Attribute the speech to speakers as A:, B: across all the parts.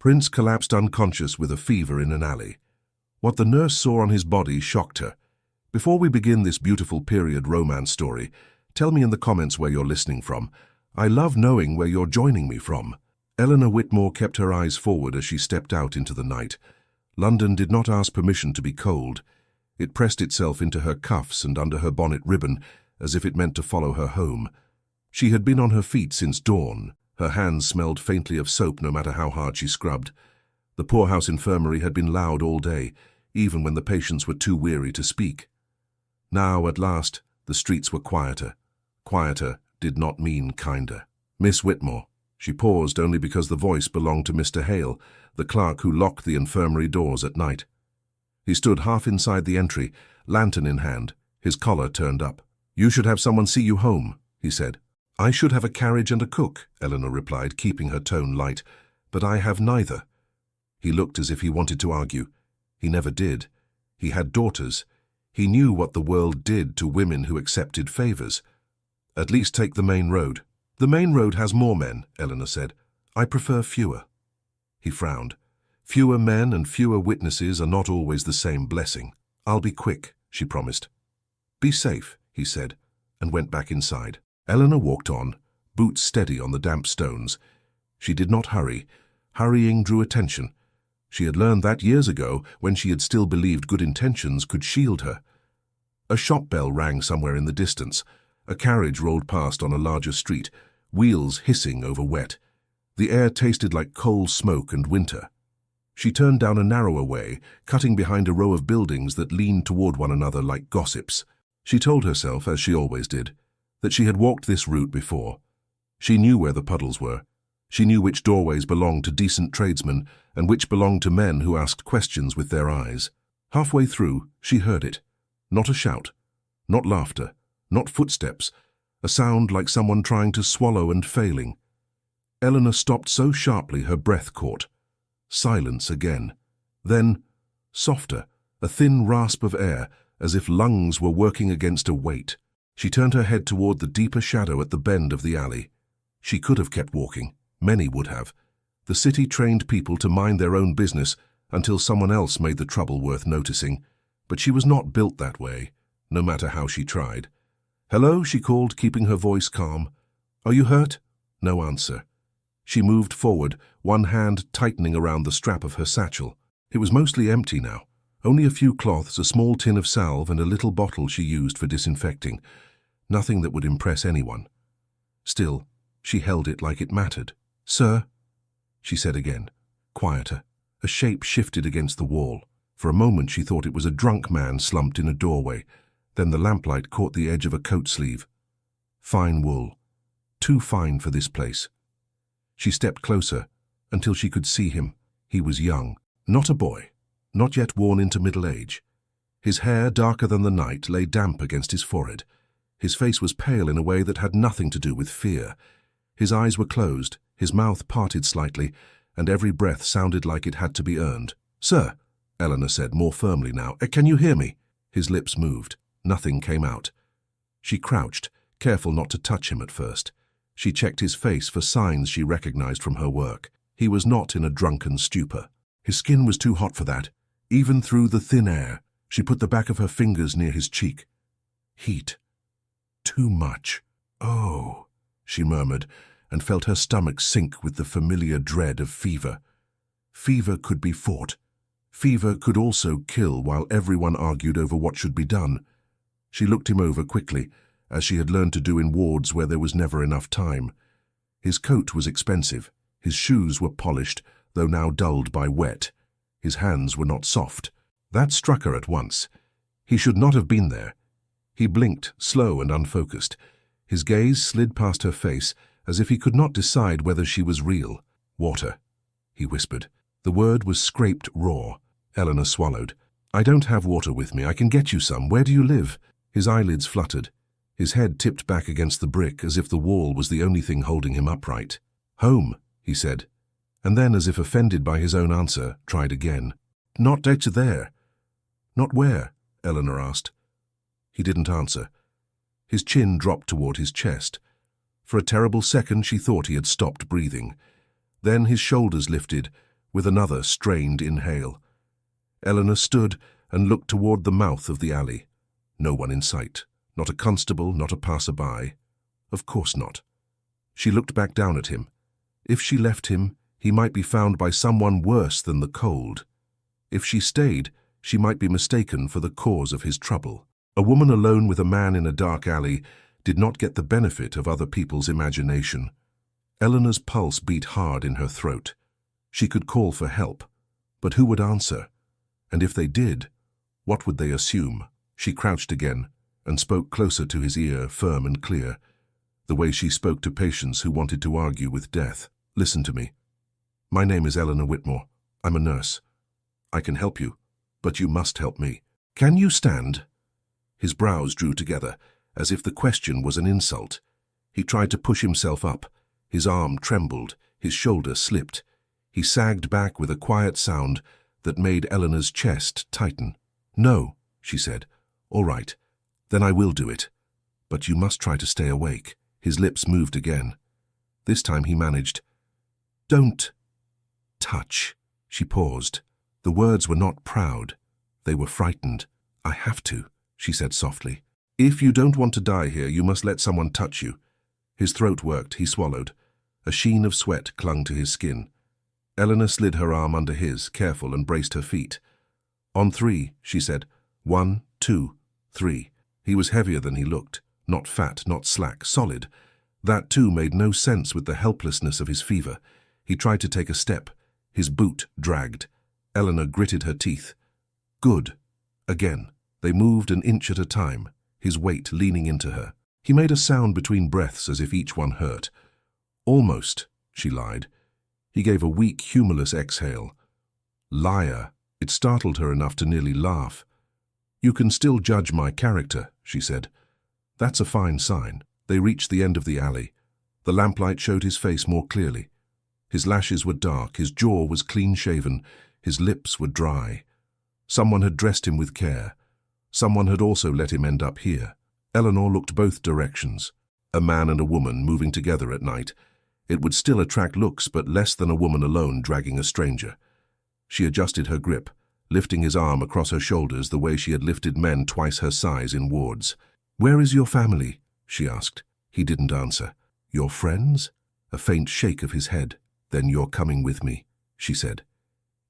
A: Prince collapsed unconscious with a fever in an alley. What the nurse saw on his body shocked her. Before we begin this beautiful period romance story, tell me in the comments where you're listening from. I love knowing where you're joining me from. Eleanor Whitmore kept her eyes forward as she stepped out into the night. London did not ask permission to be cold. It pressed itself into her cuffs and under her bonnet ribbon, as if it meant to follow her home. She had been on her feet since dawn. Her hands smelled faintly of soap no matter how hard she scrubbed. The poorhouse infirmary had been loud all day, even when the patients were too weary to speak. Now, at last, the streets were quieter. Quieter did not mean kinder. Miss Whitmore. She paused only because the voice belonged to Mr. Hale, the clerk who locked the infirmary doors at night. He stood half inside the entry, lantern in hand, his collar turned up. "You should have someone see you home," he said. "I should have a carriage and a cook," Eleanor replied, keeping her tone light, "but I have neither." He looked as if he wanted to argue. He never did. He had daughters. He knew what the world did to women who accepted favors. "At least take the main road." "The main road has more men," Eleanor said. "I prefer fewer." He frowned. Fewer men and fewer witnesses are not always the same blessing. "I'll be quick," she promised. "Be safe," he said, and went back inside. Eleanor walked on, boots steady on the damp stones. She did not hurry. Hurrying drew attention. She had learned that years ago, when she had still believed good intentions could shield her. A shop bell rang somewhere in the distance. A carriage rolled past on a larger street, wheels hissing over wet. The air tasted like coal smoke and winter. She turned down a narrower way, cutting behind a row of buildings that leaned toward one another like gossips. She told herself, as she always did, that she had walked this route before. She knew where the puddles were. She knew which doorways belonged to decent tradesmen and which belonged to men who asked questions with their eyes. Halfway through, she heard it. Not a shout, not laughter, not footsteps, a sound like someone trying to swallow and failing. Eleanor stopped so sharply her breath caught. Silence again. Then, softer, a thin rasp of air, as if lungs were working against a weight. She turned her head toward the deeper shadow at the bend of the alley. She could have kept walking. Many would have. The city trained people to mind their own business until someone else made the trouble worth noticing. But she was not built that way, no matter how she tried. "Hello," she called, keeping her voice calm. "Are you hurt?" No answer. She moved forward, one hand tightening around the strap of her satchel. It was mostly empty now. Only a few cloths, a small tin of salve, and a little bottle she used for disinfecting. Nothing that would impress anyone. Still, she held it like it mattered. "Sir," she said again, quieter. A shape shifted against the wall. For a moment she thought it was a drunk man slumped in a doorway. Then the lamplight caught the edge of a coat sleeve. Fine wool. Too fine for this place. She stepped closer, until she could see him. He was young, not a boy, not yet worn into middle age. His hair, darker than the night, lay damp against his forehead. His face was pale in a way that had nothing to do with fear. His eyes were closed, his mouth parted slightly, and every breath sounded like it had to be earned. "Sir," Eleanor said, more firmly now, "can you hear me?" His lips moved. Nothing came out. She crouched, careful not to touch him at first. She checked his face for signs she recognized from her work. He was not in a drunken stupor. His skin was too hot for that. Even through the thin air, she put the back of her fingers near his cheek. Heat. Too much. "Oh," she murmured, and felt her stomach sink with the familiar dread of fever. Fever could be fought. Fever could also kill while everyone argued over what should be done. She looked him over quickly, as she had learned to do in wards where there was never enough time. His coat was expensive. His shoes were polished, though now dulled by wet. His hands were not soft. That struck her at once. He should not have been there. He blinked, slow and unfocused. His gaze slid past her face, as if he could not decide whether she was real. "Water," he whispered. The word was scraped raw. Eleanor swallowed. "I don't have water with me. I can get you some. Where do you live?" His eyelids fluttered. His head tipped back against the brick as if the wall was the only thing holding him upright. "Home," he said, and then, as if offended by his own answer, tried again. "Not there." "Not where?" Eleanor asked. He didn't answer. His chin dropped toward his chest. For a terrible second she thought he had stopped breathing. Then his shoulders lifted, with another strained inhale. Eleanor stood and looked toward the mouth of the alley. No one in sight. Not a constable, not a passerby. Of course not. She looked back down at him. If she left him, he might be found by someone worse than the cold. If she stayed, she might be mistaken for the cause of his trouble. A woman alone with a man in a dark alley did not get the benefit of other people's imagination. Eleanor's pulse beat hard in her throat. She could call for help, but who would answer? And if they did, what would they assume? She crouched again and spoke closer to his ear, firm and clear, the way she spoke to patients who wanted to argue with death. Listen to me. My name is Eleanor Whitmore. I'm a nurse. I can help you, but you must help me. Can you stand? His brows drew together, as if the question was an insult. He tried to push himself up. His arm trembled, his shoulder slipped. He sagged back with a quiet sound that made Eleanor's chest tighten. No, she said. All right, then I will do it. But you must try to stay awake. His lips moved again. This time he managed. Don't touch. She paused. The words were not proud. They were frightened. I have to, she said softly. If you don't want to die here, you must let someone touch you. His throat worked. He swallowed. A sheen of sweat clung to his skin. Eleanor slid her arm under his, careful, and braced her feet. On 3, she said. 1, 2, 3. He was heavier than he looked. Not fat, not slack, solid. That, too, made no sense with the helplessness of his fever. He tried to take a step. His boot dragged. Eleanor gritted her teeth. Good. Again. They moved an inch at a time, his weight leaning into her. He made a sound between breaths as if each one hurt. Almost, she lied. He gave a weak, humorless exhale. Liar. It startled her enough to nearly laugh. You can still judge my character, she said. That's a fine sign. They reached the end of the alley. The lamplight showed his face more clearly. His lashes were dark, his jaw was clean-shaven, his lips were dry. Someone had dressed him with care. Someone had also let him end up here. Eleanor looked both directions. A man and a woman moving together at night. It would still attract looks, but less than a woman alone dragging a stranger. She adjusted her grip, lifting his arm across her shoulders the way she had lifted men twice her size in wards. Where is your family? She asked. He didn't answer. Your friends? A faint shake of his head. Then you're coming with me, she said.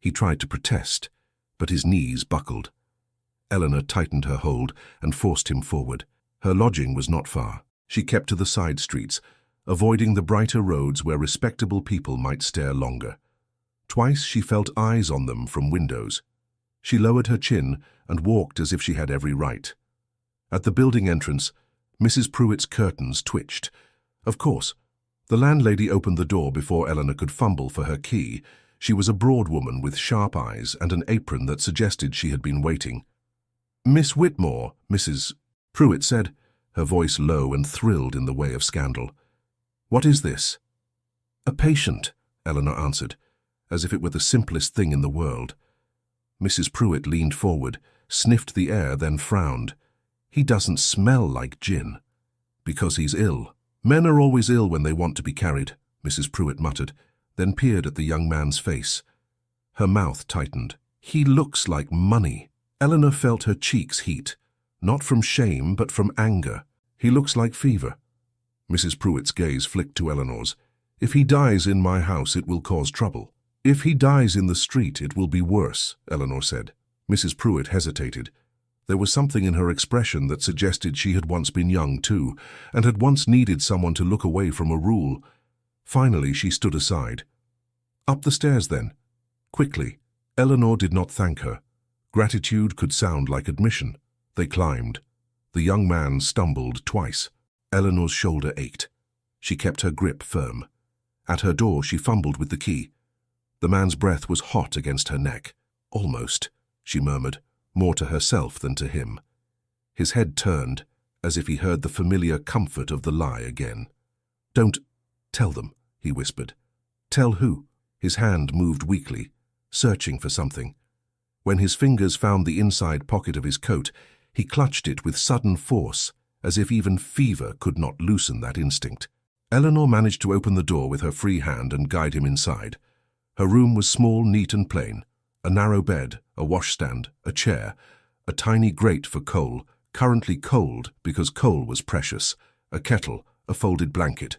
A: He tried to protest, but his knees buckled. Eleanor tightened her hold and forced him forward. Her lodging was not far. She kept to the side streets, avoiding the brighter roads where respectable people might stare longer. Twice she felt eyes on them from windows. She lowered her chin and walked as if she had every right. At the building entrance, Mrs. Pruitt's curtains twitched. Of course, the landlady opened the door before Eleanor could fumble for her key. She was a broad woman with sharp eyes and an apron that suggested she had been waiting. Miss Whitmore, Mrs. Pruitt said, her voice low and thrilled in the way of scandal. What is this? A patient, Eleanor answered, as if it were the simplest thing in the world. Mrs. Pruitt leaned forward, sniffed the air, then frowned. He doesn't smell like gin. Because he's ill. Men are always ill when they want to be carried, Mrs. Pruitt muttered, then peered at the young man's face. Her mouth tightened. He looks like money. Eleanor felt her cheeks heat, not from shame but from anger. He looks like fever. Mrs. Pruitt's gaze flicked to Eleanor's. If he dies in my house, it will cause trouble. If he dies in the street, it will be worse, Eleanor said. Mrs. Pruitt hesitated. There was something in her expression that suggested she had once been young too, and had once needed someone to look away from a rule. Finally, she stood aside. Up the stairs, then. Quickly. Eleanor did not thank her. Gratitude could sound like admission. They climbed. The young man stumbled twice. Eleanor's shoulder ached. She kept her grip firm. At her door, she fumbled with the key. The man's breath was hot against her neck. Almost, she murmured, more to herself than to him. His head turned, as if he heard the familiar comfort of the lie again. Don't tell them, he whispered. Tell who? His hand moved weakly, searching for something. When his fingers found the inside pocket of his coat, he clutched it with sudden force, as if even fever could not loosen that instinct. Eleanor managed to open the door with her free hand and guide him inside. Her room was small, neat and plain. A narrow bed, a washstand, a chair, a tiny grate for coal, currently cold because coal was precious, a kettle, a folded blanket.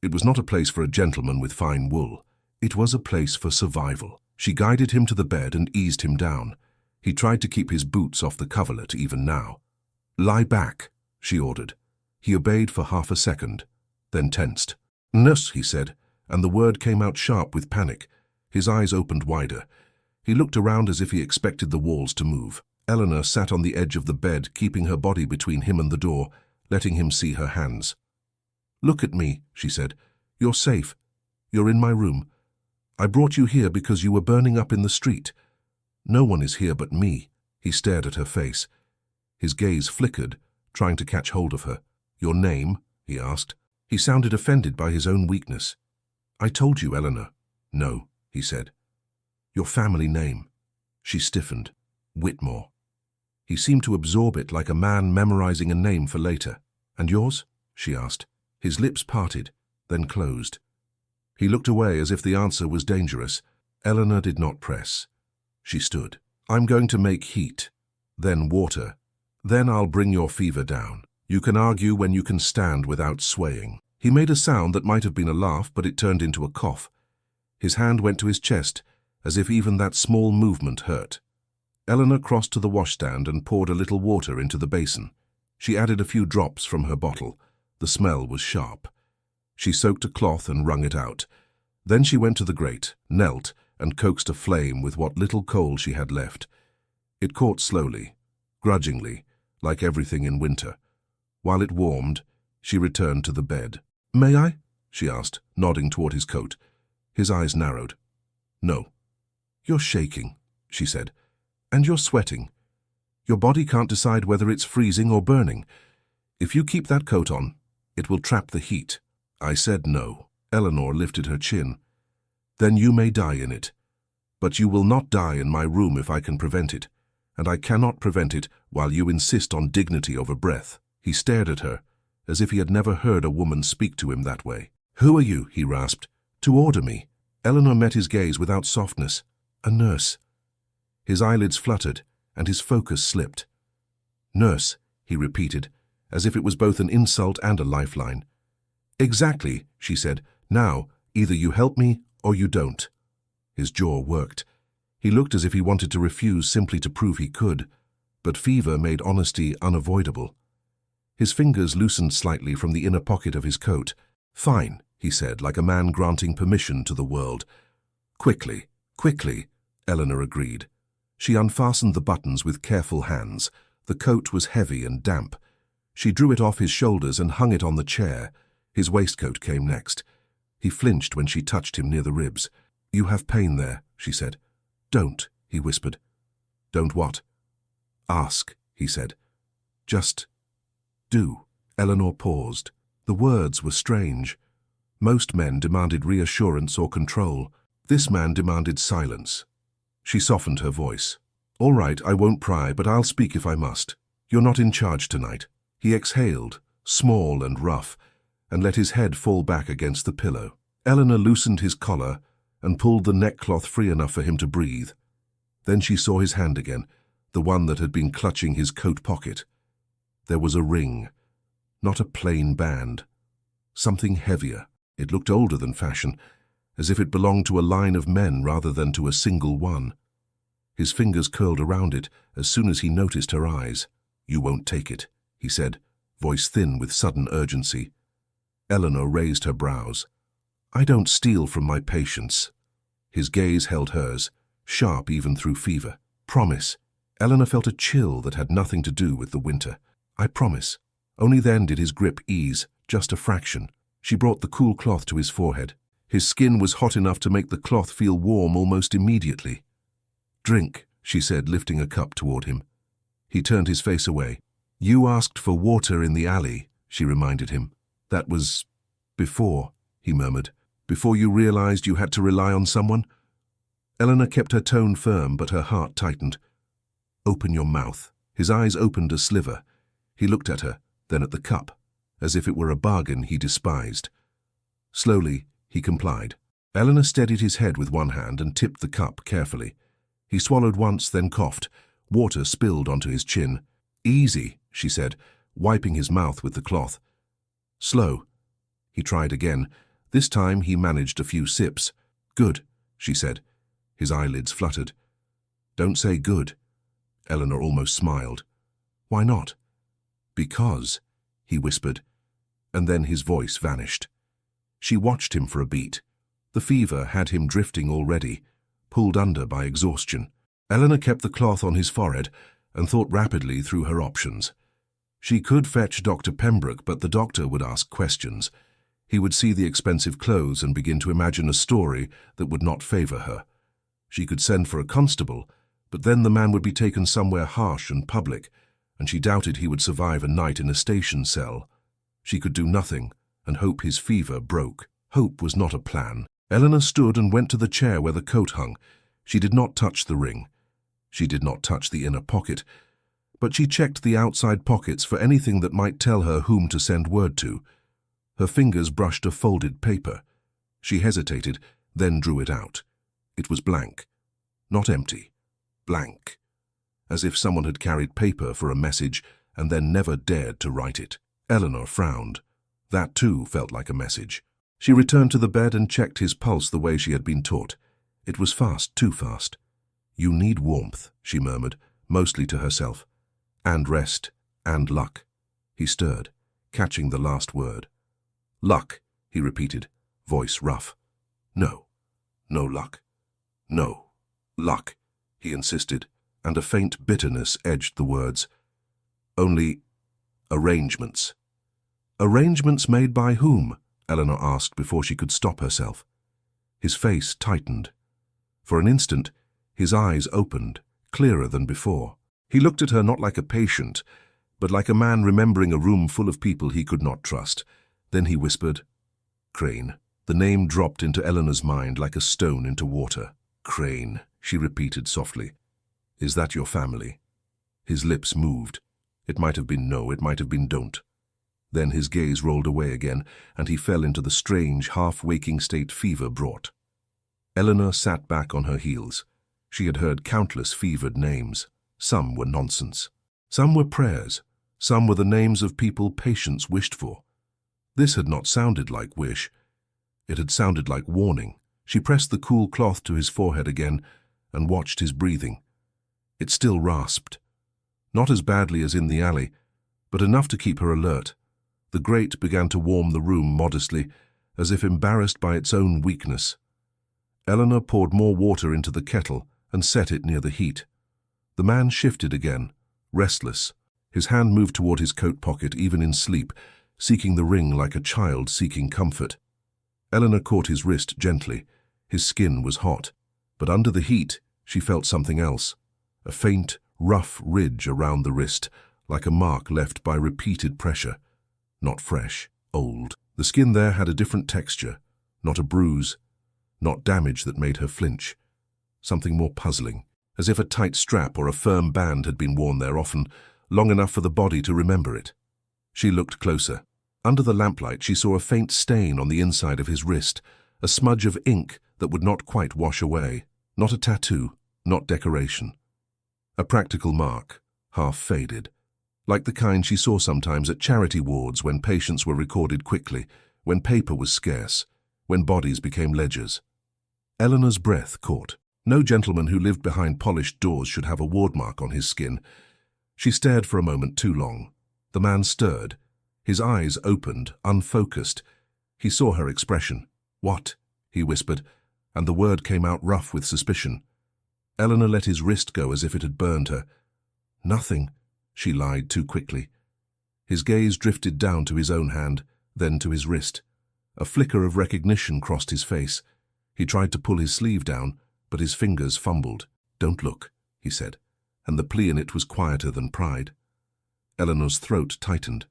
A: It was not a place for a gentleman with fine wool. It was a place for survival. She guided him to the bed and eased him down. He tried to keep his boots off the coverlet even now. "Lie back," she ordered. He obeyed for half a second, then tensed. "Nurse," he said, and the word came out sharp with panic. His eyes opened wider. He looked around as if he expected the walls to move. Eleanor sat on the edge of the bed, keeping her body between him and the door, letting him see her hands. "Look at me," she said. "You're safe. You're in my room. I brought you here because you were burning up in the street. No one is here but me." He stared at her face. His gaze flickered, trying to catch hold of her. "Your name?" he asked. He sounded offended by his own weakness. "I told you, Eleanor." "No," he said. "Your family name." She stiffened. "Whitmore." He seemed to absorb it like a man memorizing a name for later. "And yours?" she asked. His lips parted, then closed. He looked away as if the answer was dangerous. Eleanor did not press. She stood. "I'm going to make heat, then water. Then I'll bring your fever down. You can argue when you can stand without swaying." He made a sound that might have been a laugh, but it turned into a cough. His hand went to his chest, as if even that small movement hurt. Eleanor crossed to the washstand and poured a little water into the basin. She added a few drops from her bottle. The smell was sharp. She soaked a cloth and wrung it out. Then she went to the grate, knelt, and coaxed a flame with what little coal she had left. It caught slowly, grudgingly, like everything in winter. While it warmed, she returned to the bed. "May I?" she asked, nodding toward his coat. His eyes narrowed. "No." "You're shaking," she said, "and you're sweating. Your body can't decide whether it's freezing or burning. If you keep that coat on, it will trap the heat." I said no. Eleanor lifted her chin. "Then you may die in it. But you will not die in my room if I can prevent it, and I cannot prevent it while you insist on dignity over breath." He stared at her, as if he had never heard a woman speak to him that way. "Who are you?" he rasped. "To order me." Eleanor met his gaze without softness. "A nurse." His eyelids fluttered, and his focus slipped. "Nurse," he repeated, as if it was both an insult and a lifeline. "Exactly," she said. "Now, either you help me or you don't." His jaw worked. He looked as if he wanted to refuse simply to prove he could, but fever made honesty unavoidable. His fingers loosened slightly from the inner pocket of his coat. "Fine," he said, like a man granting permission to the world. "Quickly, quickly," Eleanor agreed. She unfastened the buttons with careful hands. The coat was heavy and damp. She drew it off his shoulders and hung it on the chair. His waistcoat came next. He flinched when she touched him near the ribs. "You have pain there," she said. "Don't," he whispered. "Don't what?" "Ask," he said. "Just do." Eleanor paused. The words were strange. Most men demanded reassurance or control. This man demanded silence. She softened her voice. "All right, I won't pry, but I'll speak if I must. You're not in charge tonight." He exhaled, small and rough, and let his head fall back against the pillow. Eleanor loosened his collar and pulled the neckcloth free enough for him to breathe. Then she saw his hand again, the one that had been clutching his coat pocket. There was a ring, not a plain band. Something heavier. It looked older than fashion, as if it belonged to a line of men rather than to a single one. His fingers curled around it as soon as he noticed her eyes. "You won't take it," he said, voice thin with sudden urgency. Eleanor raised her brows. "I don't steal from my patients." His gaze held hers, sharp even through fever. "Promise." Eleanor felt a chill that had nothing to do with the winter. "I promise." Only then did his grip ease, just a fraction. She brought the cool cloth to his forehead. His skin was hot enough to make the cloth feel warm almost immediately. "Drink," she said, lifting a cup toward him. He turned his face away. "You asked for water in the alley," she reminded him. "That was before," he murmured. "Before you realized you had to rely on someone?" Eleanor kept her tone firm, but her heart tightened. "Open your mouth." His eyes opened a sliver. He looked at her, then at the cup, as if it were a bargain he despised. Slowly, he complied. Eleanor steadied his head with one hand and tipped the cup carefully. He swallowed once, then coughed. Water spilled onto his chin. "Easy," she said, wiping his mouth with the cloth. "Slow." He tried again. This time he managed a few sips. "Good," she said. His eyelids fluttered. "Don't say good." Eleanor almost smiled. "Why not?" "Because," he whispered, and then his voice vanished. She watched him for a beat. The fever had him drifting already, pulled under by exhaustion. Eleanor kept the cloth on his forehead and thought rapidly through her options. She could fetch Dr. Pembroke, but the doctor would ask questions. He would see the expensive clothes and begin to imagine a story that would not favor her. She could send for a constable, but then the man would be taken somewhere harsh and public, and she doubted he would survive a night in a station cell. She could do nothing and hope his fever broke. Hope was not a plan. Eleanor stood and went to the chair where the coat hung. She did not touch the ring. She did not touch the inner pocket, but she checked the outside pockets for anything that might tell her whom to send word to. Her fingers brushed a folded paper. She hesitated, then drew it out. It was blank. Not empty. Blank. As if someone had carried paper for a message and then never dared to write it. Eleanor frowned. That too felt like a message. She returned to the bed and checked his pulse the way she had been taught. It was fast, too fast. "You need warmth," she murmured, mostly to herself. "And rest, and luck." He stirred, catching the last word. "Luck," he repeated, voice rough. "No. No luck. No. Luck," he insisted, and a faint bitterness edged the words. "Only arrangements." "Arrangements made by whom?" Eleanor asked before she could stop herself. His face tightened. For an instant, his eyes opened, clearer than before. He looked at her not like a patient, but like a man remembering a room full of people he could not trust. Then he whispered, "Crane." The name dropped into Eleanor's mind like a stone into water. "Crane," she repeated softly. "Is that your family?" His lips moved. It might have been no, it might have been don't. Then his gaze rolled away again, and he fell into the strange, half-waking state fever brought. Eleanor sat back on her heels. She had heard countless fevered names. Some were nonsense. Some were prayers. Some were the names of people patients wished for. This had not sounded like wish. It had sounded like warning. She pressed the cool cloth to his forehead again and watched his breathing. It still rasped. Not as badly as in the alley, but enough to keep her alert. The grate began to warm the room modestly, as if embarrassed by its own weakness. Eleanor poured more water into the kettle and set it near the heat. The man shifted again, restless. His hand moved toward his coat pocket even in sleep, seeking the ring like a child seeking comfort. Eleanor caught his wrist gently. His skin was hot, but under the heat she felt something else. A faint, rough ridge around the wrist, like a mark left by repeated pressure. Not fresh, old. The skin there had a different texture, not a bruise, not damage that made her flinch. Something more puzzling, as if a tight strap or a firm band had been worn there often, long enough for the body to remember it. She looked closer. Under the lamplight she saw a faint stain on the inside of his wrist, a smudge of ink that would not quite wash away. Not a tattoo, not decoration. A practical mark, half faded. Like the kind she saw sometimes at charity wards when patients were recorded quickly, when paper was scarce, when bodies became ledgers. Eleanor's breath caught. No gentleman who lived behind polished doors should have a ward mark on his skin. She stared for a moment too long. The man stirred. His eyes opened, unfocused. He saw her expression. "What?" he whispered, and the word came out rough with suspicion. Eleanor let his wrist go as if it had burned her. "Nothing," she lied too quickly. His gaze drifted down to his own hand, then to his wrist. A flicker of recognition crossed his face. He tried to pull his sleeve down, but his fingers fumbled. "Don't look," he said, and the plea in it was quieter than pride. Eleanor's throat tightened.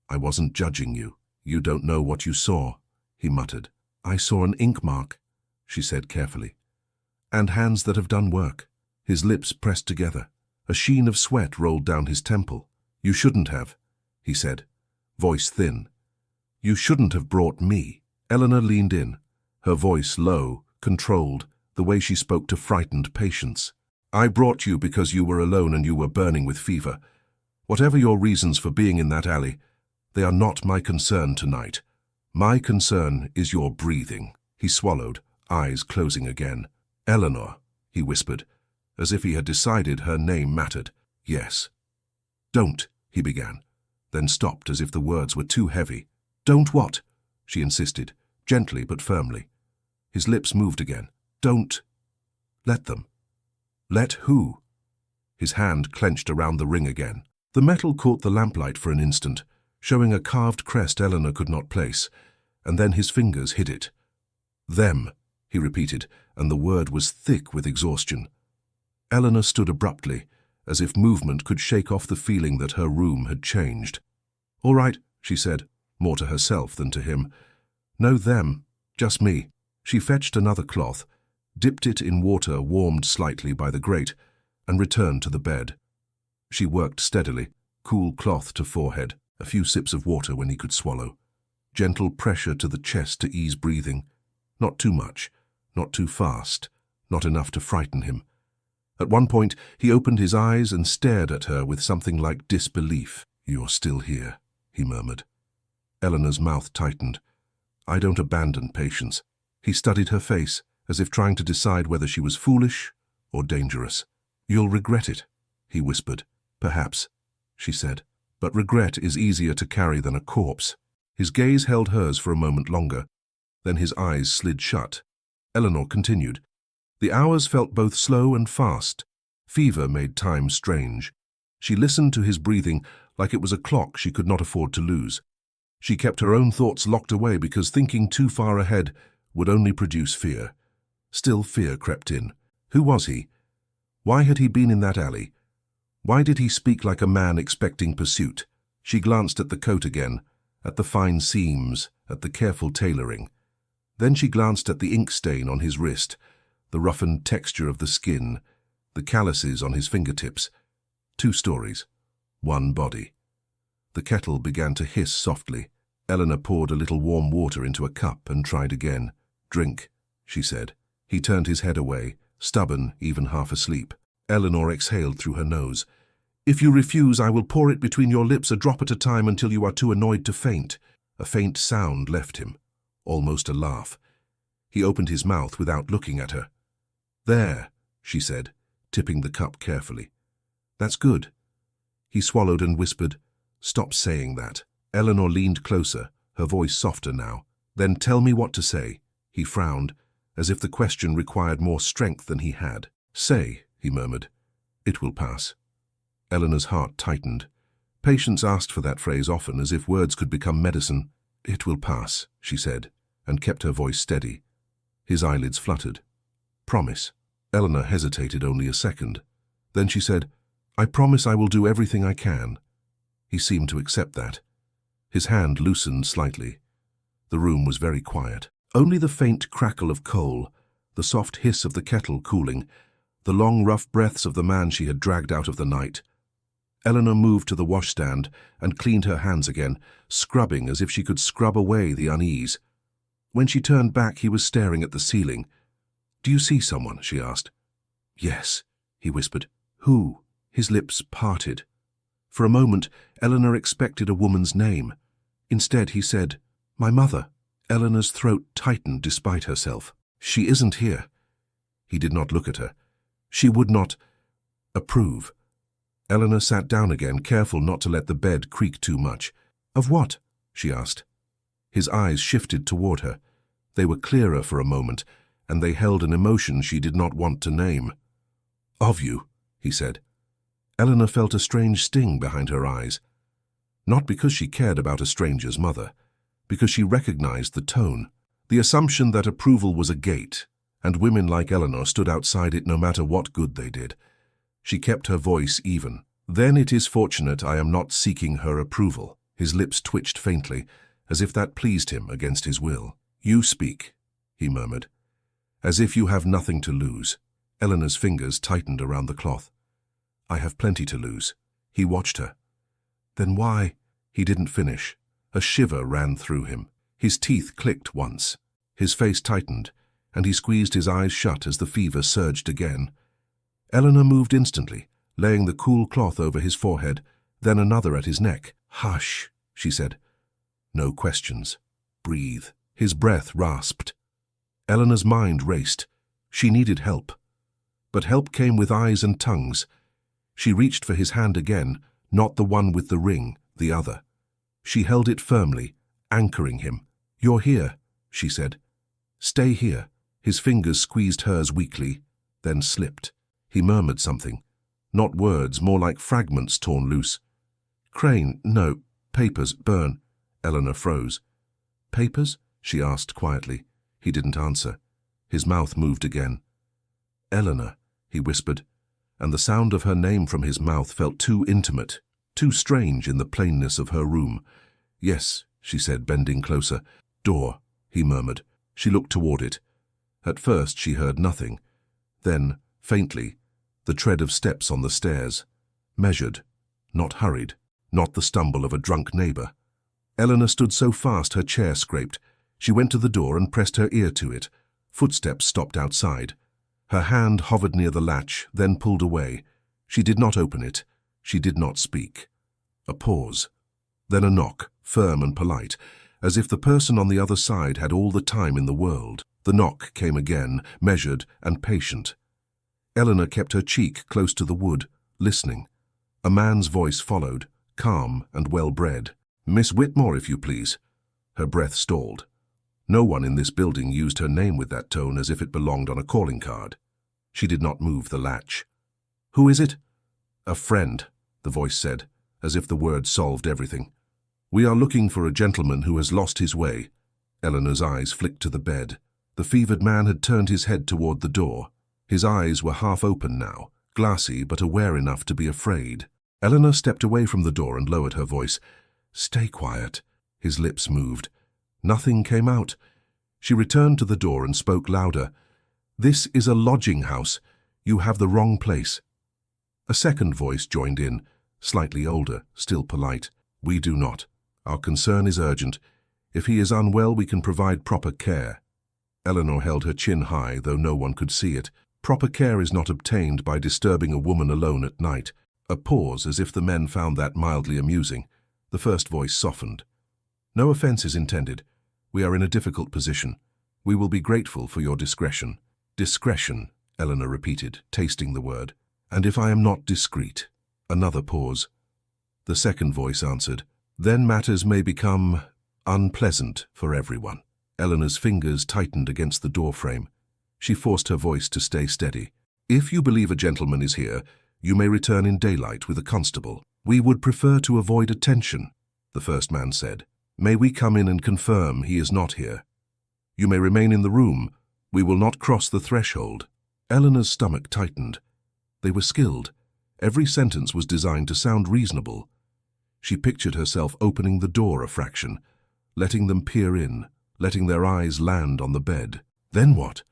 A: "I wasn't judging you. You don't know what you saw," he muttered. "I saw an ink mark," she said carefully. "And hands that have done work." His lips pressed together. A sheen of sweat rolled down his temple. "You shouldn't have," he said, voice thin. "You shouldn't have brought me." Eleanor leaned in, her voice low, controlled, the way she spoke to frightened patients. I brought you because you were alone and you were burning with fever. Whatever your reasons for being in that alley, they are not my concern tonight. My concern is your breathing. He swallowed, eyes closing again. Eleanor, he whispered, as if he had decided her name mattered. Yes. Don't, he began, then stopped as if the words were too heavy. Don't what? She insisted, gently but firmly. His lips moved again. Don't. Let them. Let who? His hand clenched around the ring again. The metal caught the lamplight for an instant, showing a carved crest Eleanor could not place, and then his fingers hid it. Them, he repeated, and the word was thick with exhaustion. Eleanor stood abruptly, as if movement could shake off the feeling that her room had changed. All right, she said, more to herself than to him. No them, just me. She fetched another cloth, dipped it in water warmed slightly by the grate, and returned to the bed. She worked steadily, cool cloth to forehead, a few sips of water when he could swallow. Gentle pressure to the chest to ease breathing. Not too much, not too fast, not enough to frighten him. At one point, he opened his eyes and stared at her with something like disbelief. You're still here, he murmured. Eleanor's mouth tightened. I don't abandon patients. He studied her face, as if trying to decide whether she was foolish or dangerous. You'll regret it, he whispered. Perhaps, she said, but regret is easier to carry than a corpse. His gaze held hers for a moment longer. Then his eyes slid shut. Eleanor continued. The hours felt both slow and fast. Fever made time strange. She listened to his breathing like it was a clock she could not afford to lose. She kept her own thoughts locked away because thinking too far ahead would only produce fear. Still fear crept in. Who was he? Why had he been in that alley? Why did he speak like a man expecting pursuit? She glanced at the coat again, at the fine seams, at the careful tailoring. Then she glanced at the ink stain on his wrist, the roughened texture of the skin, the calluses on his fingertips. 2 stories, 1 body. The kettle began to hiss softly. Eleanor poured a little warm water into a cup and tried again. Drink, she said. He turned his head away, stubborn, even half asleep. Eleanor exhaled through her nose. If you refuse, I will pour it between your lips a drop at a time until you are too annoyed to faint. A faint sound left him, almost a laugh. He opened his mouth without looking at her. There, she said, tipping the cup carefully. That's good. He swallowed and whispered, Stop saying that. Eleanor leaned closer, her voice softer now. Then tell me what to say. He frowned, as if the question required more strength than he had. Say, he murmured. It will pass. Eleanor's heart tightened. Patients asked for that phrase often, as if words could become medicine. It will pass, she said, and kept her voice steady. His eyelids fluttered. Promise. Eleanor hesitated only a second. Then she said, I promise I will do everything I can. He seemed to accept that. His hand loosened slightly. The room was very quiet. Only the faint crackle of coal, the soft hiss of the kettle cooling, the long rough breaths of the man she had dragged out of the night. Eleanor moved to the washstand and cleaned her hands again, scrubbing as if she could scrub away the unease. When she turned back, he was staring at the ceiling. Do you see someone? She asked. Yes, he whispered. Who? His lips parted. For a moment, Eleanor expected a woman's name. Instead, he said, My mother. Eleanor's throat tightened despite herself. She isn't here. He did not look at her. She would not approve. Eleanor sat down again, careful not to let the bed creak too much. Of what? She asked. His eyes shifted toward her. They were clearer for a moment, and they held an emotion she did not want to name. Of you, he said. Eleanor felt a strange sting behind her eyes. Not because she cared about a stranger's mother, because she recognized the tone, the assumption that approval was a gate, and women like Eleanor stood outside it no matter what good they did. She kept her voice even. Then it is fortunate I am not seeking her approval. His lips twitched faintly, as if that pleased him against his will. You speak, he murmured. As if you have nothing to lose. Eleanor's fingers tightened around the cloth. I have plenty to lose. He watched her. Then why? He didn't finish. A shiver ran through him. His teeth clicked once. His face tightened, and he squeezed his eyes shut as the fever surged again. Eleanor moved instantly, laying the cool cloth over his forehead, then another at his neck. "Hush," she said. "No questions. Breathe." His breath rasped. Eleanor's mind raced. She needed help. But help came with eyes and tongues. She reached for his hand again, not the one with the ring, the other. She held it firmly, anchoring him. "You're here," she said. "Stay here." His fingers squeezed hers weakly, then slipped. He murmured something. Not words, more like fragments torn loose. "Crane, no. Papers, burn." Eleanor froze. "Papers?" she asked quietly. He didn't answer. His mouth moved again. "Eleanor," he whispered, and the sound of her name from his mouth felt too intimate, too strange in the plainness of her room. "Yes," she said, bending closer. "Door," he murmured. She looked toward it. At first she heard nothing. Then, faintly, the tread of steps on the stairs. Measured, not hurried, not the stumble of a drunk neighbor. Eleanor stood so fast her chair scraped. She went to the door and pressed her ear to it. Footsteps stopped outside. Her hand hovered near the latch, then pulled away. She did not open it. She did not speak. A pause. Then a knock, firm and polite, as if the person on the other side had all the time in the world. The knock came again, measured and patient. Eleanor kept her cheek close to the wood, listening. A man's voice followed, calm and well-bred. "Miss Whitmore, if you please." Her breath stalled. No one in this building used her name with that tone as if it belonged on a calling card. She did not move the latch. "Who is it?" "A friend," the voice said, as if the word solved everything. "We are looking for a gentleman who has lost his way." Eleanor's eyes flicked to the bed. The fevered man had turned his head toward the door. His eyes were half open now, glassy but aware enough to be afraid. Eleanor stepped away from the door and lowered her voice. "Stay quiet." His lips moved. Nothing came out. She returned to the door and spoke louder. "This is a lodging house. You have the wrong place." A second voice joined in, slightly older, still polite. "We do not. Our concern is urgent. If he is unwell, we can provide proper care." Eleanor held her chin high, though no one could see it. Proper care is not obtained by disturbing a woman alone at night. A pause, as if the men found that mildly amusing. The first voice softened. "No offense is intended. We are in a difficult position. We will be grateful for your discretion." "Discretion," Eleanor repeated, tasting the word. "And if I am not discreet?" Another pause. The second voice answered. "Then matters may become unpleasant for everyone." Eleanor's fingers tightened against the doorframe. She forced her voice to stay steady. "If you believe a gentleman is here, you may return in daylight with a constable." "We would prefer to avoid attention," the first man said. "May we come in and confirm he is not here?" "You may remain in the room. We will not cross the threshold." Eleanor's stomach tightened. They were skilled. Every sentence was designed to sound reasonable. She pictured herself opening the door a fraction, letting them peer in, letting their eyes land on the bed. Then what?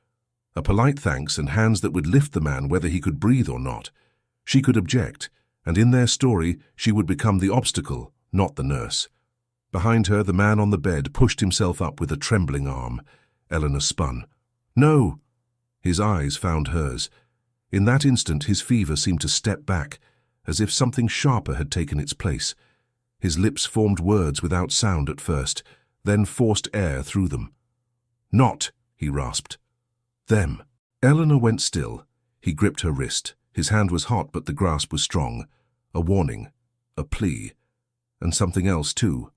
A: A polite thanks and hands that would lift the man whether he could breathe or not. She could object, and in their story she would become the obstacle, not the nurse. Behind her, the man on the bed pushed himself up with a trembling arm. Eleanor spun. "No!" His eyes found hers. In that instant, his fever seemed to step back, as if something sharper had taken its place. His lips formed words without sound at first, then forced air through them. "Not," he rasped. "Them." Eleanor went still. He gripped her wrist. His hand was hot, but the grasp was strong. A warning, a plea, and something else too.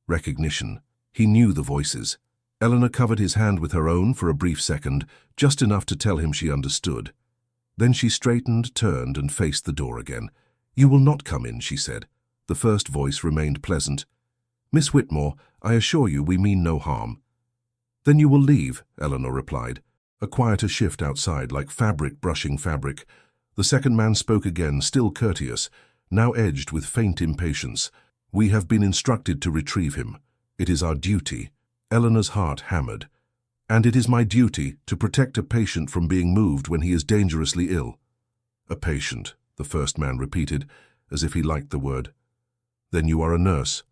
A: Recognition. He knew the voices. Eleanor covered his hand with her own for a brief second, just enough to tell him she understood. Then she straightened, turned, and faced the door again. "You will not come in," she said. The first voice remained pleasant. "Miss Whitmore, I assure you we mean no harm." "Then you will leave," Eleanor replied. A quieter shift outside, like fabric brushing fabric. The second man spoke again, still courteous, now edged with faint impatience. "We have been instructed to retrieve him. It is our duty." Eleanor's heart hammered. "And it is my duty to protect a patient from being moved when he is dangerously ill." "A patient," the first man repeated, as if he liked the word. "Then you are a nurse?"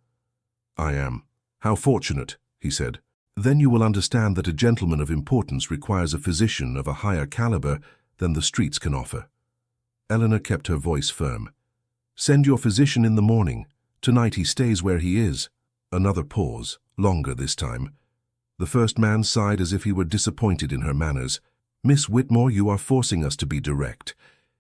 A: "I am." "How fortunate," he said. Then you will understand that a gentleman of importance requires a physician of a higher caliber than the streets can offer. Eleanor kept her voice firm. Send your physician in the morning. Tonight he stays where he is. Another pause, longer this time. The first man sighed as if he were disappointed in her manners. Miss Whitmore, you are forcing us to be direct.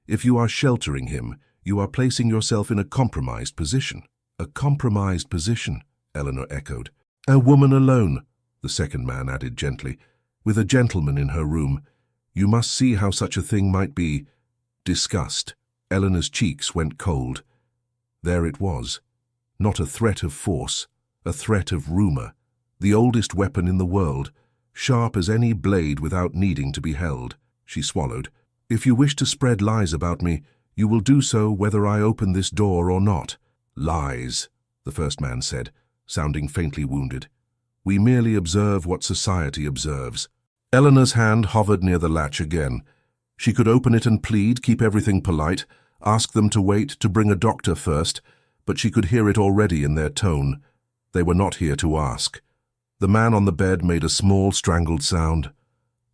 A: If you are sheltering him, you are placing yourself in a compromised position. A compromised position, Eleanor echoed. A woman alone, the second man added gently, with a gentleman in her room. You must see how such a thing might be. Disgust. Eleanor's cheeks went cold. There it was. Not a threat of force, a threat of rumor. The oldest weapon in the world, sharp as any blade without needing to be held. She swallowed. If you wish to spread lies about me, you will do so whether I open this door or not. Lies, the first man said, sounding faintly wounded. We merely observe what society observes. Eleanor's hand hovered near the latch again. She could open it and plead, keep everything polite, ask them to wait, to bring a doctor first, but she could hear it already in their tone. They were not here to ask. The man on the bed made a small, strangled sound.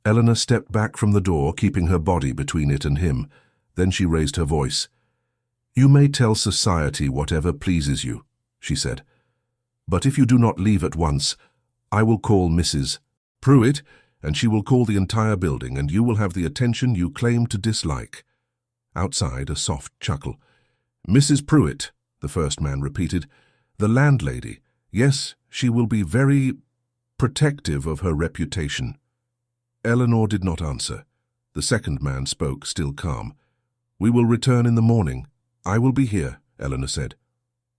A: Eleanor stepped back from the door, keeping her body between it and him. Then she raised her voice. You may tell society whatever pleases you, she said. But if you do not leave at once, I will call Mrs. Pruitt, and she will call the entire building, and you will have the attention you claim to dislike. Outside, a soft chuckle. Mrs. Pruitt, the first man repeated. The landlady. Yes, she will be very protective of her reputation. Eleanor did not answer. The second man spoke, still calm. We will return in the morning. I will be here, Eleanor said.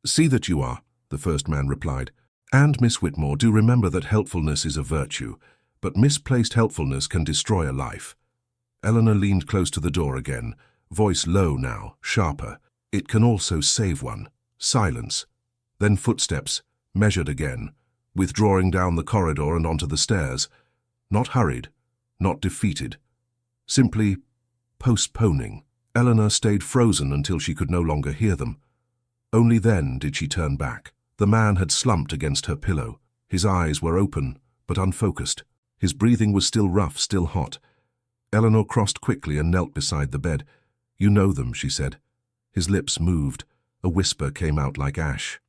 A: See that you are, the first man replied. And, Miss Whitmore, do remember that helpfulness is a virtue, but misplaced helpfulness can destroy a life. Eleanor leaned close to the door again, voice low now, sharper. It can also save one. Silence. Then footsteps, measured again, withdrawing down the corridor and onto the stairs. Not hurried, not defeated. Simply postponing. Eleanor stayed frozen until she could no longer hear them. Only then did she turn back. The man had slumped against her pillow. His eyes were open, but unfocused. His breathing was still rough, still hot. Eleanor crossed quickly and knelt beside the bed. You know them, she said. His lips moved. A whisper came out like ash.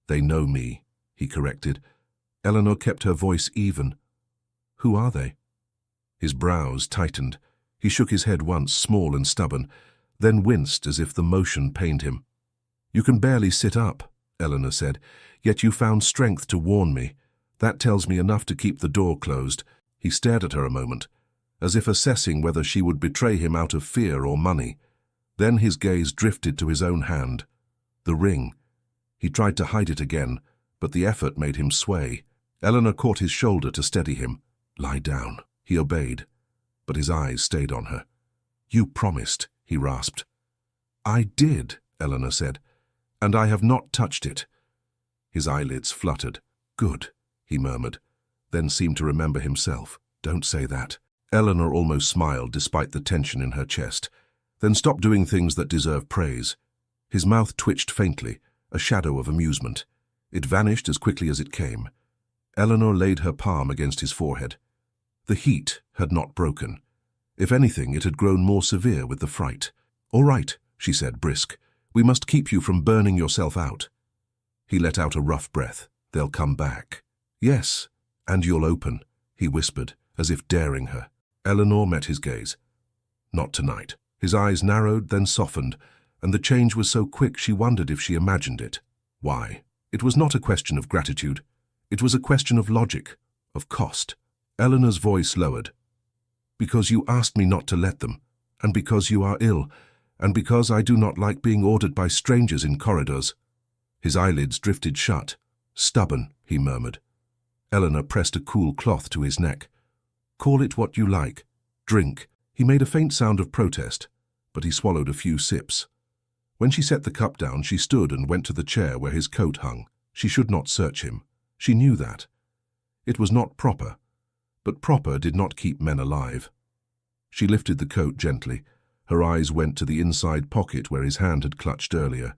A: They know me, he corrected. Eleanor kept her voice even. Who are they? His brows tightened. He shook his head once, small and stubborn, then winced as if the motion pained him. You can barely sit up, Eleanor said, yet you found strength to warn me. That tells me enough to keep the door closed. He stared at her a moment, as if assessing whether she would betray him out of fear or money. Then his gaze drifted to his own hand. The ring. He tried to hide it again, but the effort made him sway. Eleanor caught his shoulder to steady him. Lie down. He obeyed, but his eyes stayed on her. You promised, he rasped. I did, Eleanor said, and I have not touched it. His eyelids fluttered. Good, he murmured, then seemed to remember himself. Don't say that. Eleanor almost smiled despite the tension in her chest. Then stop doing things that deserve praise. His mouth twitched faintly, a shadow of amusement. It vanished as quickly as it came. Eleanor laid her palm against his forehead. The heat had not broken. If anything, it had grown more severe with the fright. All right, she said, brisk. We must keep you from burning yourself out. He let out a rough breath. They'll come back. Yes, and you'll open, he whispered, as if daring her. Eleanor met his gaze. Not tonight. His eyes narrowed, then softened, and the change was so quick she wondered if she imagined it. Why? It was not a question of gratitude. It was a question of logic, of cost. Eleanor's voice lowered. Because you asked me not to let them, and because you are ill, and because I do not like being ordered by strangers in corridors. His eyelids drifted shut. Stubborn, he murmured. Eleanor pressed a cool cloth to his neck. Call it what you like. Drink. He made a faint sound of protest, but he swallowed a few sips. When she set the cup down, she stood and went to the chair where his coat hung. She should not search him. She knew that. It was not proper, but proper did not keep men alive. She lifted the coat gently. Her eyes went to the inside pocket where his hand had clutched earlier.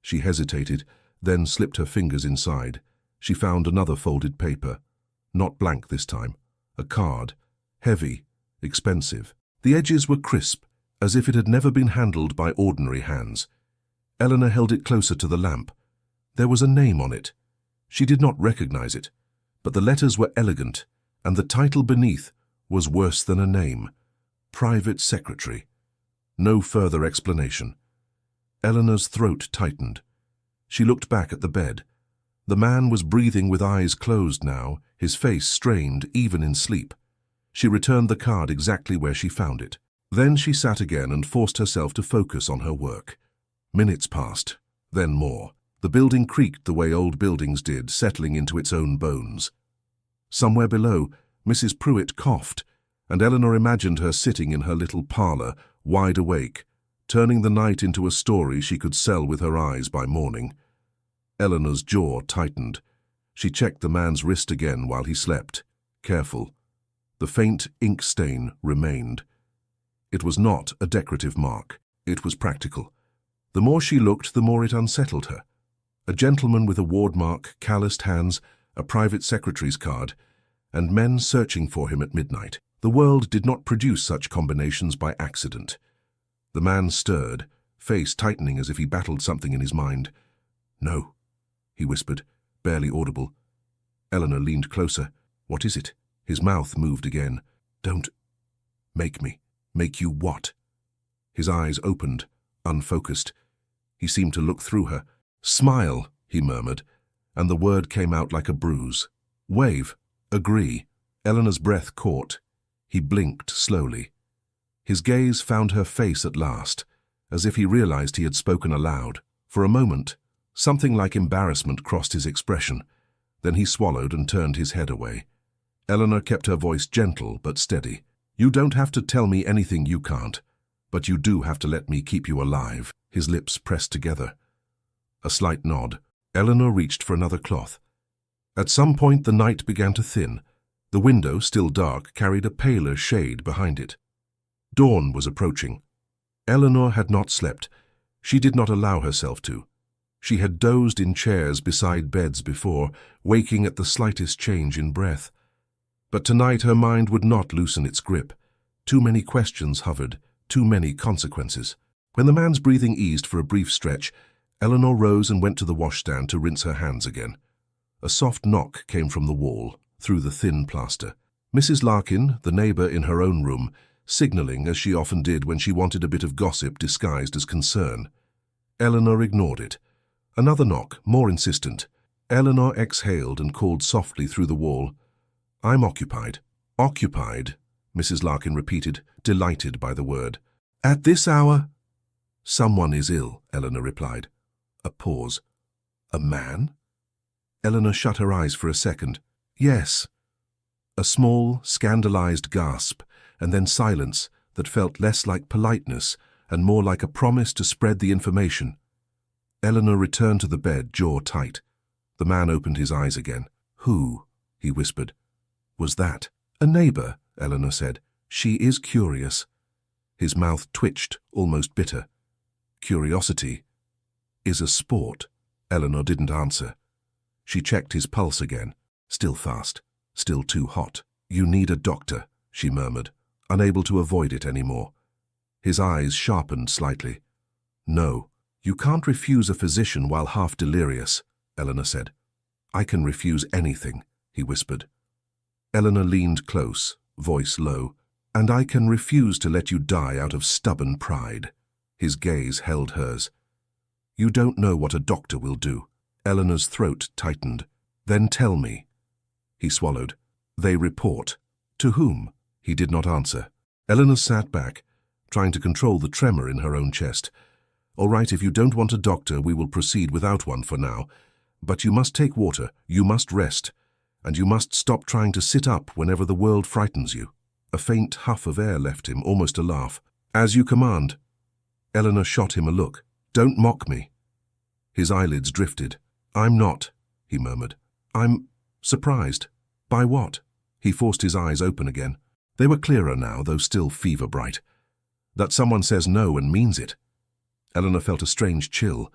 A: She hesitated, then slipped her fingers inside. She found another folded paper. Not blank this time. A card. Heavy. Expensive. The edges were crisp, as if it had never been handled by ordinary hands. Eleanor held it closer to the lamp. There was a name on it. She did not recognize it, but the letters were elegant, and the title beneath was worse than a name. Private Secretary. No further explanation. Eleanor's throat tightened. She looked back at the bed. The man was breathing with eyes closed now, his face strained even in sleep. She returned the card exactly where she found it. Then she sat again and forced herself to focus on her work. Minutes passed, then more. The building creaked the way old buildings did, settling into its own bones. Somewhere below, Mrs. Pruitt coughed, and Eleanor imagined her sitting in her little parlor, wide awake, turning the night into a story she could sell with her eyes by morning. Eleanor's jaw tightened. She checked the man's wrist again while he slept, careful. The faint ink stain remained. It was not a decorative mark. It was practical. The more she looked, the more it unsettled her. A gentleman with a ward mark, calloused hands, a private secretary's card, and men searching for him at midnight. The world did not produce such combinations by accident. The man stirred, face tightening as if he battled something in his mind. "No," he whispered, barely audible. Eleanor leaned closer. "What is it?" His mouth moved again. "Don't make me." "Make you what?" His eyes opened, unfocused. He seemed to look through her. "Smile," he murmured, and the word came out like a bruise. "Wave. Agree." Eleanor's breath caught. He blinked slowly. His gaze found her face at last, as if he realized he had spoken aloud. For a moment, something like embarrassment crossed his expression. Then he swallowed and turned his head away. Eleanor kept her voice gentle but steady. "You don't have to tell me anything you can't, but you do have to let me keep you alive." His lips pressed together. A slight nod. Eleanor reached for another cloth. At some point the night began to thin. The window, still dark, carried a paler shade behind it. Dawn was approaching. Eleanor had not slept. She did not allow herself to. She had dozed in chairs beside beds before, waking at the slightest change in breath. But tonight her mind would not loosen its grip. Too many questions hovered, too many consequences. When the man's breathing eased for a brief stretch, Eleanor rose and went to the washstand to rinse her hands again. A soft knock came from the wall, through the thin plaster. Mrs. Larkin, the neighbor in her own room, signaling as she often did when she wanted a bit of gossip disguised as concern. Eleanor ignored it. Another knock, more insistent. Eleanor exhaled and called softly through the wall. "I'm occupied." "Occupied," Mrs. Larkin repeated, delighted by the word. "At this hour?" "Someone is ill," Eleanor replied. A pause. "A man?" Eleanor shut her eyes for a second. "Yes." A small, scandalized gasp, and then silence that felt less like politeness and more like a promise to spread the information. Eleanor returned to the bed, jaw tight. The man opened his eyes again. "Who?" he whispered. "Was that?" "A neighbor," Eleanor said. "She is curious." His mouth twitched, almost bitter. "Curiosity is a sport." Eleanor didn't answer. She checked his pulse again. Still fast, still too hot. "You need a doctor," she murmured, unable to avoid it anymore. His eyes sharpened slightly. "No, you can't refuse a physician while half delirious," Eleanor said. "I can refuse anything," he whispered. Eleanor leaned close, voice low. "And I can refuse to let you die out of stubborn pride." His gaze held hers. "You don't know what a doctor will do." Eleanor's throat tightened. "Then tell me." He swallowed. "They report." "To whom?" He did not answer. Eleanor sat back, trying to control the tremor in her own chest. "All right, if you don't want a doctor, we will proceed without one for now. But you must take water, you must rest, and you must stop trying to sit up whenever the world frightens you." A faint huff of air left him, almost a laugh. "As you command." Eleanor shot him a look. "Don't mock me." His eyelids drifted. "I'm not," he murmured. "I'm surprised." "By what?" He forced his eyes open again. They were clearer now, though still fever-bright. "That someone says no and means it." Eleanor felt a strange chill.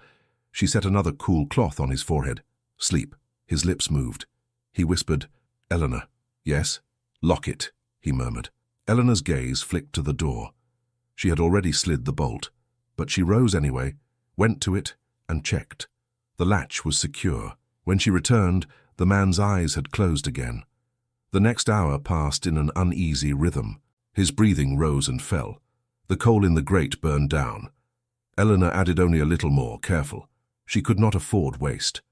A: She set another cool cloth on his forehead. "Sleep." His lips moved. He whispered, Eleanor. Yes? Lock it, he murmured. Eleanor's gaze flicked to the door. She had already slid the bolt, but she rose anyway, went to it, and checked. The latch was secure. When she returned, the man's eyes had closed again. The next hour passed in an uneasy rhythm. His breathing rose and fell. The coal in the grate burned down. Eleanor added only a little more, careful. She could not afford waste.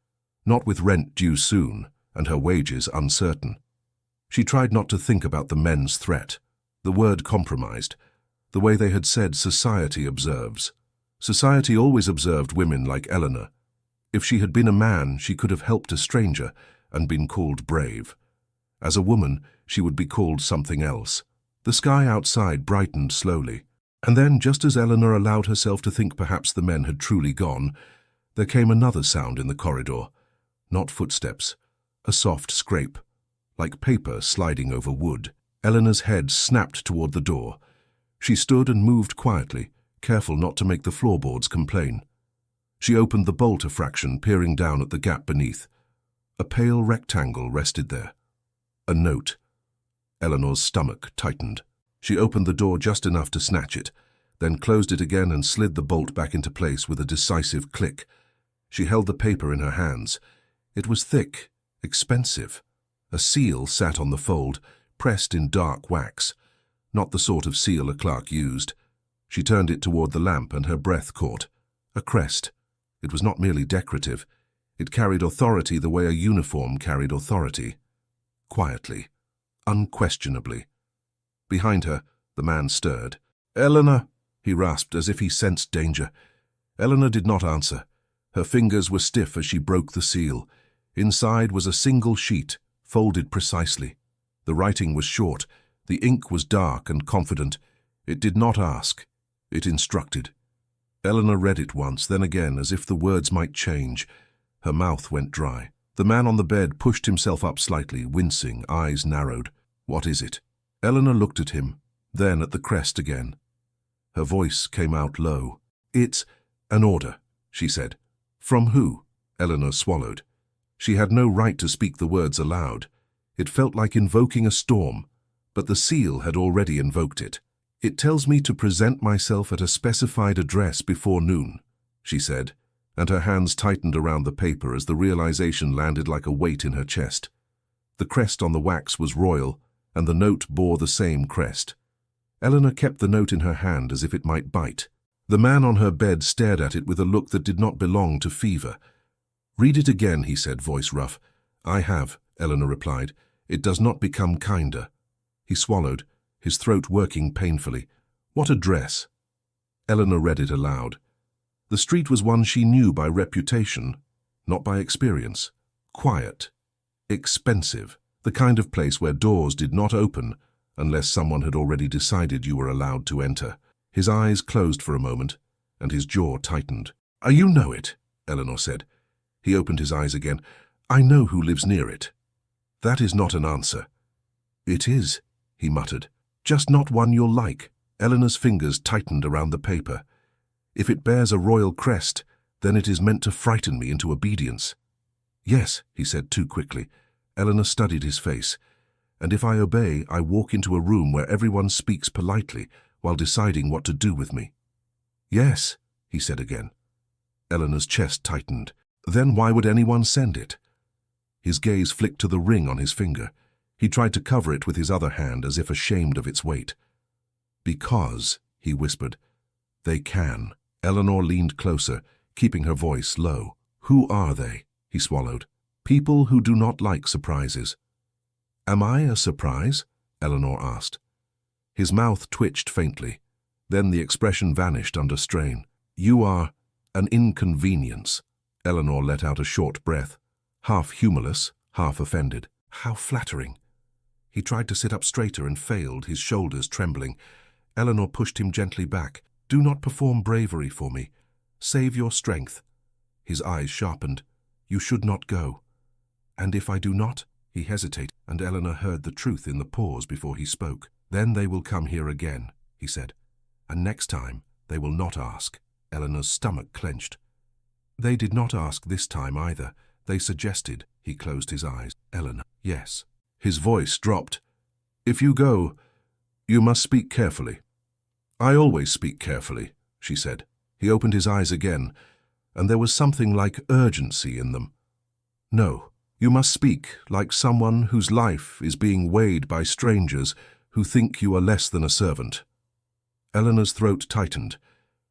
A: Not with rent due soon, and her wages uncertain. She tried not to think about the men's threat. The word compromised. The way they had said society observes. Society always observed women like Eleanor. If she had been a man, she could have helped a stranger and been called brave. As a woman, she would be called something else. The sky outside brightened slowly, and then, just as Eleanor allowed herself to think perhaps the men had truly gone, there came another sound in the corridor. Not footsteps, a soft scrape, like paper sliding over wood. Eleanor's head snapped toward the door. She stood and moved quietly, careful not to make the floorboards complain. She opened the bolt a fraction, peering down at the gap beneath. A pale rectangle rested there. A note. Eleanor's stomach tightened. She opened the door just enough to snatch it, then closed it again and slid the bolt back into place with a decisive click. She held the paper in her hands. It was thick, expensive. A seal sat on the fold, pressed in dark wax. Not the sort of seal a clerk used. She turned it toward the lamp and her breath caught. A crest. It was not merely decorative. It carried authority the way a uniform carried authority. Quietly. Unquestionably. Behind her, the man stirred. "Eleanor," he rasped as if he sensed danger. Eleanor did not answer. Her fingers were stiff as she broke the seal. Inside was a single sheet, folded precisely. The writing was short. The ink was dark and confident. It did not ask. It instructed. Eleanor read it once, then again, as if the words might change. Her mouth went dry. The man on the bed pushed himself up slightly, wincing, eyes narrowed. "What is it?" Eleanor looked at him, then at the crest again. Her voice came out low. "It's an order," she said. "From who?" Eleanor swallowed. She had no right to speak the words aloud. It felt like invoking a storm, but the seal had already invoked it. "It tells me to present myself at a specified address before noon," she said, and her hands tightened around the paper as the realization landed like a weight in her chest. The crest on the wax was royal, and the note bore the same crest. Eleanor kept the note in her hand as if it might bite. The man on her bed stared at it with a look that did not belong to fever. "Read it again," he said, voice rough. "I have," Eleanor replied. "It does not become kinder." He swallowed, his throat working painfully. "What address?" Eleanor read it aloud. The street was one she knew by reputation, not by experience. Quiet. Expensive. The kind of place where doors did not open unless someone had already decided you were allowed to enter. His eyes closed for a moment, and his jaw tightened. "You know it," Eleanor said. He opened his eyes again. "I know who lives near it." "That is not an answer." "It is," he muttered. "Just not one you'll like." Eleanor's fingers tightened around the paper. "If it bears a royal crest, then it is meant to frighten me into obedience." "Yes," he said too quickly. Eleanor studied his face. "And if I obey, I walk into a room where everyone speaks politely while deciding what to do with me." "Yes," he said again. Eleanor's chest tightened. "Then why would anyone send it?" His gaze flicked to the ring on his finger. He tried to cover it with his other hand as if ashamed of its weight. "Because," he whispered, "they can." Eleanor leaned closer, keeping her voice low. "Who are they?" he swallowed. "People who do not like surprises." "Am I a surprise?" Eleanor asked. His mouth twitched faintly. Then the expression vanished under strain. "You are an inconvenience." Eleanor let out a short breath, half humorless, half offended. How flattering. He tried to sit up straighter and failed, his shoulders trembling. Eleanor pushed him gently back. "Do not perform bravery for me. Save your strength." His eyes sharpened. "You should not go." "And if I do not?" He hesitated, and Eleanor heard the truth in the pause before he spoke. "Then they will come here again," he said. "And next time, they will not ask." Eleanor's stomach clenched. "They did not ask this time either. They suggested." He closed his eyes. "Eleanor." "Yes." His voice dropped. "If you go, you must speak carefully." "I always speak carefully," she said. He opened his eyes again, and there was something like urgency in them. "No, you must speak like someone whose life is being weighed by strangers who think you are less than a servant." Eleanor's throat tightened.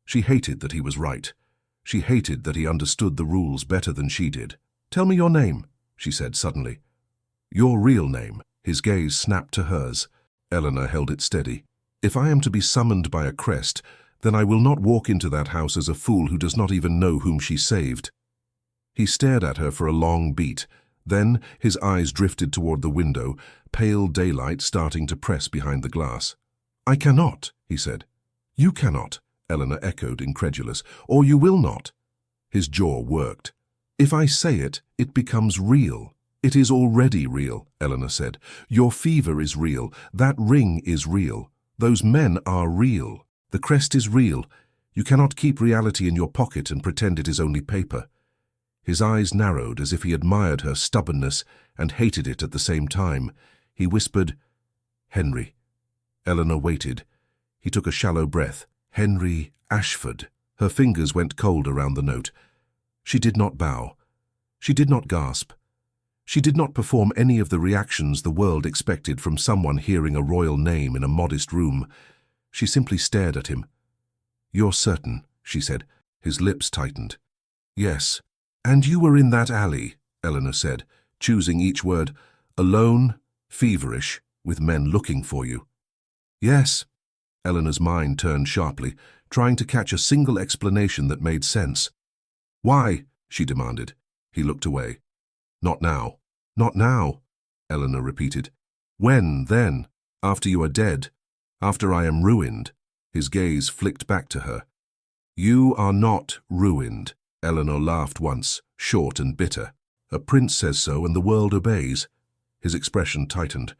A: She hated that he was right. She hated that he understood the rules better than she did. "Tell me your name," she said suddenly. "Your real name." His gaze snapped to hers. Eleanor held it steady. "If I am to be summoned by a crest, then I will not walk into that house as a fool who does not even know whom she saved." He stared at her for a long beat. Then his eyes drifted toward the window, pale daylight starting to press behind the glass. "I cannot," he said. "You cannot," Eleanor echoed, incredulous. "Or you will not." His jaw worked. "If I say it, it becomes real." "It is already real," Eleanor said. "Your fever is real. That ring is real. Those men are real. The crest is real. You cannot keep reality in your pocket and pretend it is only paper." His eyes narrowed as if he admired her stubbornness and hated it at the same time. He whispered, "Henry." Eleanor waited. He took a shallow breath. "Henry Ashford." Her fingers went cold around the note. She did not bow. She did not gasp. She did not perform any of the reactions the world expected from someone hearing a royal name in a modest room. She simply stared at him. "You're certain," she said. His lips tightened. "Yes." "And you were in that alley," Eleanor said, choosing each word, "alone, feverish, with men looking for you." "Yes." Eleanor's mind turned sharply, trying to catch a single explanation that made sense. "Why?" she demanded. He looked away. "Not now." "Not now," Eleanor repeated. "When, then? After you are dead? After I am ruined?" His gaze flicked back to her. "You are not ruined." Eleanor laughed once, short and bitter. "A prince says so and the world obeys." His expression tightened.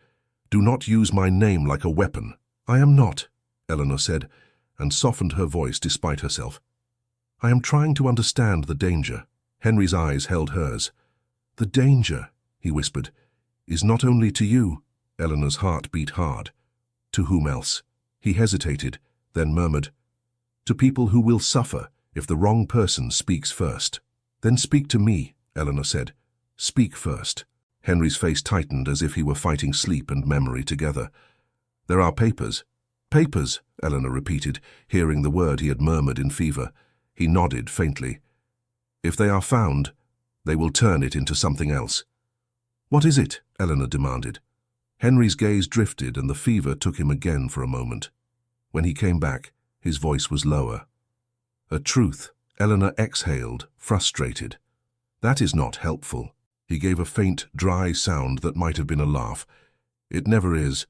A: "Do not use my name like a weapon." "I am not," Eleanor said, and softened her voice despite herself. "I am trying to understand the danger." Henry's eyes held hers. "The danger," he whispered, "is not only to you." Eleanor's heart beat hard. "To whom else?" He hesitated, then murmured, "To people who will suffer if the wrong person speaks first." "Then speak to me," Eleanor said. "Speak first." Henry's face tightened as if he were fighting sleep and memory together. "There are papers." "Papers," Eleanor repeated, hearing the word he had murmured in fever. He nodded faintly. "If they are found, they will turn it into something else." "What is it?" Eleanor demanded. Henry's gaze drifted and the fever took him again for a moment. When he came back, his voice was lower. "A truth," Eleanor exhaled, frustrated. "That is not helpful." He gave a faint, dry sound that might have been a laugh. "It never is."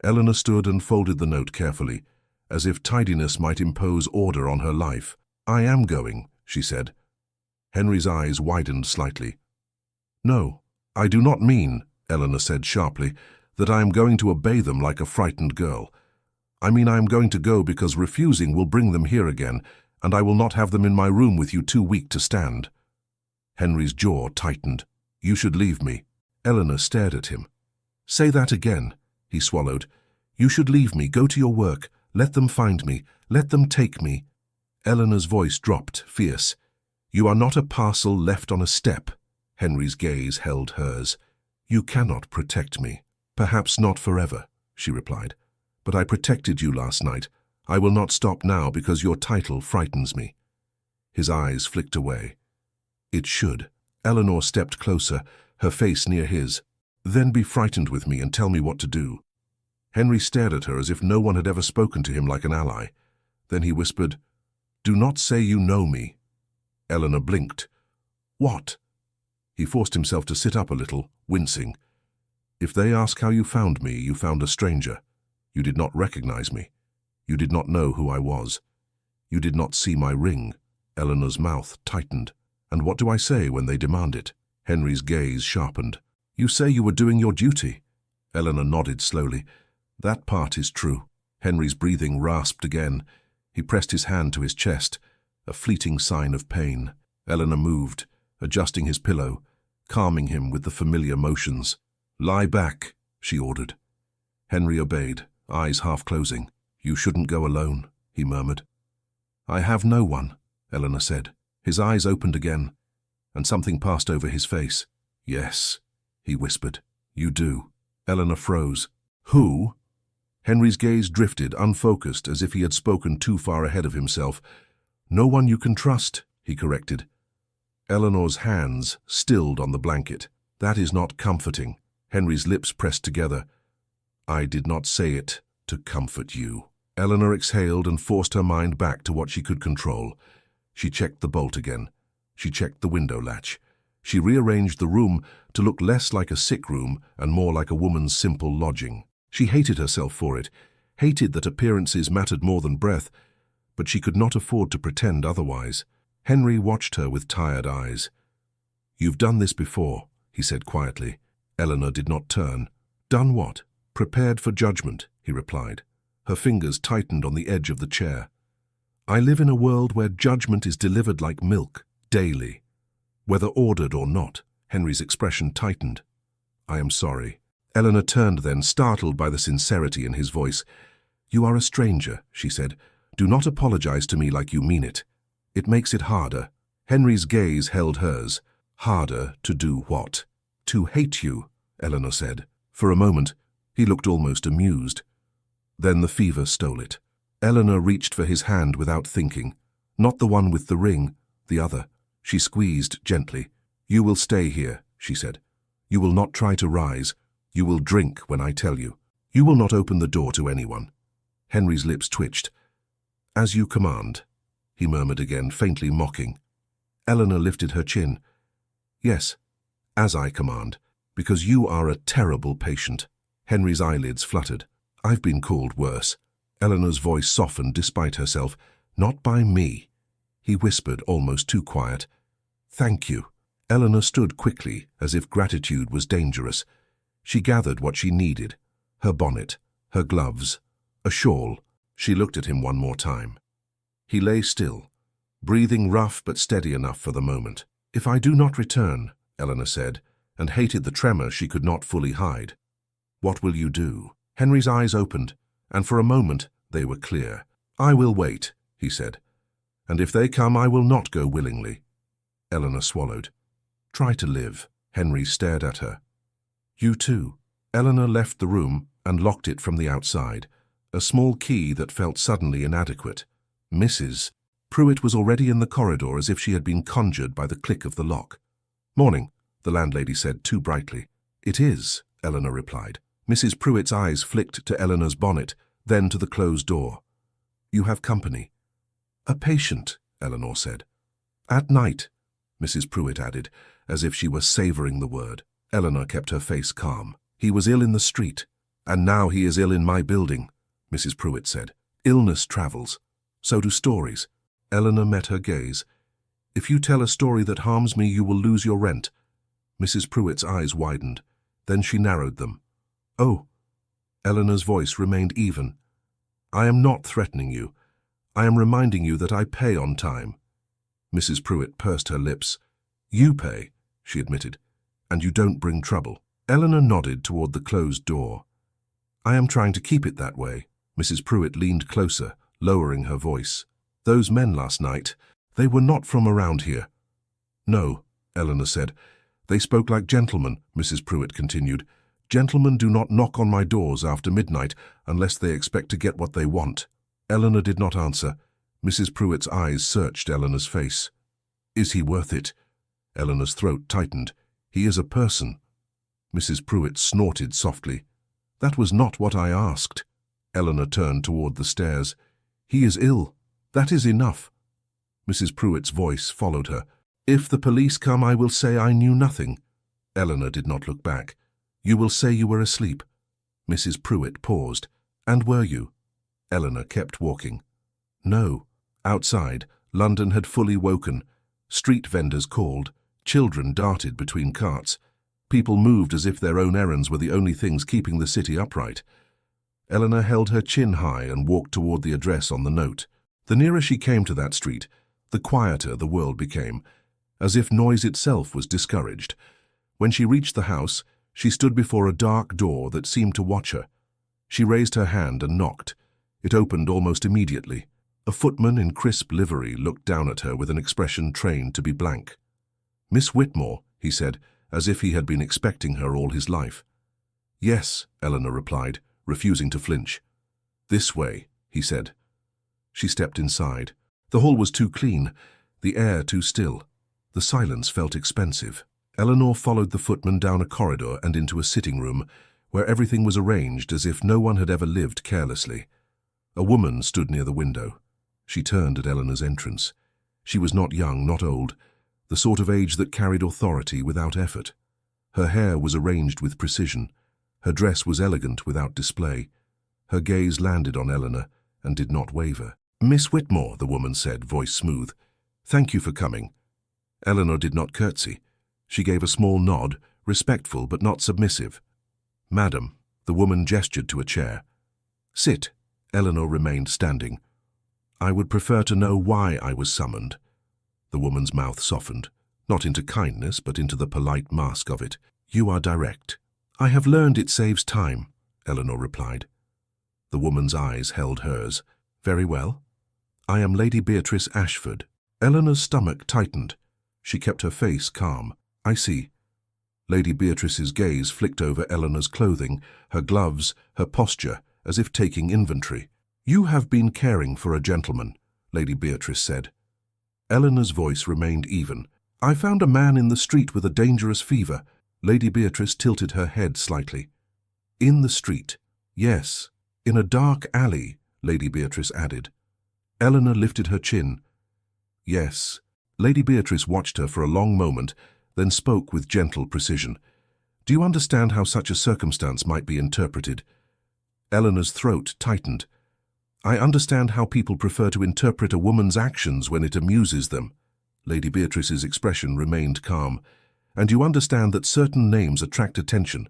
A: Eleanor stood and folded the note carefully, as if tidiness might impose order on her life. "I am going," she said. Henry's eyes widened slightly. "No, I do not mean," Eleanor said sharply, "that I am going to obey them like a frightened girl. I mean I am going to go because refusing will bring them here again, and I will not have them in my room with you too weak to stand." Henry's jaw tightened. "You should leave me." Eleanor stared at him. "Say that again," he swallowed. "You should leave me, go to your work. Let them find me. Let them take me." Eleanor's voice dropped, fierce. "You are not a parcel left on a step." Henry's gaze held hers. "You cannot protect me." "Perhaps not forever," she replied. "But I protected you last night. I will not stop now because your title frightens me." His eyes flicked away. "It should." Eleanor stepped closer, her face near his. "Then be frightened with me and tell me what to do." Henry stared at her as if no one had ever spoken to him like an ally. Then he whispered, "Do not say you know me." Eleanor blinked. "What?" He forced himself to sit up a little, wincing. "If they ask how you found me, you found a stranger. You did not recognize me. You did not know who I was. You did not see my ring." Eleanor's mouth tightened. "And what do I say when they demand it?" Henry's gaze sharpened. "You say you were doing your duty." Eleanor nodded slowly. "That part is true." Henry's breathing rasped again. He pressed his hand to his chest, a fleeting sign of pain. Eleanor moved, adjusting his pillow, calming him with the familiar motions. "Lie back," she ordered. Henry obeyed, eyes half closing. "You shouldn't go alone," he murmured. "I have no one," Eleanor said. His eyes opened again, and something passed over his face. "Yes," he whispered. "You do." Eleanor froze. "Who?" Henry's gaze drifted, unfocused, as if he had spoken too far ahead of himself. "No one you can trust," he corrected. Eleanor's hands stilled on the blanket. "That is not comforting." Henry's lips pressed together. "I did not say it to comfort you." Eleanor exhaled and forced her mind back to what she could control. She checked the bolt again. She checked the window latch. She rearranged the room to look less like a sick room and more like a woman's simple lodging. She hated herself for it, hated that appearances mattered more than breath, but she could not afford to pretend otherwise. Henry watched her with tired eyes. "You've done this before," he said quietly. Eleanor did not turn. "Done what?" "Prepared for judgment," he replied. Her fingers tightened on the edge of the chair. "I live in a world where judgment is delivered like milk, daily. Whether ordered or not." Henry's expression tightened. "I am sorry." Eleanor turned then, startled by the sincerity in his voice. "You are a stranger," she said. "Do not apologize to me like you mean it. It makes it harder." Henry's gaze held hers. "Harder to do what?" "To hate you," Eleanor said. For a moment, he looked almost amused. Then the fever stole it. Eleanor reached for his hand without thinking. Not the one with the ring, the other. She squeezed gently. "You will stay here," she said. "You will not try to rise. You will drink when I tell you. You will not open the door to anyone." Henry's lips twitched. "As you command," he murmured again, faintly mocking. Eleanor lifted her chin. "Yes, as I command, because you are a terrible patient." Henry's eyelids fluttered. "I've been called worse." Eleanor's voice softened despite herself. "Not by me," he whispered, almost too quiet. "Thank you." Eleanor stood quickly, as if gratitude was dangerous. She gathered what she needed: her bonnet, her gloves, a shawl. She looked at him one more time. He lay still, breathing rough but steady enough for the moment. "If I do not return," Eleanor said, and hated the tremor she could not fully hide. "What will you do?" Henry's eyes opened, and for a moment they were clear. "I will wait," he said. "And if they come, I will not go willingly." Eleanor swallowed. "Try to live." Henry stared at her. "You too." Eleanor left the room and locked it from the outside, a small key that felt suddenly inadequate. Mrs. Pruitt was already in the corridor, as if she had been conjured by the click of the lock. "Morning," the landlady said too brightly. "It is," Eleanor replied. Mrs. Pruitt's eyes flicked to Eleanor's bonnet, then to the closed door. "You have company." "A patient," Eleanor said. "At night," Mrs. Pruitt added, as if she were savoring the word. Eleanor kept her face calm. "He was ill in the street, and now he is ill in my building," Mrs. Pruitt said. "Illness travels. So do stories." Eleanor met her gaze. "If you tell a story that harms me, you will lose your rent." Mrs. Pruitt's eyes widened. Then she narrowed them. "Oh." Eleanor's voice remained even. "I am not threatening you. I am reminding you that I pay on time." Mrs. Pruitt pursed her lips. "You pay," she admitted, "and you don't bring trouble." Eleanor nodded toward the closed door. "I am trying to keep it that way." Mrs. Pruitt leaned closer, lowering her voice. "Those men last night, they were not from around here." "No," Eleanor said. "They spoke like gentlemen," Mrs. Pruitt continued. "Gentlemen do not knock on my doors after midnight unless they expect to get what they want." Eleanor did not answer. Mrs. Pruitt's eyes searched Eleanor's face. "Is he worth it?" Eleanor's throat tightened. "He is a person." Mrs. Pruitt snorted softly. "That was not what I asked." Eleanor turned toward the stairs. "He is ill. That is enough." Mrs. Pruitt's voice followed her. "If the police come, I will say I knew nothing." Eleanor did not look back. "You will say you were asleep." Mrs. Pruitt paused. "And were you?" Eleanor kept walking. "No." Outside, London had fully woken. Street vendors called. Children darted between carts. People moved as if their own errands were the only things keeping the city upright. Eleanor held her chin high and walked toward the address on the note. The nearer she came to that street, the quieter the world became, as if noise itself was discouraged. When she reached the house, She stood before a dark door that seemed to watch her. She raised her hand and knocked. It opened almost immediately. A footman in crisp livery looked down at her with an expression trained to be blank. "Miss Whitmore," he said, as if he had been expecting her all his life. "Yes," Eleanor replied, refusing to flinch. "This way," he said. She stepped inside. The hall was too clean, the air too still. The silence felt expensive. Eleanor followed the footman down a corridor and into a sitting room, where everything was arranged as if no one had ever lived carelessly. A woman stood near the window. She turned at Eleanor's entrance. She was not young, not old, the sort of age that carried authority without effort. Her hair was arranged with precision. Her dress was elegant without display. Her gaze landed on Eleanor and did not waver. "Miss Whitmore," the woman said, voice smooth. "Thank you for coming." Eleanor did not curtsy. She gave a small nod, respectful but not submissive. "Madam," the woman gestured to a chair. "Sit." Eleanor remained standing. "I would prefer to know why I was summoned." The woman's mouth softened, not into kindness, but into the polite mask of it. "You are direct." "I have learned it saves time," Eleanor replied. The woman's eyes held hers. "Very well. I am Lady Beatrice Ashford." Eleanor's stomach tightened. She kept her face calm. "I see." Lady Beatrice's gaze flicked over Eleanor's clothing, her gloves, her posture, as if taking inventory. "You have been caring for a gentleman," Lady Beatrice said. Eleanor's voice remained even. "I found a man in the street with a dangerous fever." Lady Beatrice tilted her head slightly. "In the street?" "Yes. In a dark alley," Lady Beatrice added. Eleanor lifted her chin. "Yes." Lady Beatrice watched her for a long moment, then spoke with gentle precision. "Do you understand how such a circumstance might be interpreted?" Eleanor's throat tightened. "I understand how people prefer to interpret a woman's actions when it amuses them." Lady Beatrice's expression remained calm. "And you understand that certain names attract attention."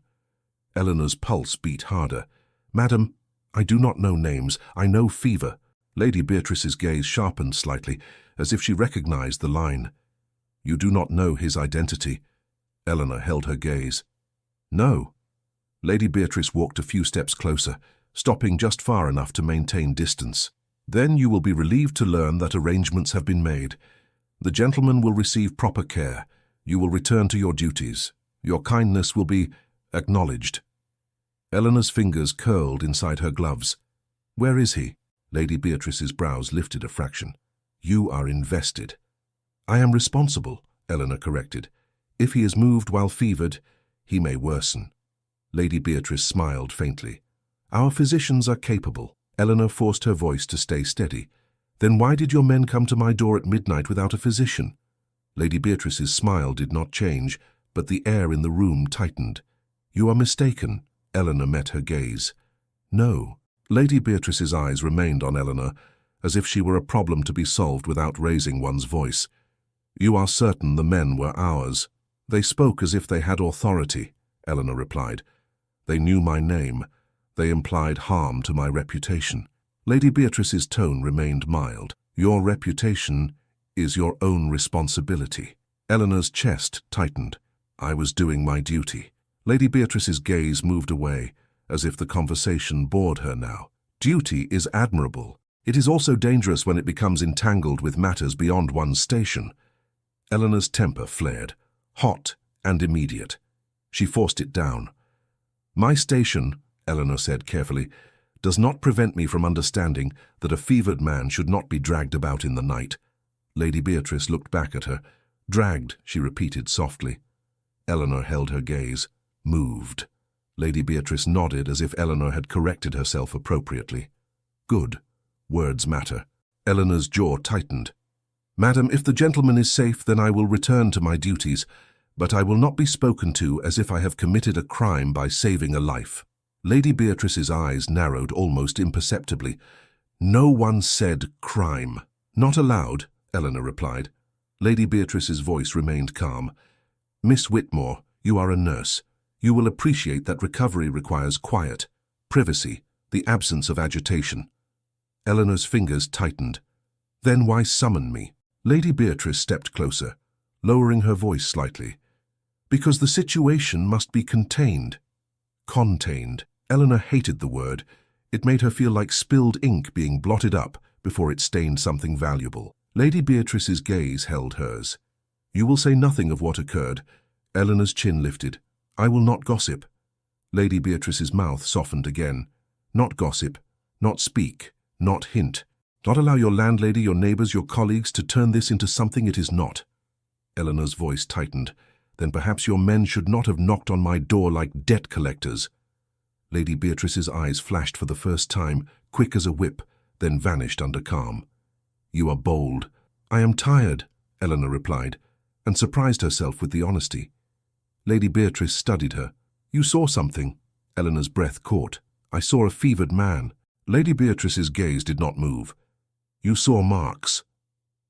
A: Eleanor's pulse beat harder. "Madam, I do not know names. I know fever." Lady Beatrice's gaze sharpened slightly, as if she recognized the line. "You do not know his identity." Eleanor held her gaze. "No." Lady Beatrice walked a few steps closer, stopping just far enough to maintain distance. "Then you will be relieved to learn that arrangements have been made. The gentleman will receive proper care. You will return to your duties. Your kindness will be acknowledged." Eleanor's fingers curled inside her gloves. "Where is he?" Lady Beatrice's brows lifted a fraction. "You are invested." "I am responsible," Eleanor corrected. "If he is moved while fevered, he may worsen." Lady Beatrice smiled faintly. "Our physicians are capable." Eleanor forced her voice to stay steady. "Then why did your men come to my door at midnight without a physician?" Lady Beatrice's smile did not change, but the air in the room tightened. "You are mistaken." Eleanor met her gaze. "No." Lady Beatrice's eyes remained on Eleanor, as if she were a problem to be solved without raising one's voice. "You are certain the men were ours." "They spoke as if they had authority," Eleanor replied. "They knew my name. They implied harm to my reputation." Lady Beatrice's tone remained mild. "Your reputation is your own responsibility." Eleanor's chest tightened. "I was doing my duty." Lady Beatrice's gaze moved away, as if the conversation bored her now. "Duty is admirable. It is also dangerous when it becomes entangled with matters beyond one's station." Eleanor's temper flared, hot and immediate. She forced it down. "My station," Eleanor said carefully, "does not prevent me from understanding that a fevered man should not be dragged about in the night." Lady Beatrice looked back at her. "Dragged," she repeated softly. Eleanor held her gaze. "Moved." Lady Beatrice nodded as if Eleanor had corrected herself appropriately. "Good. Words matter." Eleanor's jaw tightened. "Madam, if the gentleman is safe, then I will return to my duties, but I will not be spoken to as if I have committed a crime by saving a life." Lady Beatrice's eyes narrowed almost imperceptibly. "No one said crime." "Not allowed," Eleanor replied. Lady Beatrice's voice remained calm. "Miss Whitmore, you are a nurse. You will appreciate that recovery requires quiet, privacy, the absence of agitation." Eleanor's fingers tightened. "Then why summon me?" Lady Beatrice stepped closer, lowering her voice slightly. Because the situation must be contained. Contained. Eleanor hated the word. It made her feel like spilled ink being blotted up before it stained something valuable. Lady Beatrice's gaze held hers. You will say nothing of what occurred. Eleanor's chin lifted. I will not gossip. Lady Beatrice's mouth softened again. Not gossip, not speak, not hint. Not allow your landlady, your neighbors, your colleagues to turn this into something it is not. Eleanor's voice tightened. Then perhaps your men should not have knocked on my door like debt collectors. Lady Beatrice's eyes flashed for the first time, quick as a whip, then vanished under calm. You are bold. I am tired, Eleanor replied, and surprised herself with the honesty. Lady Beatrice studied her. You saw something. Eleanor's breath caught. I saw a fevered man. Lady Beatrice's gaze did not move. You saw marks.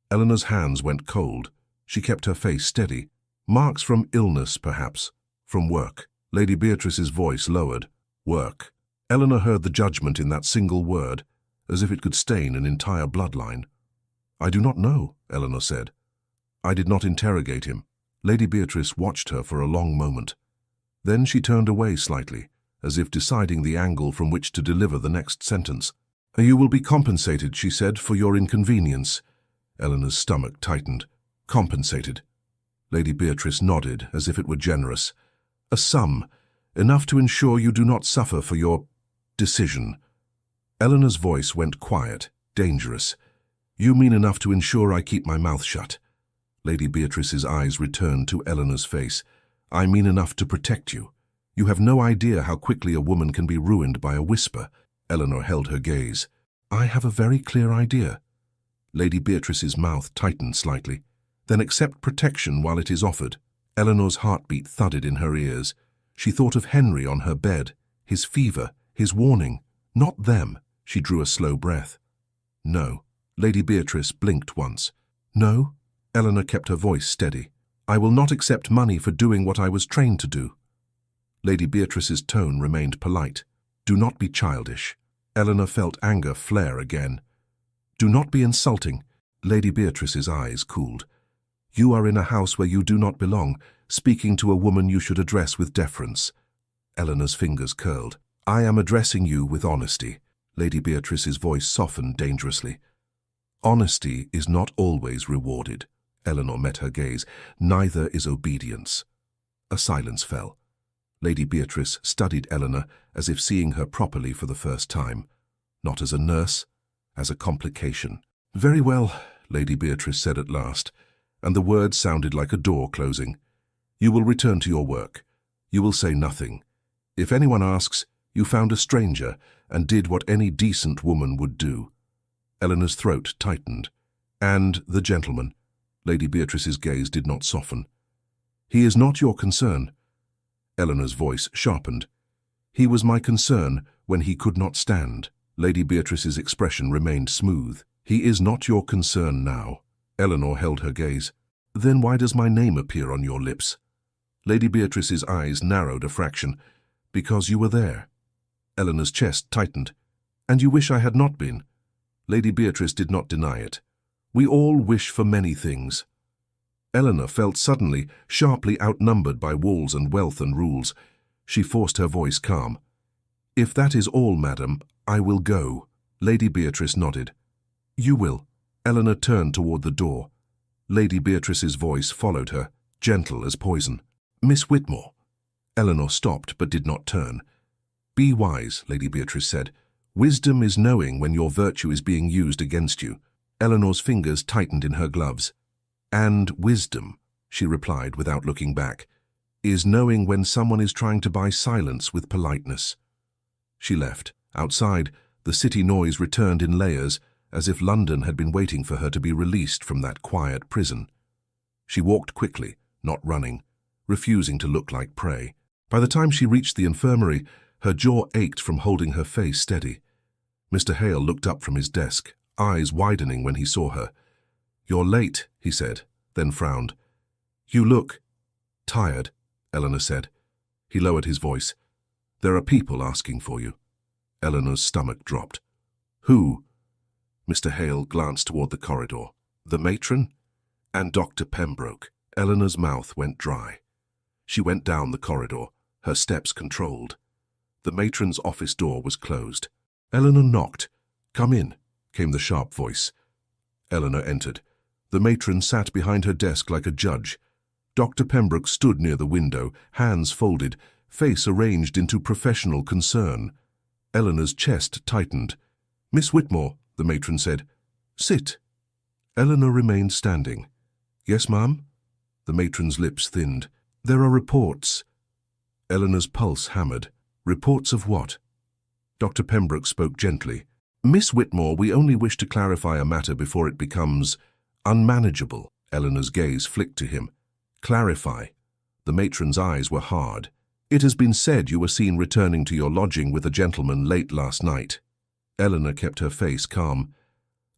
A: Eleanor's hands went cold. She kept her face steady. Marks from illness, perhaps. From work. Lady Beatrice's voice lowered. Work. Eleanor heard the judgment in that single word, as if it could stain an entire bloodline. I do not know, Eleanor said. I did not interrogate him. Lady Beatrice watched her for a long moment. Then she turned away slightly, as if deciding the angle from which to deliver the next sentence. You will be compensated, she said, for your inconvenience. Eleanor's stomach tightened. Compensated. Lady Beatrice nodded, as if it were generous. A sum, enough to ensure you do not suffer for your decision. Eleanor's voice went quiet, dangerous. You mean enough to ensure I keep my mouth shut. Lady Beatrice's eyes returned to Eleanor's face. I mean enough to protect you. You have no idea how quickly a woman can be ruined by a whisper. Eleanor held her gaze. I have a very clear idea. Lady Beatrice's mouth tightened slightly. Then accept protection while it is offered. Eleanor's heartbeat thudded in her ears. She thought of Henry on her bed, his fever, his warning. Not them. She drew a slow breath. No. Lady Beatrice blinked once. No? Eleanor kept her voice steady. I will not accept money for doing what I was trained to do. Lady Beatrice's tone remained polite. Do not be childish. Eleanor felt anger flare again. Do not be insulting. Lady Beatrice's eyes cooled. You are in a house where you do not belong, speaking to a woman you should address with deference. Eleanor's fingers curled. I am addressing you with honesty. Lady Beatrice's voice softened dangerously. Honesty is not always rewarded. Eleanor met her gaze. Neither is obedience. A silence fell. Lady Beatrice studied Eleanor as if seeing her properly for the first time. Not as a nurse, as a complication. Very well, Lady Beatrice said at last, and the words sounded like a door closing. You will return to your work. You will say nothing. If anyone asks, you found a stranger and did what any decent woman would do. Eleanor's throat tightened. And the gentleman. Lady Beatrice's gaze did not soften. He is not your concern. Eleanor's voice sharpened. He was my concern when he could not stand. Lady Beatrice's expression remained smooth. He is not your concern now. Eleanor held her gaze. Then why does my name appear on your lips? Lady Beatrice's eyes narrowed a fraction. Because you were there. Eleanor's chest tightened. And you wish I had not been. Lady Beatrice did not deny it. We all wish for many things. Eleanor felt suddenly sharply outnumbered by walls and wealth and rules. She forced her voice calm. If that is all, madam, I will go. Lady Beatrice nodded. You will. Eleanor turned toward the door. Lady Beatrice's voice followed her, gentle as poison. Miss Whitmore. Eleanor stopped but did not turn. Be wise, Lady Beatrice said. Wisdom is knowing when your virtue is being used against you. Eleanor's fingers tightened in her gloves. And wisdom, she replied without looking back, is knowing when someone is trying to buy silence with politeness. She left. Outside, the city noise returned in layers, as if London had been waiting for her to be released from that quiet prison. She walked quickly, not running, refusing to look like prey. By the time she reached the infirmary, her jaw ached from holding her face steady. Mr. Hale looked up from his desk, eyes widening when he saw her. You're late, he said, then frowned. You look tired, Eleanor said. He lowered his voice. There are people asking for you. Eleanor's stomach dropped. Who? Mr. Hale glanced toward the corridor. The matron? And Dr. Pembroke. Eleanor's mouth went dry. She went down the corridor, her steps controlled. The matron's office door was closed. Eleanor knocked. "Come in," came the sharp voice. Eleanor entered. The matron sat behind her desk like a judge. Dr. Pembroke stood near the window, hands folded, face arranged into professional concern. Eleanor's chest tightened. "Miss Whitmore," the matron said. "Sit." Eleanor remained standing. "Yes, ma'am?" The matron's lips thinned. "There are reports." Eleanor's pulse hammered. "Reports of what?" Dr. Pembroke spoke gently. "Miss Whitmore, we only wish to clarify a matter before it becomes unmanageable." Eleanor's gaze flicked to him. "Clarify." The matron's eyes were hard. "It has been said you were seen returning to your lodging with a gentleman late last night." Eleanor kept her face calm.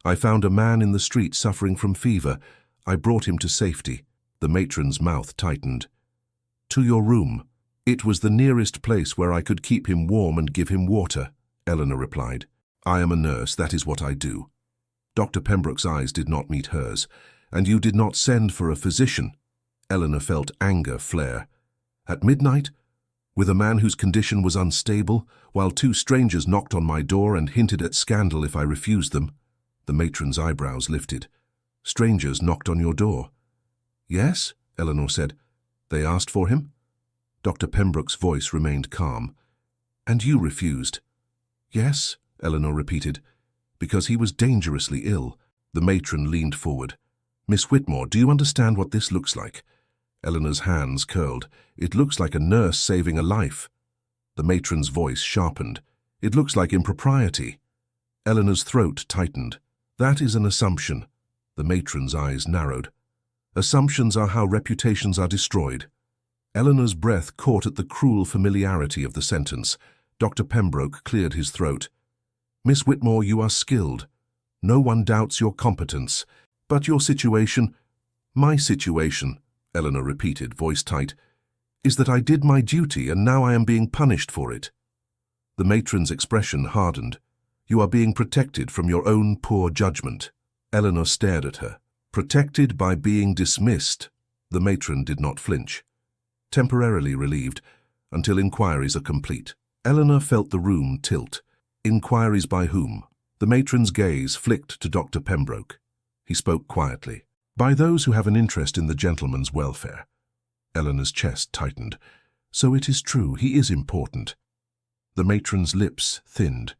A: "I found a man in the street suffering from fever. I brought him to safety." The matron's mouth tightened. "To your room." "It was the nearest place where I could keep him warm and give him water," Eleanor replied. "I am a nurse, that is what I do." Dr. Pembroke's eyes did not meet hers. "And you did not send for a physician?" Eleanor felt anger flare. "At midnight? With a man whose condition was unstable, while two strangers knocked on my door and hinted at scandal if I refused them?" The matron's eyebrows lifted. "Strangers knocked on your door?" "Yes," Eleanor said. "They asked for him?" Dr. Pembroke's voice remained calm. "And you refused?" "Yes," Eleanor repeated, "because he was dangerously ill." The matron leaned forward. "Miss Whitmore, do you understand what this looks like?" Eleanor's hands curled. "It looks like a nurse saving a life." The matron's voice sharpened. "It looks like impropriety." Eleanor's throat tightened. "That is an assumption." The matron's eyes narrowed. "Assumptions are how reputations are destroyed." Eleanor's breath caught at the cruel familiarity of the sentence. Dr. Pembroke cleared his throat. "Miss Whitmore, you are skilled. No one doubts your competence. But your situation—" "My situation," Eleanor repeated, voice tight, "is that I did my duty and now I am being punished for it." The matron's expression hardened. "You are being protected from your own poor judgment." Eleanor stared at her. "Protected by being dismissed." The matron did not flinch. "Temporarily relieved, until inquiries are complete." Eleanor felt the room tilt. Inquiries by whom? The matron's gaze flicked to Dr. Pembroke. He spoke quietly. "By those who have an interest in the gentleman's welfare." Eleanor's chest tightened. "So it is true, he is important." The matron's lips thinned.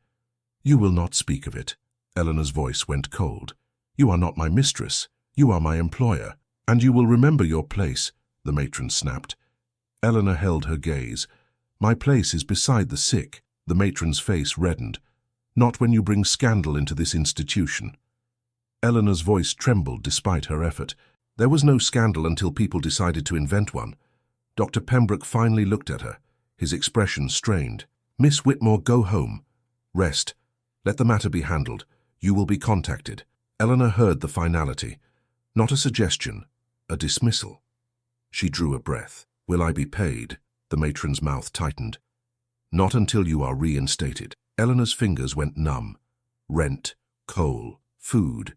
A: "You will not speak of it." Eleanor's voice went cold. "You are not my mistress. You are my employer. And you will remember your place," the matron snapped. Eleanor held her gaze. "My place is beside the sick." The matron's face reddened. "Not when you bring scandal into this institution." Eleanor's voice trembled despite her effort. "There was no scandal until people decided to invent one." Dr. Pembroke finally looked at her, his expression strained. "Miss Whitmore, go home. Rest. Let the matter be handled. You will be contacted." Eleanor heard the finality. Not a suggestion, a dismissal. She drew a breath. "Will I be paid?" The matron's mouth tightened. "Not until you are reinstated." Eleanor's fingers went numb. Rent, coal, food,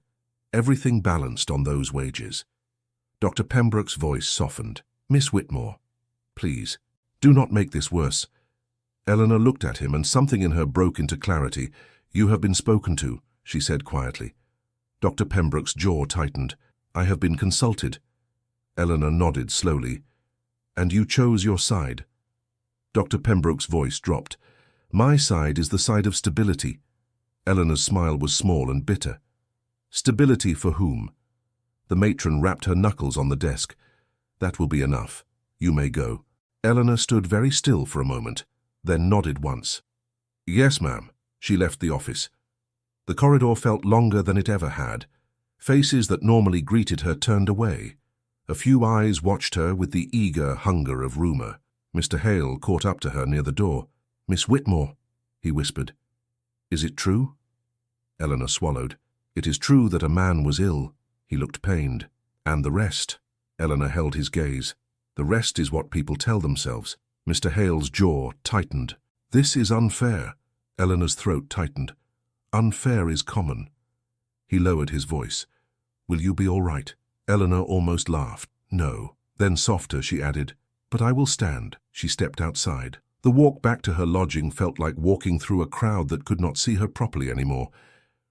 A: everything balanced on those wages. Dr. Pembroke's voice softened. "Miss Whitmore, please, do not make this worse." Eleanor looked at him and something in her broke into clarity. "You have been spoken to," she said quietly. Dr. Pembroke's jaw tightened. "I have been consulted." Eleanor nodded slowly. "And you chose your side?" Dr. Pembroke's voice dropped. "My side is the side of stability." Eleanor's smile was small and bitter. "Stability for whom?" The matron rapped her knuckles on the desk. "That will be enough. You may go." Eleanor stood very still for a moment, then nodded once. "Yes, ma'am." She left the office. The corridor felt longer than it ever had. Faces that normally greeted her turned away. A few eyes watched her with the eager hunger of rumor. Mr. Hale caught up to her near the door. "Miss Whitmore," he whispered. "Is it true?" Eleanor swallowed. "It is true that a man was ill." He looked pained. "And the rest?" Eleanor held his gaze. "The rest is what people tell themselves." Mr. Hale's jaw tightened. "This is unfair." Eleanor's throat tightened. "Unfair is common." He lowered his voice. "Will you be all right?" Eleanor almost laughed. "No." Then softer, she added, but I will stand." She stepped outside. The walk back to her lodging felt like walking through a crowd that could not see her properly anymore.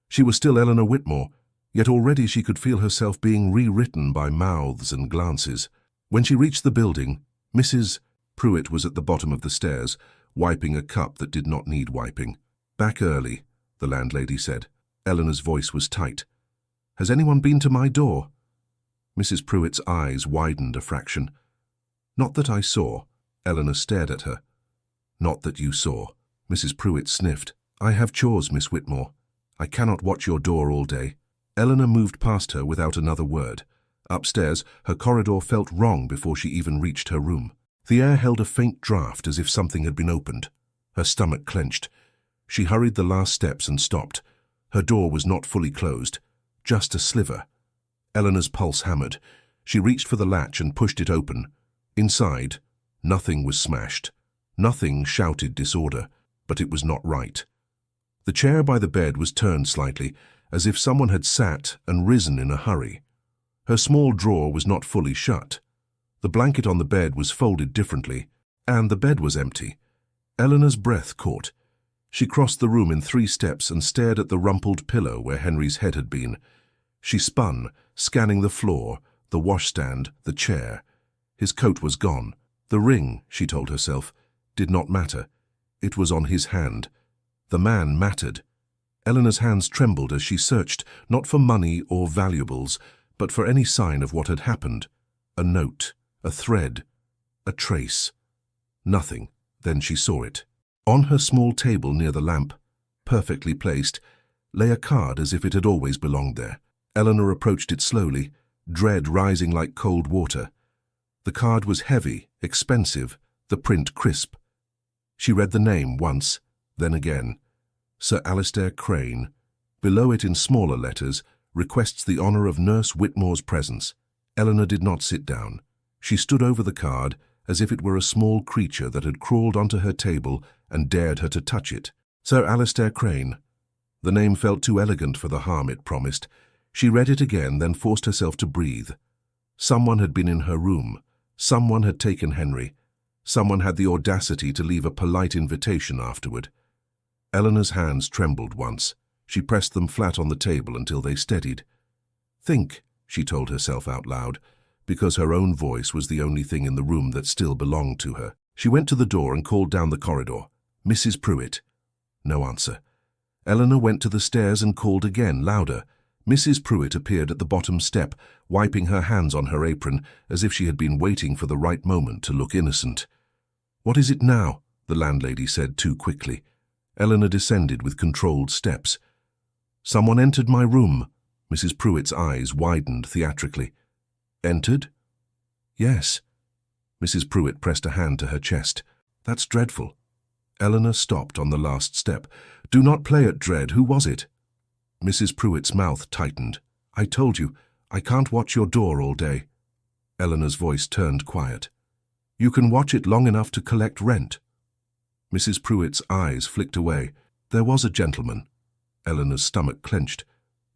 A: She was still Eleanor Whitmore, yet already she could feel herself being rewritten by mouths and glances. When she reached the building, Mrs. Pruitt was at the bottom of the stairs, wiping a cup that did not need wiping. "Back early," the landlady said. Eleanor's voice was tight. "Has anyone been to my door?" Mrs. Pruitt's eyes widened a fraction. "Not that I saw." Eleanor stared at her. "Not that you saw." Mrs. Pruitt sniffed. "I have chores, Miss Whitmore. I cannot watch your door all day." Eleanor moved past her without another word. Upstairs, her corridor felt wrong before she even reached her room. The air held a faint draft as if something had been opened. Her stomach clenched. She hurried the last steps and stopped. Her door was not fully closed, just a sliver. Eleanor's pulse hammered. She reached for the latch and pushed it open. Inside, nothing was smashed. Nothing shouted disorder, but it was not right. The chair by the bed was turned slightly, as if someone had sat and risen in a hurry. Her small drawer was not fully shut. The blanket on the bed was folded differently, and the bed was empty. Eleanor's breath caught. She crossed the room in 3 steps and stared at the rumpled pillow where Henry's head had been. She spun, scanning the floor, the washstand, the chair. His coat was gone. The ring, she told herself, did not matter. It was on his hand. The man mattered. Eleanor's hands trembled as she searched, not for money or valuables, but for any sign of what had happened. A note, a thread, a trace. Nothing. Then she saw it. On her small table near the lamp, perfectly placed, lay a card as if it had always belonged there. Eleanor approached it slowly, dread rising like cold water. The card was heavy, expensive, the print crisp. She read the name once, then again. Sir Alistair Crane. Below it in smaller letters, requests the honour of Nurse Whitmore's presence. Eleanor did not sit down. She stood over the card as if it were a small creature that had crawled onto her table and dared her to touch it. Sir Alistair Crane. The name felt too elegant for the harm it promised. She read it again, then forced herself to breathe. Someone had been in her room. Someone had taken Henry. Someone had the audacity to leave a polite invitation afterward. Eleanor's hands trembled once. She pressed them flat on the table until they steadied. "Think," she told herself out loud, because her own voice was the only thing in the room that still belonged to her. She went to the door and called down the corridor. "Mrs. Pruitt." No answer. Eleanor went to the stairs and called again, louder. Mrs. Pruitt appeared at the bottom step, wiping her hands on her apron, as if she had been waiting for the right moment to look innocent. "What is it now?" the landlady said too quickly. Eleanor descended with controlled steps. "Someone entered my room." Mrs. Pruitt's eyes widened theatrically. "Entered?" "Yes." Mrs. Pruitt pressed a hand to her chest. "That's dreadful." Eleanor stopped on the last step. "Do not play at dread. Who was it?" Mrs. Pruitt's mouth tightened. "I told you, I can't watch your door all day." Eleanor's voice turned quiet. "You can watch it long enough to collect rent." Mrs. Pruitt's eyes flicked away. "There was a gentleman." Eleanor's stomach clenched.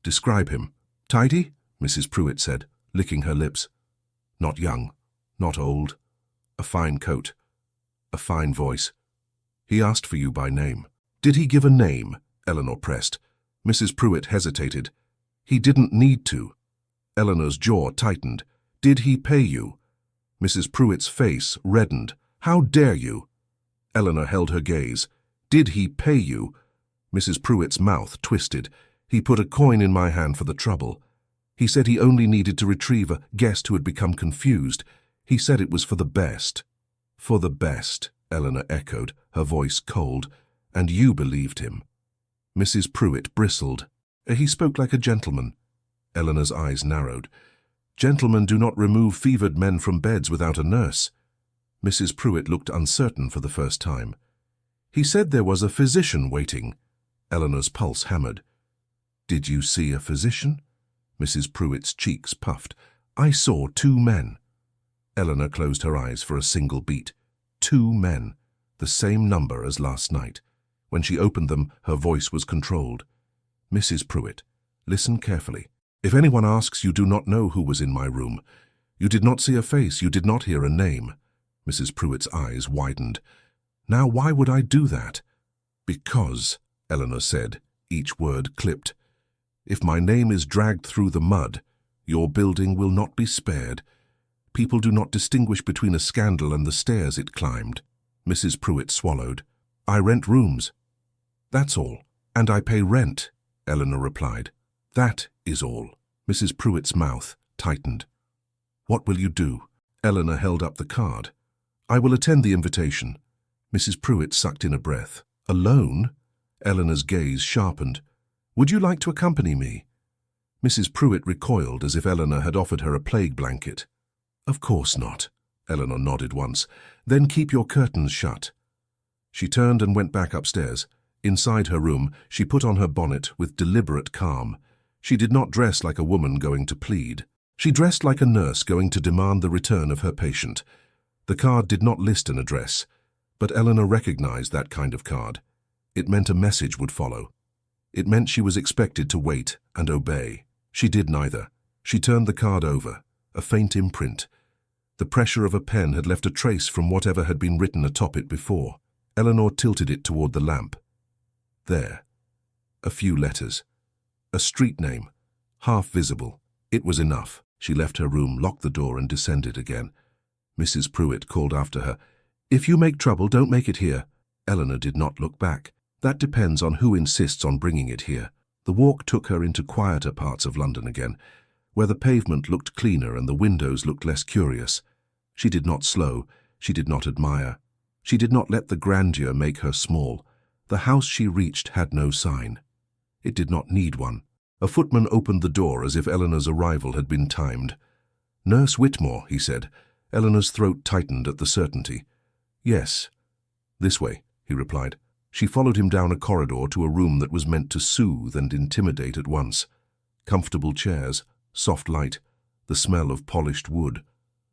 A: "Describe him." "Tidy?" Mrs. Pruitt said, licking her lips. "Not young, not old. A fine coat, a fine voice. He asked for you by name." "Did he give a name?" Eleanor pressed. Mrs. Pruitt hesitated. "He didn't need to." Eleanor's jaw tightened. "Did he pay you?" Mrs. Pruitt's face reddened. "How dare you?" Eleanor held her gaze. "Did he pay you?" Mrs. Pruitt's mouth twisted. "He put a coin in my hand for the trouble. He said he only needed to retrieve a guest who had become confused. He said it was for the best." "For the best," Eleanor echoed, her voice cold. "And you believed him." Mrs. Pruitt bristled. "He spoke like a gentleman." Eleanor's eyes narrowed. "Gentlemen do not remove fevered men from beds without a nurse." Mrs. Pruitt looked uncertain for the first time. "He said there was a physician waiting." Eleanor's pulse hammered. "Did you see a physician?" Mrs. Pruitt's cheeks puffed. "I saw 2 men." Eleanor closed her eyes for a single beat. 2 men, the same number as last night. When she opened them, her voice was controlled. "Mrs. Pruitt, listen carefully. If anyone asks, you do not know who was in my room. You did not see a face, you did not hear a name. Mrs. Pruitt's eyes widened. Now why would I do that? Because, Eleanor said, each word clipped. If my name is dragged through the mud, your building will not be spared. People do not distinguish between a scandal and the stairs it climbed. Mrs. Pruitt swallowed. I rent rooms. That's all. And I pay rent, Eleanor replied. That is all. Mrs. Pruitt's mouth tightened. What will you do? Eleanor held up the card. I will attend the invitation. Mrs. Pruitt sucked in a breath. Alone? Eleanor's gaze sharpened. Would you like to accompany me? Mrs. Pruitt recoiled as if Eleanor had offered her a plague blanket. Of course not. Eleanor nodded once. Then keep your curtains shut. She turned and went back upstairs. Inside her room, she put on her bonnet with deliberate calm. She did not dress like a woman going to plead. She dressed like a nurse going to demand the return of her patient. The card did not list an address, but Eleanor recognized that kind of card. It meant a message would follow. It meant she was expected to wait and obey. She did neither. She turned the card over, a faint imprint. The pressure of a pen had left a trace from whatever had been written atop it before. Eleanor tilted it toward the lamp. There. A few letters. A street name, half visible. It was enough. She left her room, locked the door, and descended again. Mrs. Pruitt called after her. If you make trouble, don't make it here. Eleanor did not look back. That depends on who insists on bringing it here. The walk took her into quieter parts of London again, where the pavement looked cleaner and the windows looked less curious. She did not slow. She did not admire. She did not let the grandeur make her small. The house she reached had no sign. It did not need one. A footman opened the door as if Eleanor's arrival had been timed. Nurse Whitmore, he said. Eleanor's throat tightened at the certainty. Yes. This way, he replied. She followed him down a corridor to a room that was meant to soothe and intimidate at once. Comfortable chairs, soft light, the smell of polished wood.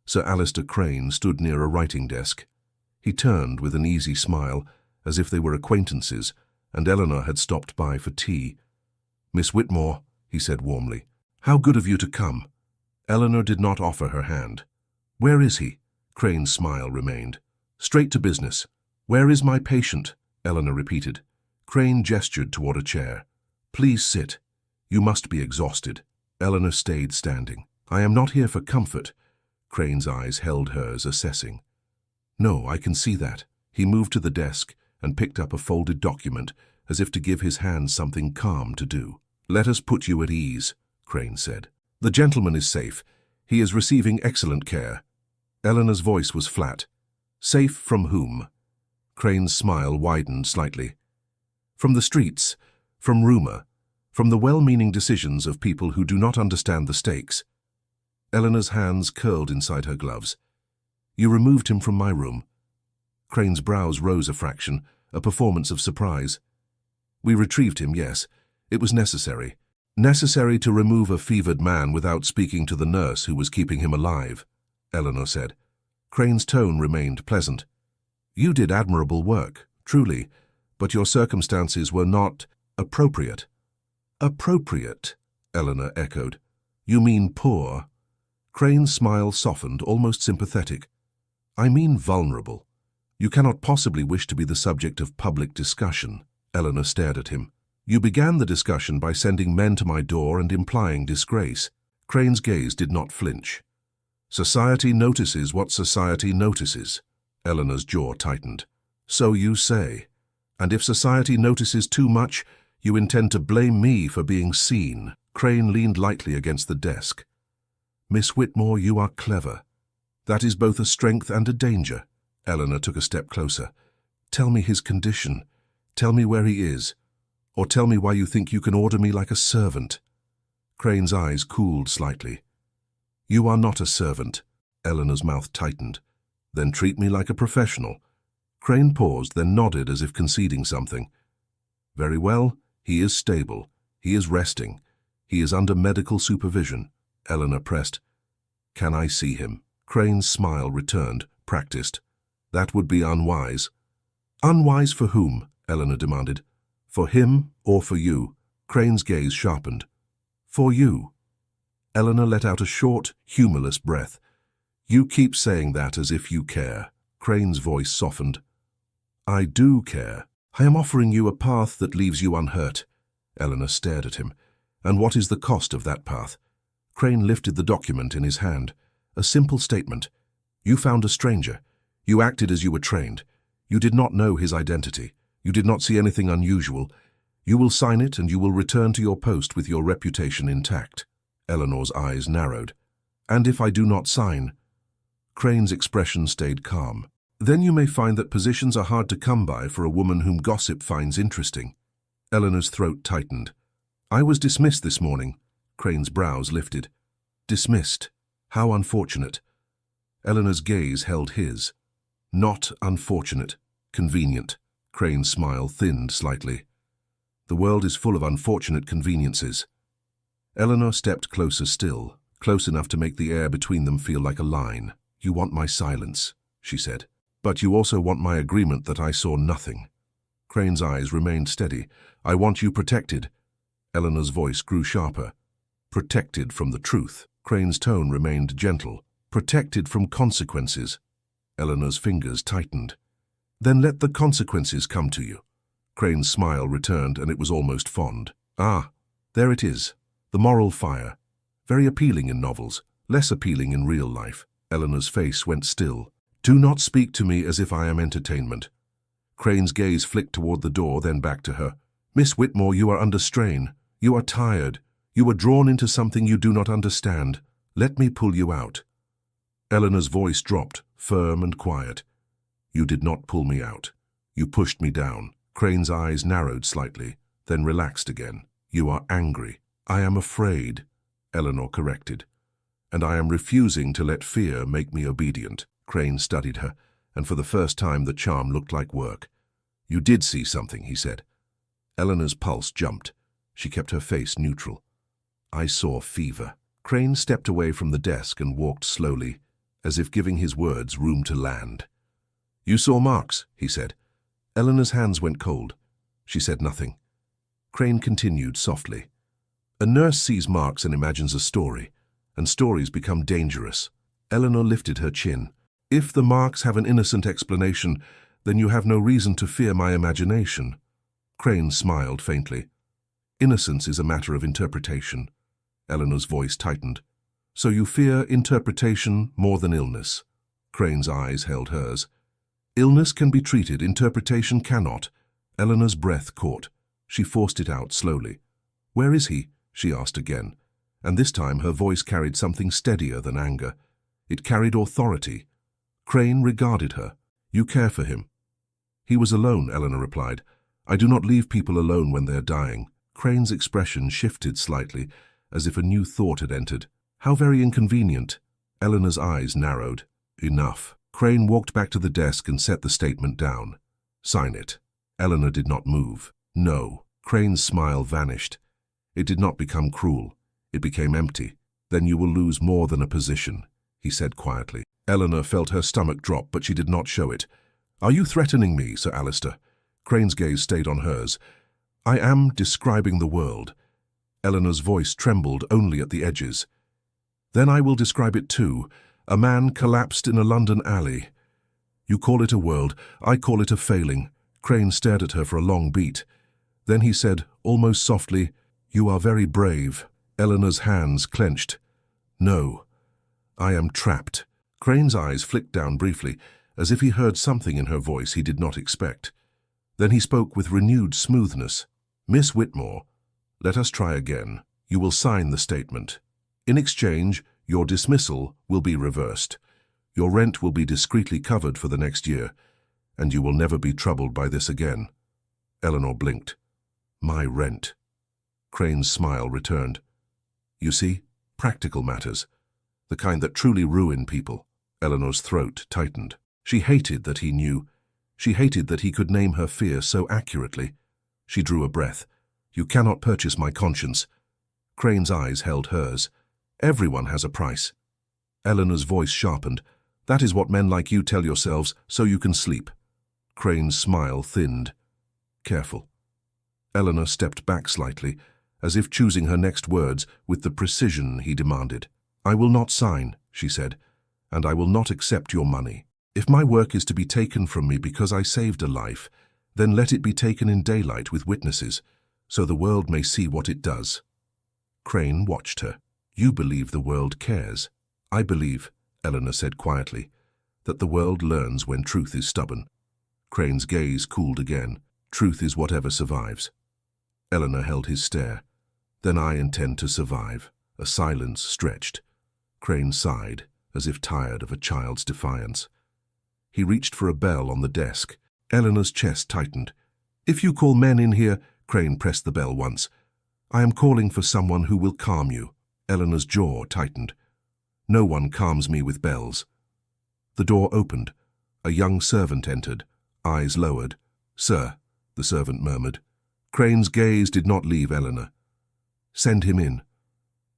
A: Sir Alister Crane stood near a writing desk. He turned with an easy smile, as if they were acquaintances, and Eleanor had stopped by for tea. Miss Whitmore, he said warmly, how good of you to come. Eleanor did not offer her hand. Where is he? Crane's smile remained. Straight to business. Where is my patient? Eleanor repeated. Crane gestured toward a chair. Please sit. You must be exhausted. Eleanor stayed standing. I am not here for comfort. Crane's eyes held hers, assessing. No, I can see that. He moved to the desk and picked up a folded document, as if to give his hand something calm to do. Let us put you at ease, Crane said. The gentleman is safe. He is receiving excellent care. Eleanor's voice was flat. Safe from whom? Crane's smile widened slightly. From the streets, from rumor, from the well-meaning decisions of people who do not understand the stakes. Eleanor's hands curled inside her gloves. You removed him from my room. Crane's brows rose a fraction, a performance of surprise. We retrieved him, yes. It was necessary. Necessary to remove a fevered man without speaking to the nurse who was keeping him alive, Eleanor said. Crane's tone remained pleasant. You did admirable work, truly, but your circumstances were not appropriate. Appropriate, Eleanor echoed. You mean poor? Crane's smile softened, almost sympathetic. I mean vulnerable. You cannot possibly wish to be the subject of public discussion. Eleanor stared at him. You began the discussion by sending men to my door and implying disgrace. Crane's gaze did not flinch. Society notices what society notices. Eleanor's jaw tightened. So you say. And if society notices too much, you intend to blame me for being seen. Crane leaned lightly against the desk. Miss Whitmore, you are clever. That is both a strength and a danger. Eleanor took a step closer. Tell me his condition. Tell me where he is. Or tell me why you think you can order me like a servant. Crane's eyes cooled slightly. You are not a servant. Eleanor's mouth tightened. Then treat me like a professional. Crane paused, then nodded as if conceding something. Very well, he is stable. He is resting. He is under medical supervision. Eleanor pressed. Can I see him? Crane's smile returned, practiced. That would be unwise. Unwise for whom? Eleanor demanded. For him or for you? Crane's gaze sharpened. For you. Eleanor let out a short, humorless breath. You keep saying that as if you care. Crane's voice softened. I do care. I am offering you a path that leaves you unhurt. Eleanor stared at him. And what is the cost of that path? Crane lifted the document in his hand. A simple statement. You found a stranger. You acted as you were trained. You did not know his identity. You did not see anything unusual. You will sign it and you will return to your post with your reputation intact. Eleanor's eyes narrowed. And if I do not sign? Crane's expression stayed calm. Then you may find that positions are hard to come by for a woman whom gossip finds interesting. Eleanor's throat tightened. I was dismissed this morning. Crane's brows lifted. Dismissed? How unfortunate. Eleanor's gaze held his. Not unfortunate. Convenient. Crane's smile thinned slightly. The world is full of unfortunate conveniences. Eleanor stepped closer still, close enough to make the air between them feel like a line. You want my silence, she said. But you also want my agreement that I saw nothing. Crane's eyes remained steady. I want you protected. Eleanor's voice grew sharper. Protected from the truth. Crane's tone remained gentle. Protected from consequences. Eleanor's fingers tightened. Then let the consequences come to you. Crane's smile returned, and it was almost fond. Ah, there it is. The moral fire. Very appealing in novels, less appealing in real life. Eleanor's face went still. Do not speak to me as if I am entertainment. Crane's gaze flicked toward the door, then back to her. Miss Whitmore, you are under strain. You are tired. You were drawn into something you do not understand. Let me pull you out. Eleanor's voice dropped, firm and quiet. You did not pull me out. You pushed me down. Crane's eyes narrowed slightly, then relaxed again. You are angry. I am afraid, Eleanor corrected. And I am refusing to let fear make me obedient. Crane studied her, and for the first time the charm looked like work. You did see something, he said. Eleanor's pulse jumped. She kept her face neutral. I saw fever. Crane stepped away from the desk and walked slowly, as if giving his words room to land. You saw marks, he said. Eleanor's hands went cold. She said nothing. Crane continued softly. A nurse sees marks and imagines a story, and stories become dangerous. Eleanor lifted her chin. If the marks have an innocent explanation, then you have no reason to fear my imagination. Crane smiled faintly. Innocence is a matter of interpretation. Eleanor's voice tightened. So you fear interpretation more than illness? Crane's eyes held hers. Illness can be treated, interpretation cannot. Eleanor's breath caught. She forced it out slowly. Where is he? She asked again, and this time her voice carried something steadier than anger. It carried authority. Crane regarded her. You care for him? He was alone, Eleanor replied. I do not leave people alone when they're dying. Crane's expression shifted slightly, as if a new thought had entered. How very inconvenient. Eleanor's eyes narrowed. Enough. Crane walked back to the desk and set the statement down. Sign it. Eleanor did not move. No. Crane's smile vanished. It did not become cruel. It became empty. Then you will lose more than a position, he said quietly. Eleanor felt her stomach drop, but she did not show it. Are you threatening me, Sir Alistair? Crane's gaze stayed on hers. I am describing the world. Eleanor's voice trembled only at the edges. Then I will describe it too. A man collapsed in a London alley. You call it a world, I call it a failing. Crane stared at her for a long beat. Then he said, almost softly, You are very brave. Eleanor's hands clenched. No, I am trapped. Crane's eyes flicked down briefly, as if he heard something in her voice he did not expect. Then he spoke with renewed smoothness. Miss Whitmore, let us try again. You will sign the statement. In exchange, your dismissal will be reversed. Your rent will be discreetly covered for the next year, and you will never be troubled by this again. Eleanor blinked. My rent. Crane's smile returned. You see, practical matters. The kind that truly ruin people. Eleanor's throat tightened. She hated that he knew. She hated that he could name her fear so accurately. She drew a breath. You cannot purchase my conscience. Crane's eyes held hers. Everyone has a price. Eleanor's voice sharpened. That is what men like you tell yourselves, so you can sleep. Crane's smile thinned. Careful. Eleanor stepped back slightly, as if choosing her next words with the precision he demanded. I will not sign, she said, and I will not accept your money. If my work is to be taken from me because I saved a life, then let it be taken in daylight with witnesses, so the world may see what it does. Crane watched her. You believe the world cares. I believe, Eleanor said quietly, that the world learns when truth is stubborn. Crane's gaze cooled again. Truth is whatever survives. Eleanor held his stare. Then I intend to survive. A silence stretched. Crane sighed, as if tired of a child's defiance. He reached for a bell on the desk. Eleanor's chest tightened. If you call men in here, Crane pressed the bell once. I am calling for someone who will calm you. Eleanor's jaw tightened. No one calms me with bells. The door opened. A young servant entered, eyes lowered. Sir, the servant murmured. Crane's gaze did not leave Eleanor. Send him in.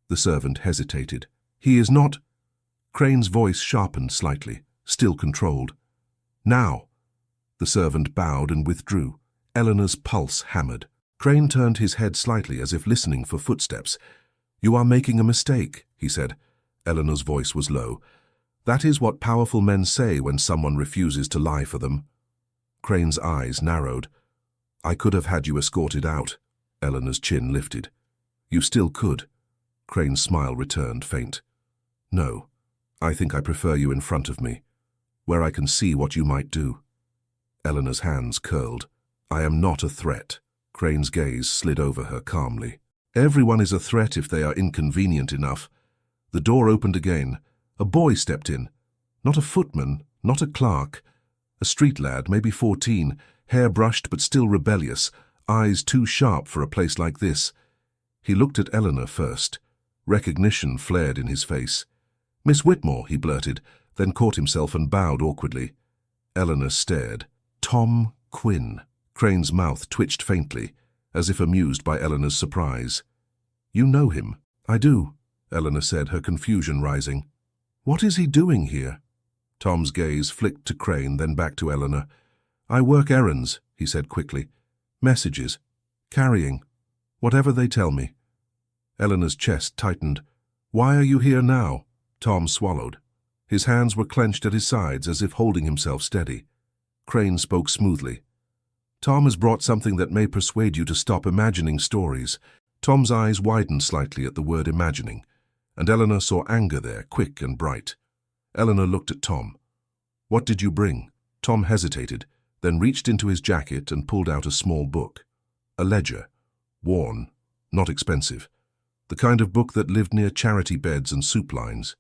A: The servant hesitated. He is not... Crane's voice sharpened slightly, still controlled. Now. The servant bowed and withdrew. Eleanor's pulse hammered. Crane turned his head slightly as if listening for footsteps. You are making a mistake, he said. Eleanor's voice was low. That is what powerful men say when someone refuses to lie for them. Crane's eyes narrowed. I could have had you escorted out. Eleanor's chin lifted. You still could. Crane's smile returned, faint. No, I think I prefer you in front of me, where I can see what you might do. Eleanor's hands curled. I am not a threat. Crane's gaze slid over her calmly. Everyone is a threat if they are inconvenient enough. The door opened again. A boy stepped in. Not a footman, not a clerk. A street lad, maybe 14, hair brushed but still rebellious, eyes too sharp for a place like this. He looked at Eleanor first. Recognition flared in his face. Miss Whitmore, he blurted, then caught himself and bowed awkwardly. Eleanor stared. Tom Quinn. Crane's mouth twitched faintly, as if amused by Eleanor's surprise. You know him. I do, Eleanor said, her confusion rising. What is he doing here? Tom's gaze flicked to Crane, then back to Eleanor. I work errands, he said quickly. Messages. Carrying. Whatever they tell me. Eleanor's chest tightened. Why are you here now? Tom swallowed. His hands were clenched at his sides as if holding himself steady. Crane spoke smoothly. Tom has brought something that may persuade you to stop imagining stories. Tom's eyes widened slightly at the word imagining, and Eleanor saw anger there, quick and bright. Eleanor looked at Tom. What did you bring? Tom hesitated, then reached into his jacket and pulled out a small book. A ledger. Worn. Not expensive. The kind of book that lived near charity beds and soup lines.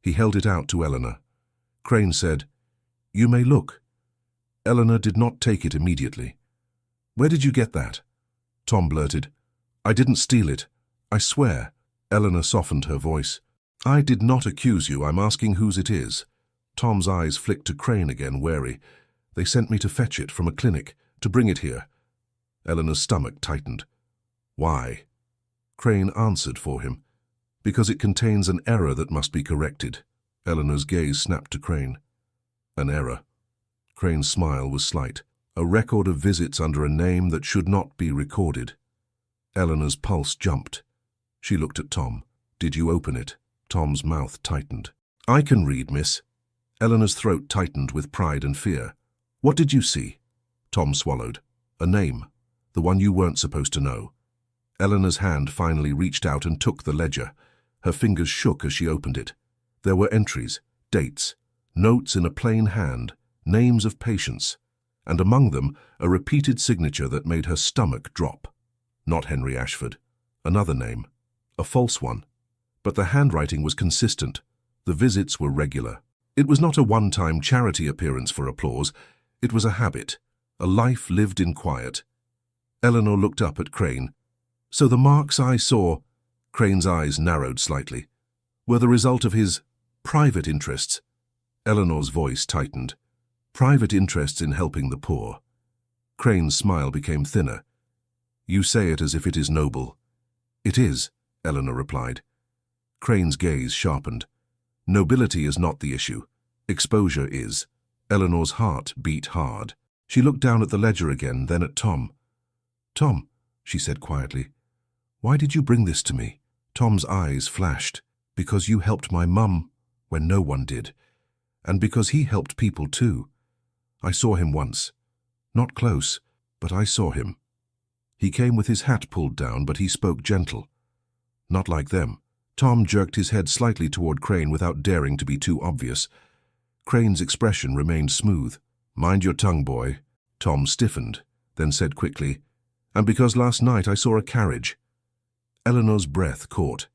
A: He held it out to Eleanor. Crane said, You may look. Eleanor did not take it immediately. Where did you get that? Tom blurted. I didn't steal it. I swear. Eleanor softened her voice. I did not accuse you. I'm asking whose it is. Tom's eyes flicked to Crane again, wary. They sent me to fetch it from a clinic, to bring it here. Eleanor's stomach tightened. Why? Crane answered for him. Because it contains an error that must be corrected. Eleanor's gaze snapped to Crane. An error. Crane's smile was slight. A record of visits under a name that should not be recorded. Eleanor's pulse jumped. She looked at Tom. Did you open it? Tom's mouth tightened. I can read, miss. Eleanor's throat tightened with pride and fear. What did you see? Tom swallowed. A name. The one you weren't supposed to know. Eleanor's hand finally reached out and took the ledger. Her fingers shook as she opened it. There were entries, dates, notes in a plain hand, names of patients, and among them a repeated signature that made her stomach drop. Not Henry Ashford. Another name. A false one. But the handwriting was consistent. The visits were regular. It was not a one-time charity appearance for applause. It was a habit, a life lived in quiet. Eleanor looked up at Crane. So the marks I saw, Crane's eyes narrowed slightly, were the result of his private interests. Eleanor's voice tightened. Private interests in helping the poor. Crane's smile became thinner. You say it as if it is noble. It is, Eleanor replied. Crane's gaze sharpened. Nobility is not the issue. Exposure is. Eleanor's heart beat hard. She looked down at the ledger again, then at Tom. Tom, she said quietly, why did you bring this to me? Tom's eyes flashed. Because you helped my mum when no one did. And because he helped people too. I saw him once. Not close, but I saw him. He came with his hat pulled down, but he spoke gentle. Not like them. Tom jerked his head slightly toward Crane without daring to be too obvious. Crane's expression remained smooth. Mind your tongue, boy. Tom stiffened, then said quickly, and because last night I saw a carriage. Eleanor's breath caught.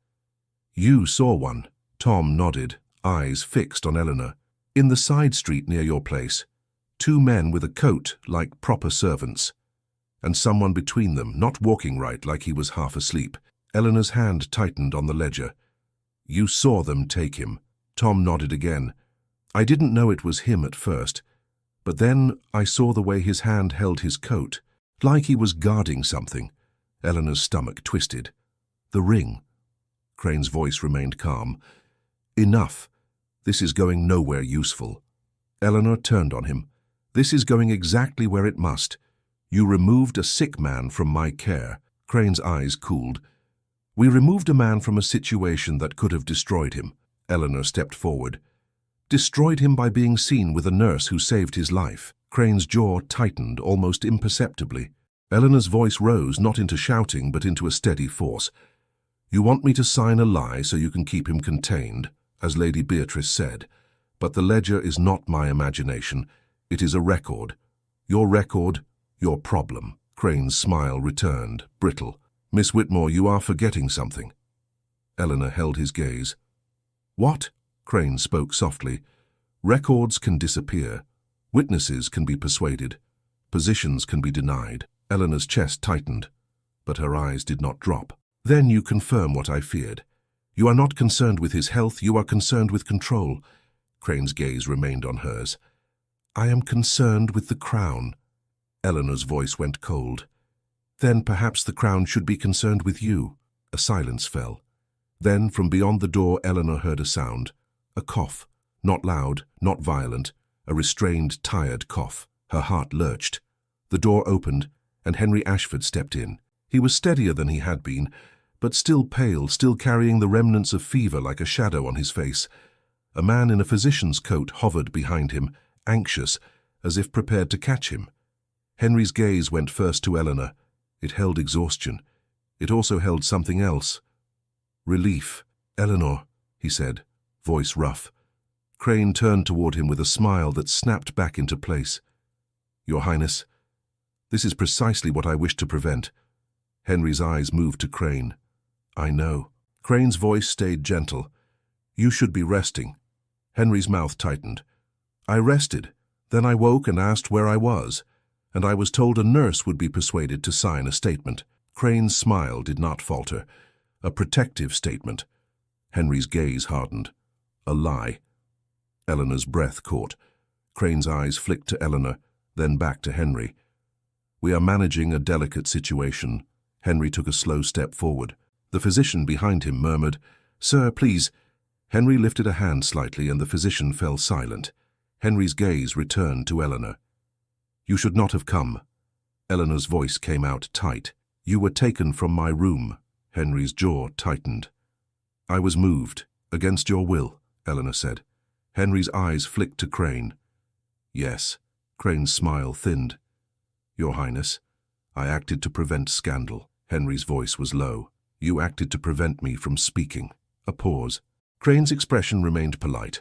A: You saw one. Tom nodded, eyes fixed on Eleanor. In the side street near your place. 2 men with a coat like proper servants. And someone between them, not walking right like he was half asleep. Eleanor's hand tightened on the ledger. You saw them take him. Tom nodded again. I didn't know it was him at first, but then I saw the way his hand held his coat, like he was guarding something. Eleanor's stomach twisted. The ring. Crane's voice remained calm. Enough. This is going nowhere useful. Eleanor turned on him. This is going exactly where it must. You removed a sick man from my care. Crane's eyes cooled. We removed a man from a situation that could have destroyed him. Eleanor stepped forward. Destroyed him by being seen with a nurse who saved his life. Crane's jaw tightened almost imperceptibly. Eleanor's voice rose not into shouting but into a steady force. You want me to sign a lie so you can keep him contained, as Lady Beatrice said. But the ledger is not my imagination. It is a record. Your record, your problem. Crane's smile returned, brittle. Miss Whitmore, you are forgetting something. Eleanor held his gaze. What? Crane spoke softly. Records can disappear. Witnesses can be persuaded. Positions can be denied. Eleanor's chest tightened, but her eyes did not drop. Then you confirm what I feared. You are not concerned with his health, you are concerned with control. Crane's gaze remained on hers. I am concerned with the crown. Eleanor's voice went cold. Then perhaps the crown should be concerned with you. A silence fell. Then from beyond the door Eleanor heard a sound. A cough. Not loud, not violent. A restrained, tired cough. Her heart lurched. The door opened, and Henry Ashford stepped in. He was steadier than he had been, but still pale, still carrying the remnants of fever like a shadow on his face. A man in a physician's coat hovered behind him, anxious, as if prepared to catch him. Henry's gaze went first to Eleanor. It held exhaustion. It also held something else. Relief. Eleanor, he said, voice rough. Crane turned toward him with a smile that snapped back into place. Your Highness, this is precisely what I wish to prevent. Henry's eyes moved to Crane. I know. Crane's voice stayed gentle. You should be resting. Henry's mouth tightened. I rested. Then I woke and asked where I was, and I was told a nurse would be persuaded to sign a statement. Crane's smile did not falter. A protective statement. Henry's gaze hardened. A lie. Eleanor's breath caught. Crane's eyes flicked to Eleanor, then back to Henry. We are managing a delicate situation. Henry took a slow step forward. The physician behind him murmured, Sir, please. Henry lifted a hand slightly and the physician fell silent. Henry's gaze returned to Eleanor. You should not have come. Eleanor's voice came out tight. You were taken from my room. Henry's jaw tightened. I was moved, against your will, Eleanor said. Henry's eyes flicked to Crane. Yes. Crane's smile thinned. Your Highness, I acted to prevent scandal. Henry's voice was low. You acted to prevent me from speaking. A pause. Crane's expression remained polite.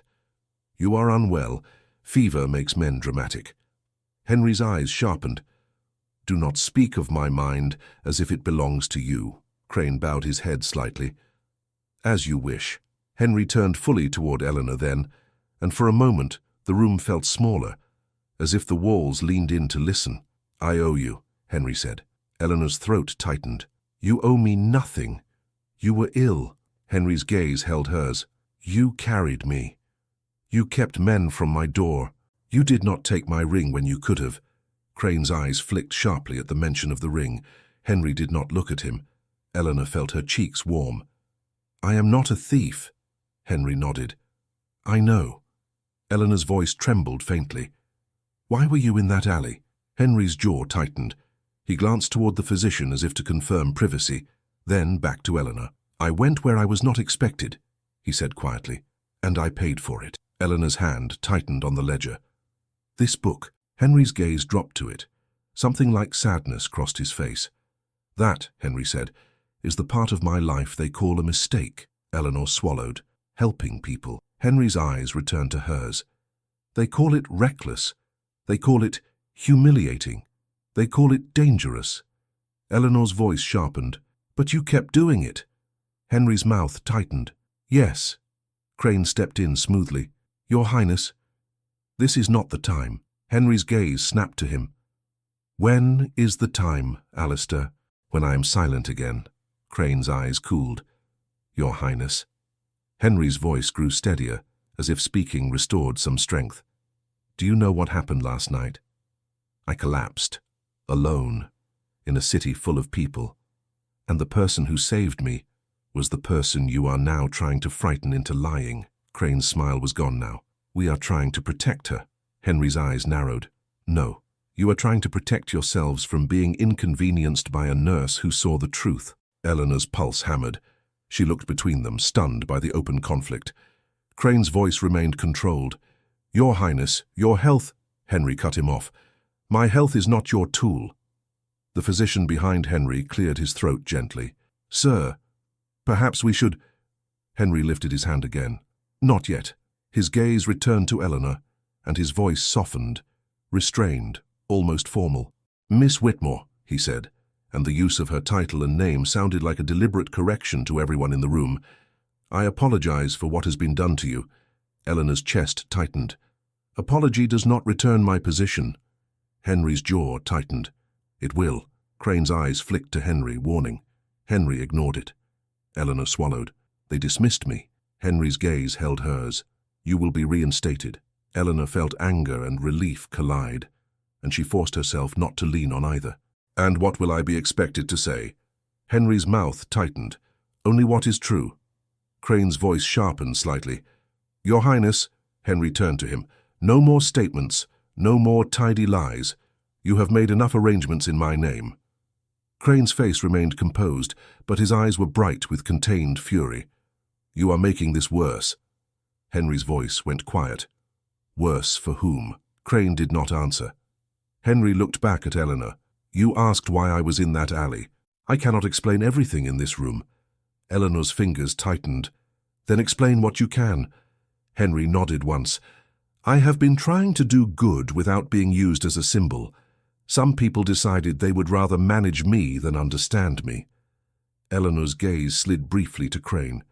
A: You are unwell. Fever makes men dramatic. Henry's eyes sharpened. Do not speak of my mind as if it belongs to you. Crane bowed his head slightly. As you wish. Henry turned fully toward Eleanor then, and for a moment the room felt smaller, as if the walls leaned in to listen. I owe you, Henry said. Eleanor's throat tightened. You owe me nothing. You were ill. Henry's gaze held hers. You carried me. You kept men from my door. You did not take my ring when you could have. Crane's eyes flicked sharply at the mention of the ring. Henry did not look at him. Eleanor felt her cheeks warm. I am not a thief. Henry nodded. I know. Eleanor's voice trembled faintly. Why were you in that alley? Henry's jaw tightened. He glanced toward the physician as if to confirm privacy, then back to Eleanor. I went where I was not expected, he said quietly, and I paid for it. Eleanor's hand tightened on the ledger. This book. Henry's gaze dropped to it. Something like sadness crossed his face. That, Henry said, is the part of my life they call a mistake. Eleanor swallowed. Helping people. Henry's eyes returned to hers. They call it reckless. They call it humiliating. They call it dangerous. Eleanor's voice sharpened. But you kept doing it. Henry's mouth tightened. Yes. Crane stepped in smoothly. Your Highness, this is not the time. Henry's gaze snapped to him. When is the time, Alistair? When I am silent again. Crane's eyes cooled. Your Highness. Henry's voice grew steadier, as if speaking restored some strength. Do you know what happened last night? I collapsed, alone, in a city full of people. And the person who saved me was the person you are now trying to frighten into lying. Crane's smile was gone now. We are trying to protect her. Henry's eyes narrowed. No, you are trying to protect yourselves from being inconvenienced by a nurse who saw the truth. Eleanor's pulse hammered. She looked between them, stunned by the open conflict. Crane's voice remained controlled. Your Highness, your health... Henry cut him off. My health is not your tool. The physician behind Henry cleared his throat gently. Sir, perhaps we should... Henry lifted his hand again. Not yet. His gaze returned to Eleanor, and his voice softened, restrained, almost formal. Miss Whitmore, he said, and the use of her title and name sounded like a deliberate correction to everyone in the room. I apologize for what has been done to you. Eleanor's chest tightened. Apology does not return my position. Henry's jaw tightened. It will. Crane's eyes flicked to Henry, warning. Henry ignored it. Eleanor swallowed. They dismissed me. Henry's gaze held hers. You will be reinstated. Eleanor felt anger and relief collide, and she forced herself not to lean on either. And what will I be expected to say? Henry's mouth tightened. Only what is true. Crane's voice sharpened slightly. Your Highness, Henry turned to him, no more statements, no more tidy lies. You have made enough arrangements in my name. Crane's face remained composed, but his eyes were bright with contained fury. You are making this worse. Henry's voice went quiet. Worse for whom? Crane did not answer. Henry looked back at Eleanor. You asked why I was in that alley. I cannot explain everything in this room. Eleanor's fingers tightened. Then explain what you can. Henry nodded once. I have been trying to do good without being used as a symbol. Some people decided they would rather manage me than understand me. Eleanor's gaze slid briefly to Crane.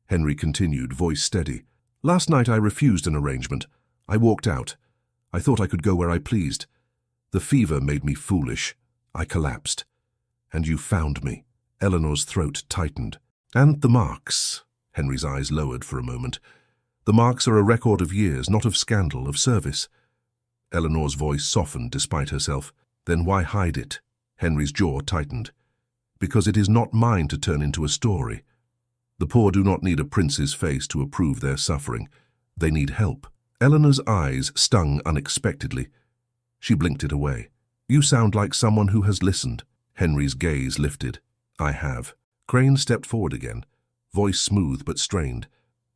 A: Henry continued, voice steady. Last night I refused an arrangement. I walked out. I thought I could go where I pleased. The fever made me foolish. I collapsed. And you found me. Eleanor's throat tightened. And the marks. Henry's eyes lowered for a moment. The marks are a record of years, not of scandal, of service. Eleanor's voice softened despite herself. Then why hide it? Henry's jaw tightened. Because it is not mine to turn into a story. The poor do not need a prince's face to approve their suffering. They need help. Eleanor's eyes stung unexpectedly. She blinked it away. You sound like someone who has listened. Henry's gaze lifted. I have. Crane stepped forward again, voice smooth but strained.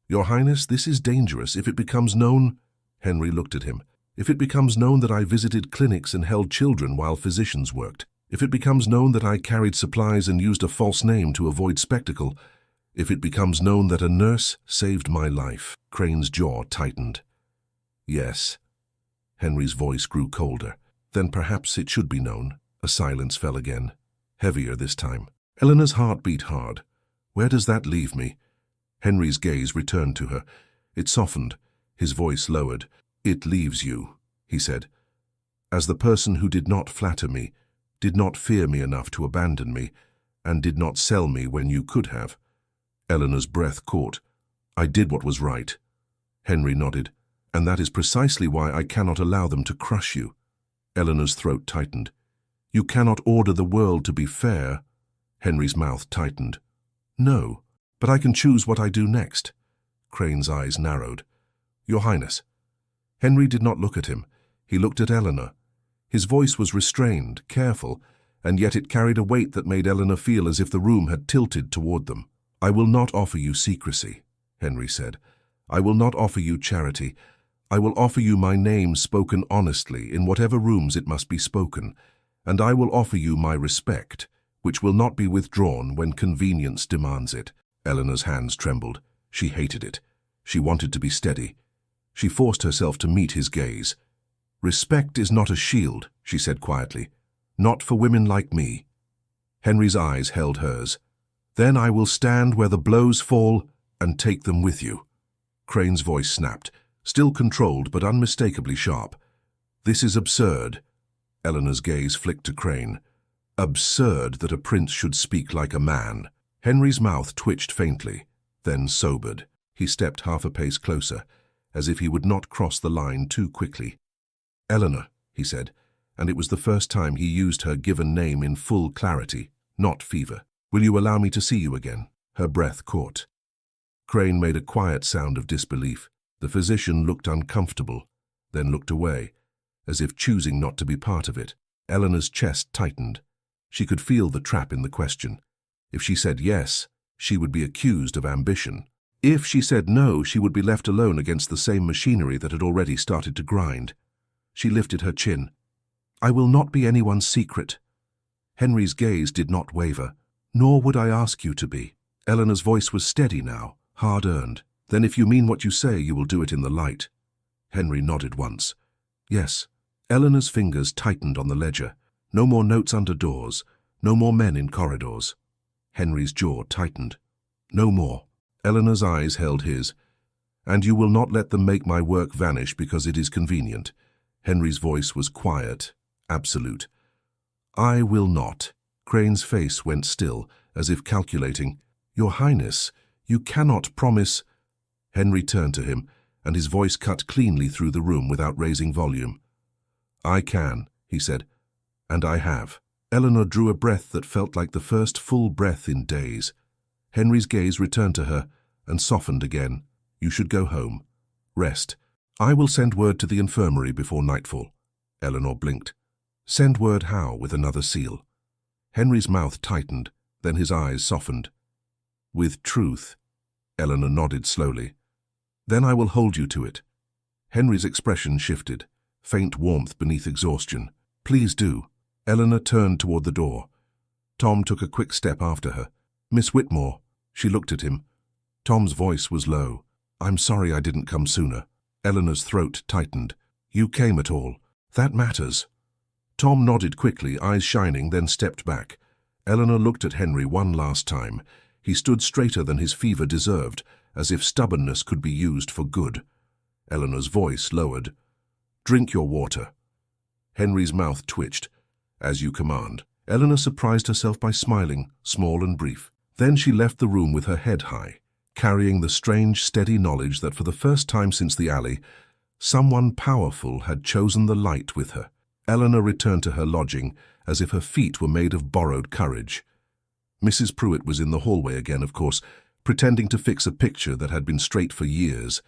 A: Your Highness, this is dangerous. If it becomes known... Henry looked at him. If it becomes known that I visited clinics and held children while physicians worked. If it becomes known that I carried supplies and used a false name to avoid spectacle. If it becomes known that a nurse saved my life. Crane's jaw tightened. Yes. Henry's voice grew colder. Then perhaps it should be known. A silence fell again, heavier this time. Eleanor's heart beat hard. Where does that leave me? Henry's gaze returned to her. It softened, his voice lowered. It leaves you, he said, as the person who did not flatter me, did not fear me enough to abandon me, and did not sell me when you could have. Eleanor's breath caught. I did what was right. Henry nodded. And that is precisely why I cannot allow them to crush you. Eleanor's throat tightened. You cannot order the world to be fair. Henry's mouth tightened. No, but I can choose what I do next. Crane's eyes narrowed. Your Highness. Henry did not look at him. He looked at Eleanor. His voice was restrained, careful, and yet it carried a weight that made Eleanor feel as if the room had tilted toward them. I will not offer you secrecy, Henry said. I will not offer you charity. I will offer you my name spoken honestly in whatever rooms it must be spoken, and I will offer you my respect, which will not be withdrawn when convenience demands it. Eleanor's hands trembled. She hated it. She wanted to be steady. She forced herself to meet his gaze. Respect is not a shield, she said quietly. Not for women like me. Henry's eyes held hers. Then I will stand where the blows fall and take them with you. Crane's voice snapped, still controlled but unmistakably sharp. This is absurd. Eleanor's gaze flicked to Crane. Absurd that a prince should speak like a man. Henry's mouth twitched faintly, then sobered. He stepped half a pace closer, as if he would not cross the line too quickly. Eleanor, he said, and it was the first time he used her given name in full clarity, not fever. Will you allow me to see you again? Her breath caught. Crane made a quiet sound of disbelief. The physician looked uncomfortable, then looked away, as if choosing not to be part of it. Eleanor's chest tightened. She could feel the trap in the question. If she said yes, she would be accused of ambition. If she said no, she would be left alone against the same machinery that had already started to grind. She lifted her chin. I will not be anyone's secret. Henry's gaze did not waver, nor would I ask you to be. Eleanor's voice was steady now, hard-earned. Then if you mean what you say, you will do it in the light. Henry nodded once. Yes. Eleanor's fingers tightened on the ledger. No more notes under doors, no more men in corridors. Henry's jaw tightened. No more. Eleanor's eyes held his. And you will not let them make my work vanish because it is convenient. Henry's voice was quiet, absolute. I will not. Crane's face went still, as if calculating. Your Highness, you cannot promise. Henry turned to him, and his voice cut cleanly through the room without raising volume. I can, he said, and I have. Eleanor drew a breath that felt like the first full breath in days. Henry's gaze returned to her and softened again. You should go home. Rest. I will send word to the infirmary before nightfall. Eleanor blinked. Send word how? With another seal. Henry's mouth tightened, then his eyes softened. With truth. Eleanor nodded slowly. Then I will hold you to it. Henry's expression shifted, faint warmth beneath exhaustion. Please do. Eleanor turned toward the door. Tom took a quick step after her. Miss Whitmore. She looked at him. Tom's voice was low. I'm sorry I didn't come sooner. Eleanor's throat tightened. You came at all. That matters. Tom nodded quickly, eyes shining, then stepped back. Eleanor looked at Henry one last time. He stood straighter than his fever deserved, as if stubbornness could be used for good. Eleanor's voice lowered. Drink your water. Henry's mouth twitched. As you command. Eleanor surprised herself by smiling, small and brief. Then she left the room with her head high, carrying the strange, steady knowledge that for the first time since the alley, someone powerful had chosen the light with her. Eleanor returned to her lodging, as if her feet were made of borrowed courage. Mrs. Pruitt was in the hallway again, of course, pretending to fix a picture that had been straight for years.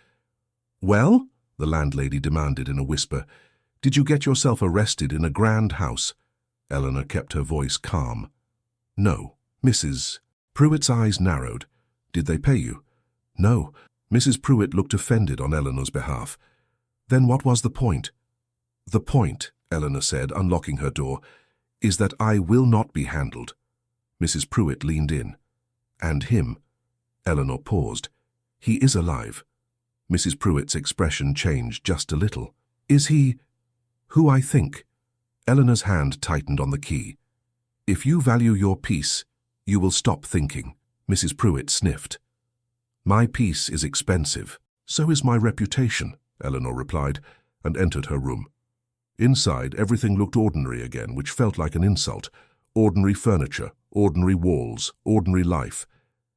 A: Well? The landlady demanded in a whisper. Did you get yourself arrested in a grand house? Eleanor kept her voice calm. No. Mrs. Pruitt's eyes narrowed. Did they pay you? No. Mrs. Pruitt looked offended on Eleanor's behalf. Then what was the point? The point, Eleanor said, unlocking her door, is that I will not be handled. Mrs. Pruitt leaned in. And him. Eleanor paused. He is alive. Mrs. Pruitt's expression changed just a little. Is he who I think? Eleanor's hand tightened on the key. If you value your peace, you will stop thinking. Mrs. Pruitt sniffed. My peace is expensive. So is my reputation, Eleanor replied, and entered her room. Inside, everything looked ordinary again, which felt like an insult. Ordinary furniture, ordinary walls, ordinary life.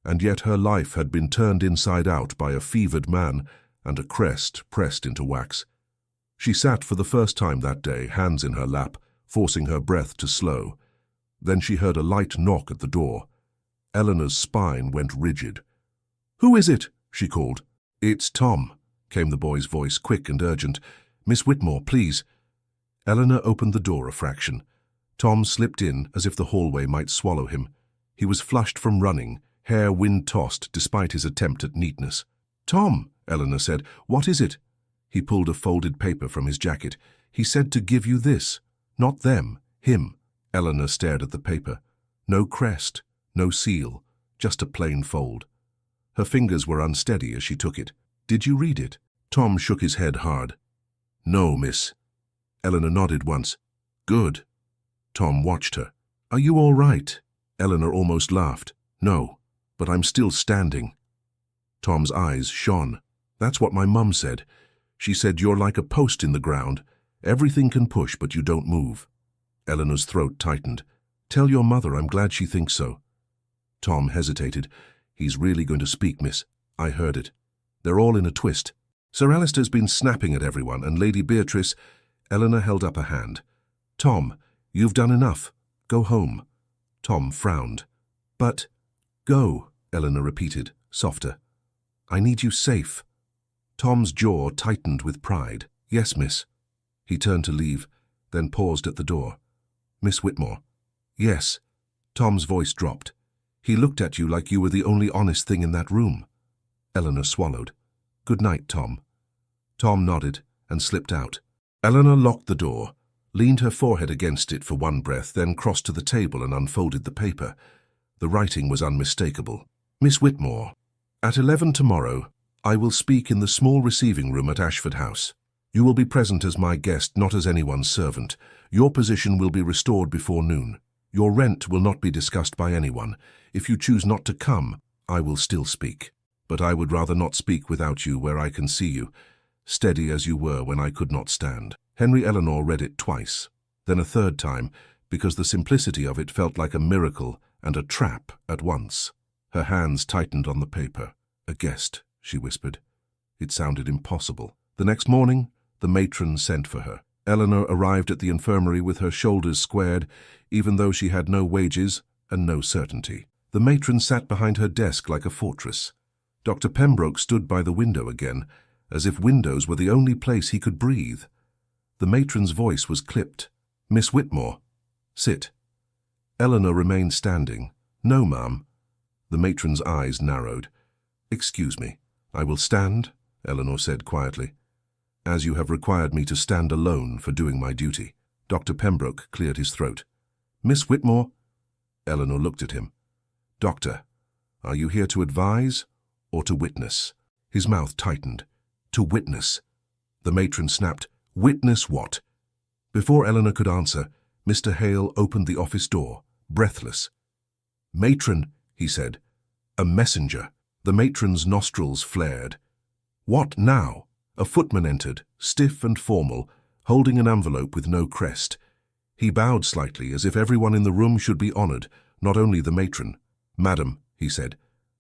A: And yet her life had been turned inside out by a fevered man and a crest pressed into wax. She sat for the first time that day, hands in her lap, forcing her breath to slow. Then she heard a light knock at the door. Eleanor's spine went rigid. Who is it? She called. It's Tom, came the boy's voice, quick and urgent. Miss Whitmore, please. Eleanor opened the door a fraction. Tom slipped in as if the hallway might swallow him. He was flushed from running, hair wind-tossed despite his attempt at neatness. "Tom," Eleanor said, "what is it?" He pulled a folded paper from his jacket. "He said to give you this. Not them, him." Eleanor stared at the paper. No crest, no seal, just a plain fold. Her fingers were unsteady as she took it. "Did you read it?" Tom shook his head hard. "No, miss." Eleanor nodded once. "Good." Tom watched her. "Are you all right?" Eleanor almost laughed. "No, but I'm still standing." Tom's eyes shone. "That's what my mum said. She said you're like a post in the ground. Everything can push, but you don't move." Eleanor's throat tightened. "Tell your mother I'm glad she thinks so." Tom hesitated. "He's really going to speak, miss. I heard it. They're all in a twist. Sir Alister's been snapping at everyone, and Lady Beatrice—" Eleanor held up a hand. "Tom, you've done enough. Go home." Tom frowned. "But—" "Go," Eleanor repeated, softer. "I need you safe." Tom's jaw tightened with pride. "Yes, miss." He turned to leave, then paused at the door. "Miss Whitmore." "Yes." Tom's voice dropped. "He looked at you like you were the only honest thing in that room." Eleanor swallowed. "Good night, Tom." Tom nodded and slipped out. Eleanor locked the door, leaned her forehead against it for one breath, then crossed to the table and unfolded the paper. The writing was unmistakable. "Miss Whitmore, at 11 tomorrow, I will speak in the small receiving room at Ashford House. You will be present as my guest, not as anyone's servant. Your position will be restored before noon. Your rent will not be discussed by anyone. If you choose not to come, I will still speak. But I would rather not speak without you where I can see you, steady as you were when I could not stand." Henry Eleanor read it twice, then a third time, because the simplicity of it felt like a miracle and a trap at once. Her hands tightened on the paper. "A guest," she whispered. It sounded impossible. The next morning, the matron sent for her. Eleanor arrived at the infirmary with her shoulders squared, even though she had no wages and no certainty. The matron sat behind her desk like a fortress. Dr. Pembroke stood by the window again, as if windows were the only place he could breathe. The matron's voice was clipped. "Miss Whitmore, sit." Eleanor remained standing. "No, ma'am." The matron's eyes narrowed. "Excuse me. I will stand," Eleanor said quietly, "as you have required me to stand alone for doing my duty." Dr. Pembroke cleared his throat. "Miss Whitmore?" Eleanor looked at him. "Doctor, are you here to advise or to witness?" His mouth tightened. "To witness." The matron snapped. "Witness what?" Before Eleanor could answer, Mr. Hale opened the office door, breathless. "Matron," he said. "A messenger." The matron's nostrils flared. "What now?" A footman entered, stiff and formal, holding an envelope with no crest. He bowed slightly, as if everyone in the room should be honored, not only the matron. "Madam," he said,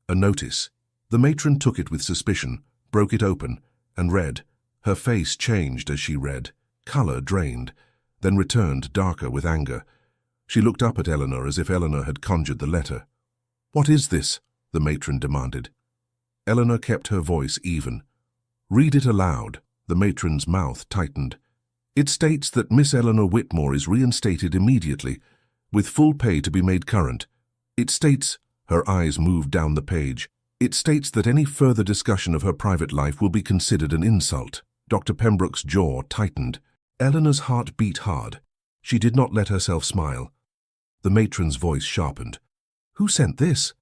A: "a notice." The matron took it with suspicion, broke it open, and read. Her face changed as she read. Color drained, then returned darker with anger. She looked up at Eleanor as if Eleanor had conjured the letter. "What is this?" the matron demanded. Eleanor kept her voice even. "Read it aloud." The matron's mouth tightened. "It states that Miss Eleanor Whitmore is reinstated immediately, with full pay to be made current. It states—" her eyes moved down the page. "It states that any further discussion of her private life will be considered an insult." Dr. Pembroke's jaw tightened. Eleanor's heart beat hard. She did not let herself smile. The matron's voice sharpened. "Who sent this?"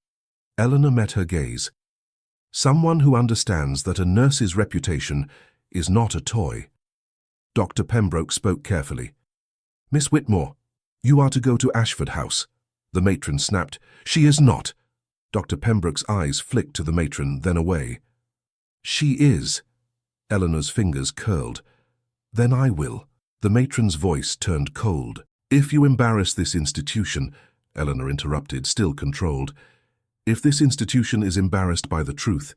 A: Eleanor met her gaze. "Someone who understands that a nurse's reputation is not a toy." Dr. Pembroke spoke carefully. "Miss Whitmore, you are to go to Ashford House." The matron snapped. "She is not." Dr. Pembroke's eyes flicked to the matron, then away. "She is." Eleanor's fingers curled. "Then I will." The matron's voice turned cold. "If you embarrass this institution," Eleanor interrupted, still controlled, "if this institution is embarrassed by the truth,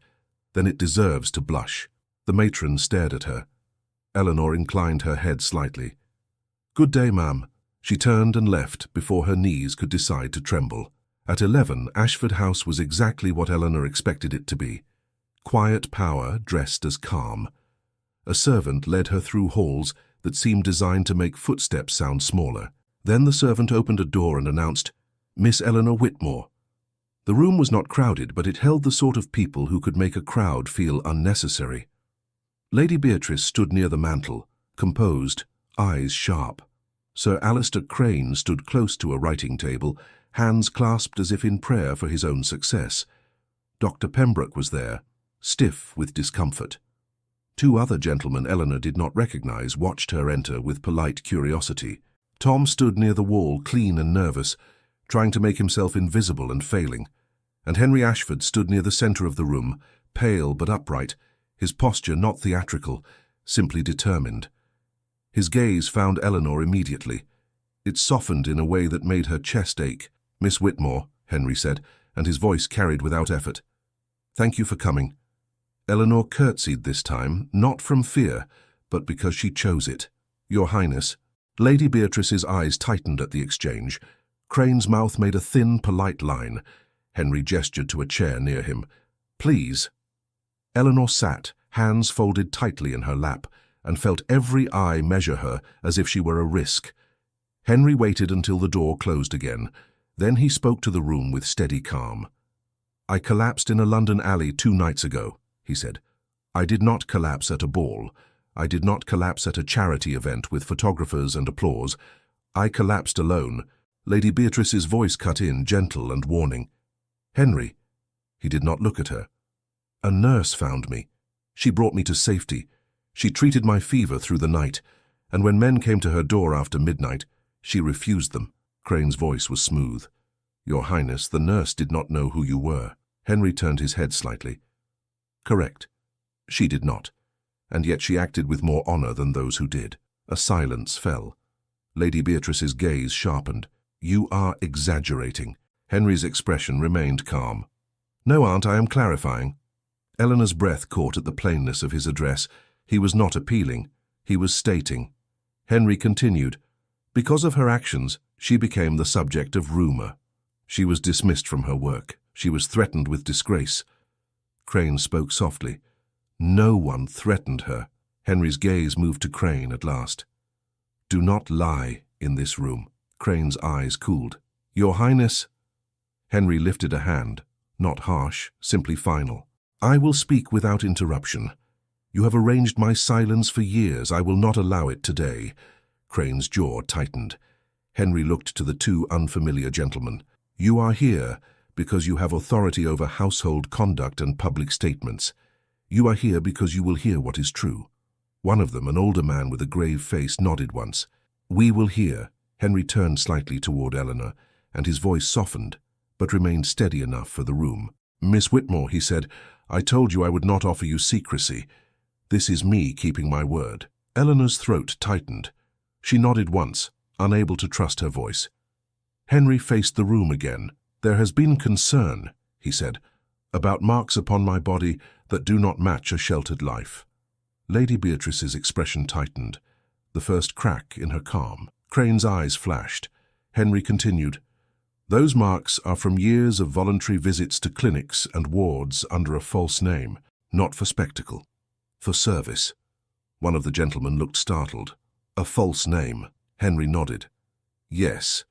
A: then it deserves to blush." The matron stared at her. Eleanor inclined her head slightly. "Good day, ma'am." She turned and left before her knees could decide to tremble. At 11, Ashford House was exactly what Eleanor expected it to be. Quiet power dressed as calm. A servant led her through halls that seemed designed to make footsteps sound smaller. Then the servant opened a door and announced, "Miss Eleanor Whitmore." The room was not crowded, but it held the sort of people who could make a crowd feel unnecessary. Lady Beatrice stood near the mantel, composed, eyes sharp. Sir Alistair Crane stood close to a writing table, hands clasped as if in prayer for his own success. Dr. Pembroke was there, stiff with discomfort. Two other gentlemen Eleanor did not recognize watched her enter with polite curiosity. Tom stood near the wall, clean and nervous, trying to make himself invisible and failing. And Henry Ashford stood near the center of the room, pale but upright, his posture not theatrical, simply determined. His gaze found Eleanor immediately. It softened in a way that made her chest ache. "Miss Whitmore," Henry said, and his voice carried without effort. "Thank you for coming." Eleanor curtsied this time, not from fear, but because she chose it. "Your Highness." Lady Beatrice's eyes tightened at the exchange. Crane's mouth made a thin, polite line. Henry gestured to a chair near him. "Please." Eleanor sat, hands folded tightly in her lap, and felt every eye measure her as if she were a risk. Henry waited until the door closed again. Then he spoke to the room with steady calm. "I collapsed in a London alley 2 nights ago," he said. "I did not collapse at a ball. I did not collapse at a charity event with photographers and applause. I collapsed alone." Lady Beatrice's voice cut in, gentle and warning. "Henry." He did not look at her. "A nurse found me. She brought me to safety. She treated my fever through the night, and when men came to her door after midnight, she refused them." Crane's voice was smooth. "Your Highness, the nurse did not know who you were." Henry turned his head slightly. "Correct. She did not. And yet she acted with more honor than those who did." A silence fell. Lady Beatrice's gaze sharpened. "You are exaggerating." Henry's expression remained calm. "No, Aunt, I am clarifying." Eleanor's breath caught at the plainness of his address. He was not appealing. He was stating. Henry continued. "Because of her actions, she became the subject of rumor. She was dismissed from her work. She was threatened with disgrace." Crane spoke softly. "No one threatened her." Henry's gaze moved to Crane at last. "Do not lie in this room." Crane's eyes cooled. "Your Highness." Henry lifted a hand, not harsh, simply final. "I will speak without interruption. You have arranged my silence for years. I will not allow it today." Crane's jaw tightened. Henry looked to the two unfamiliar gentlemen. "You are here because you have authority over household conduct and public statements. You are here because you will hear what is true." One of them, an older man with a grave face, nodded once. "We will hear." Henry turned slightly toward Eleanor, and his voice softened, but remained steady enough for the room. "Miss Whitmore," he said, "I told you I would not offer you secrecy. This is me keeping my word." Eleanor's throat tightened. She nodded once, unable to trust her voice. Henry faced the room again. "There has been concern," he said, "about marks upon my body that do not match a sheltered life." Lady Beatrice's expression tightened, the first crack in her calm. Crane's eyes flashed. Henry continued, "Those marks are from years of voluntary visits to clinics and wards under a false name, not for spectacle, for service." One of the gentlemen looked startled. "A false name?" Henry nodded. "Yes,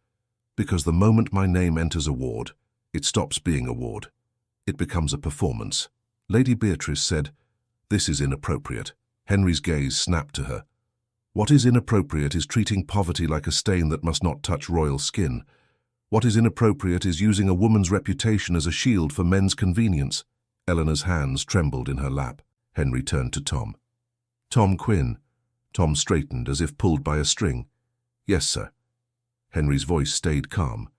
A: because the moment my name enters a ward, it stops being a ward. It becomes a performance." Lady Beatrice said, "This is inappropriate." Henry's gaze snapped to her. "What is inappropriate is treating poverty like a stain that must not touch royal skin. What is inappropriate is using a woman's reputation as a shield for men's convenience." Eleanor's hands trembled in her lap. Henry turned to Tom. "Tom Quinn." Tom straightened as if pulled by a string. "Yes, sir." Henry's voice stayed calm.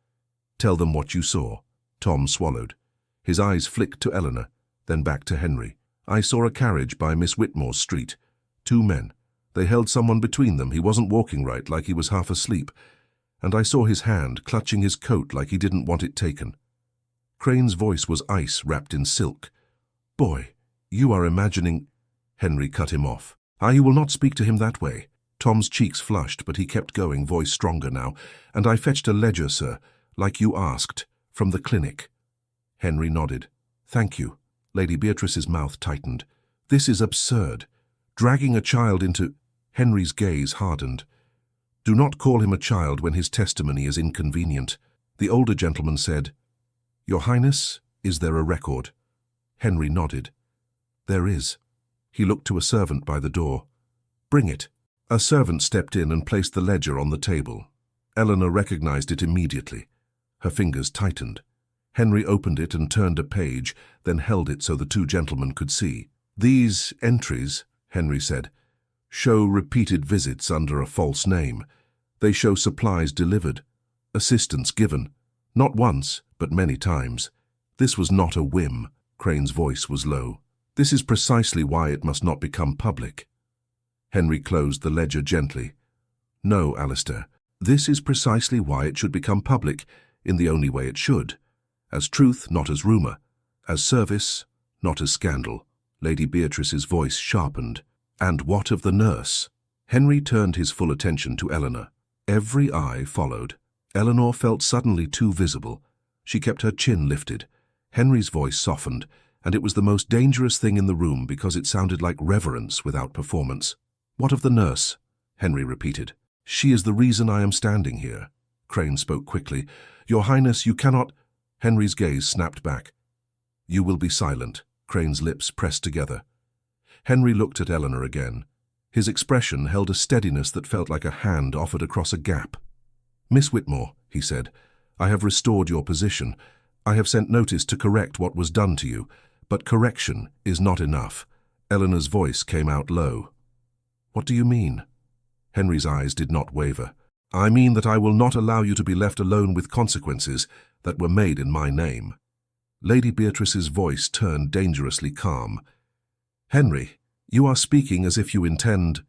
A: "Tell them what you saw." Tom swallowed. His eyes flicked to Eleanor, then back to Henry. "I saw a carriage by Miss Whitmore's street. 2 men. They held someone between them. He wasn't walking right, like he was half asleep. And I saw his hand clutching his coat like he didn't want it taken." Crane's voice was ice wrapped in silk. "Boy, you are imagining—" Henry cut him off. "You will not speak to him that way." Tom's cheeks flushed, but he kept going, voice stronger now. "And I fetched a ledger, sir, like you asked, from the clinic." Henry nodded. "Thank you." Lady Beatrice's mouth tightened. "This is absurd. Dragging a child into—" Henry's gaze hardened. "Do not call him a child when his testimony is inconvenient." The older gentleman said, Your Highness, is there a record? Henry nodded. There is. He looked to a servant by the door. Bring it. A servant stepped in and placed the ledger on the table. Eleanor recognized it immediately. Her fingers tightened. Henry opened it and turned a page, then held it so the two gentlemen could see. These entries, Henry said, show repeated visits under a false name. They show supplies delivered, assistance given, not once, but many times. This was not a whim. Crane's voice was low. This is precisely why it must not become public. Henry closed the ledger gently. No, Alistair, this is precisely why it should become public, in the only way it should. As truth, not as rumour. As service, not as scandal. Lady Beatrice's voice sharpened. And what of the nurse? Henry turned his full attention to Eleanor. Every eye followed. Eleanor felt suddenly too visible. She kept her chin lifted. Henry's voice softened, and it was the most dangerous thing in the room because it sounded like reverence without performance. What of the nurse? Henry repeated. She is the reason I am standing here. Crane spoke quickly. Your Highness, you cannot... Henry's gaze snapped back. You will be silent. Crane's lips pressed together. Henry looked at Eleanor again. His expression held a steadiness that felt like a hand offered across a gap. Miss Whitmore, he said, I have restored your position. I have sent notice to correct what was done to you, but correction is not enough. Eleanor's voice came out low. What do you mean? Henry's eyes did not waver. I mean that I will not allow you to be left alone with consequences that were made in my name. Lady Beatrice's voice turned dangerously calm. Henry, you are speaking as if you intend...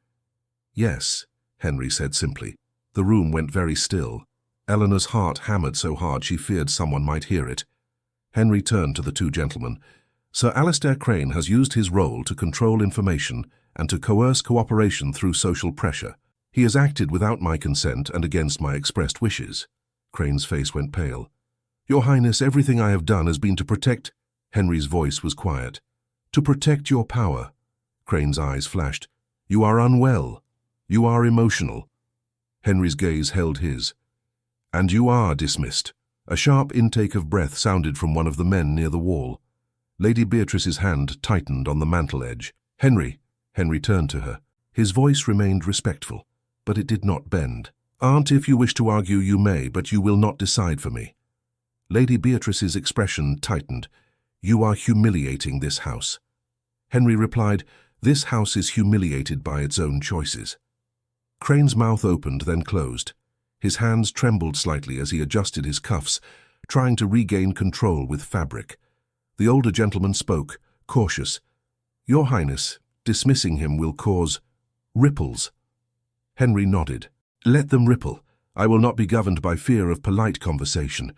A: Yes, Henry said simply. The room went very still. Eleanor's heart hammered so hard she feared someone might hear it. Henry turned to the two gentlemen. Sir Alistair Crane has used his role to control information and to coerce cooperation through social pressure. He has acted without my consent and against my expressed wishes. Crane's face went pale. Your Highness, everything I have done has been to protect... Henry's voice was quiet. To protect your power. Crane's eyes flashed. You are unwell. You are emotional. Henry's gaze held his. And you are dismissed. A sharp intake of breath sounded from one of the men near the wall. Lady Beatrice's hand tightened on the mantel edge. Henry turned to her. His voice remained respectful, but it did not bend. Aunt, if you wish to argue, you may, but you will not decide for me. Lady Beatrice's expression tightened. You are humiliating this house. Henry replied, This house is humiliated by its own choices. Crane's mouth opened, then closed. His hands trembled slightly as he adjusted his cuffs, trying to regain control with fabric. The older gentleman spoke, cautious. Your Highness, dismissing him will cause ripples. Henry nodded. Let them ripple. I will not be governed by fear of polite conversation.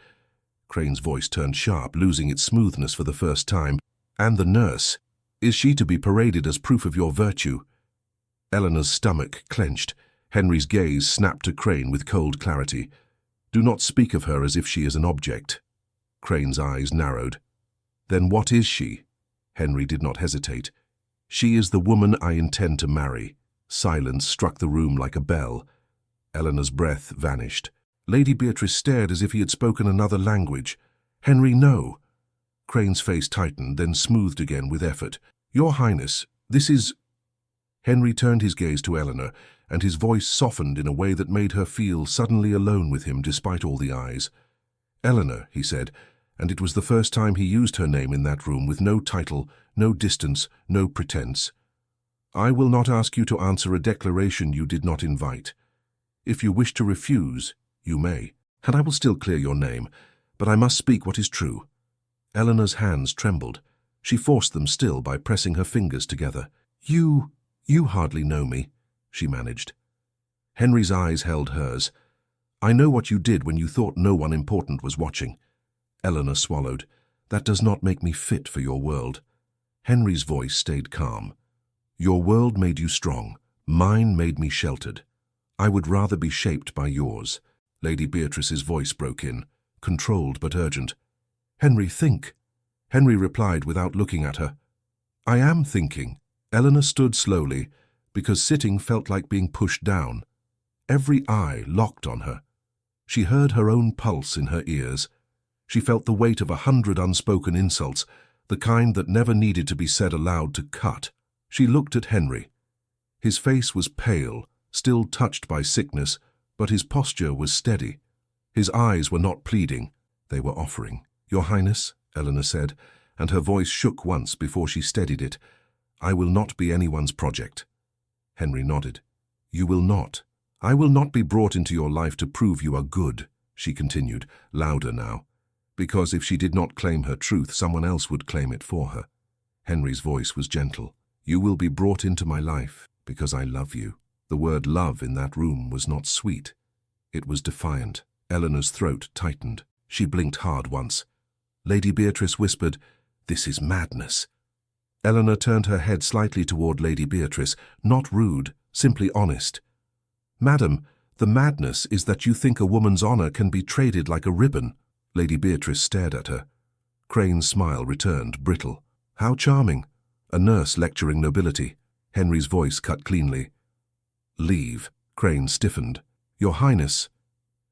A: Crane's voice turned sharp, losing its smoothness for the first time. And the nurse, is she to be paraded as proof of your virtue? Eleanor's stomach clenched. Henry's gaze snapped to Crane with cold clarity. Do not speak of her as if she is an object. Crane's eyes narrowed. Then what is she? Henry did not hesitate. She is the woman I intend to marry. Silence struck the room like a bell. Eleanor's breath vanished. Lady Beatrice stared as if he had spoken another language. Henry, no. Crane's face tightened, then smoothed again with effort. Your Highness, this is... Henry turned his gaze to Eleanor, and his voice softened in a way that made her feel suddenly alone with him despite all the eyes. Eleanor, he said, and it was the first time he used her name in that room with no title, no distance, no pretense. I will not ask you to answer a declaration you did not invite. If you wish to refuse, you may, and I will still clear your name, but I must speak what is true. Eleanor's hands trembled. She forced them still by pressing her fingers together. You hardly know me, she managed. Henry's eyes held hers. I know what you did when you thought no one important was watching. Eleanor swallowed. That does not make me fit for your world. Henry's voice stayed calm. Your world made you strong. Mine made me sheltered. I would rather be shaped by yours. Lady Beatrice's voice broke in, controlled but urgent. Henry, think. Henry replied without looking at her. I am thinking. Eleanor stood slowly, because sitting felt like being pushed down. Every eye locked on her. She heard her own pulse in her ears. She felt the weight of 100 unspoken insults, the kind that never needed to be said aloud to cut. She looked at Henry. His face was pale, still touched by sickness, but his posture was steady. His eyes were not pleading, they were offering. "Your Highness," Eleanor said, and her voice shook once before she steadied it. "I will not be anyone's project." Henry nodded. "You will not. I will not be brought into your life to prove you are good," she continued, louder now. Because if she did not claim her truth, someone else would claim it for her. Henry's voice was gentle. "You will be brought into my life because I love you." The word love in that room was not sweet. It was defiant. Eleanor's throat tightened. She blinked hard once. Lady Beatrice whispered, "This is madness." Eleanor turned her head slightly toward Lady Beatrice, not rude, simply honest. "Madam, the madness is that you think a woman's honor can be traded like a ribbon." Lady Beatrice stared at her. Crane's smile returned, brittle. "How charming. A nurse lecturing nobility." Henry's voice cut cleanly. "Leave." Crane stiffened. "Your Highness."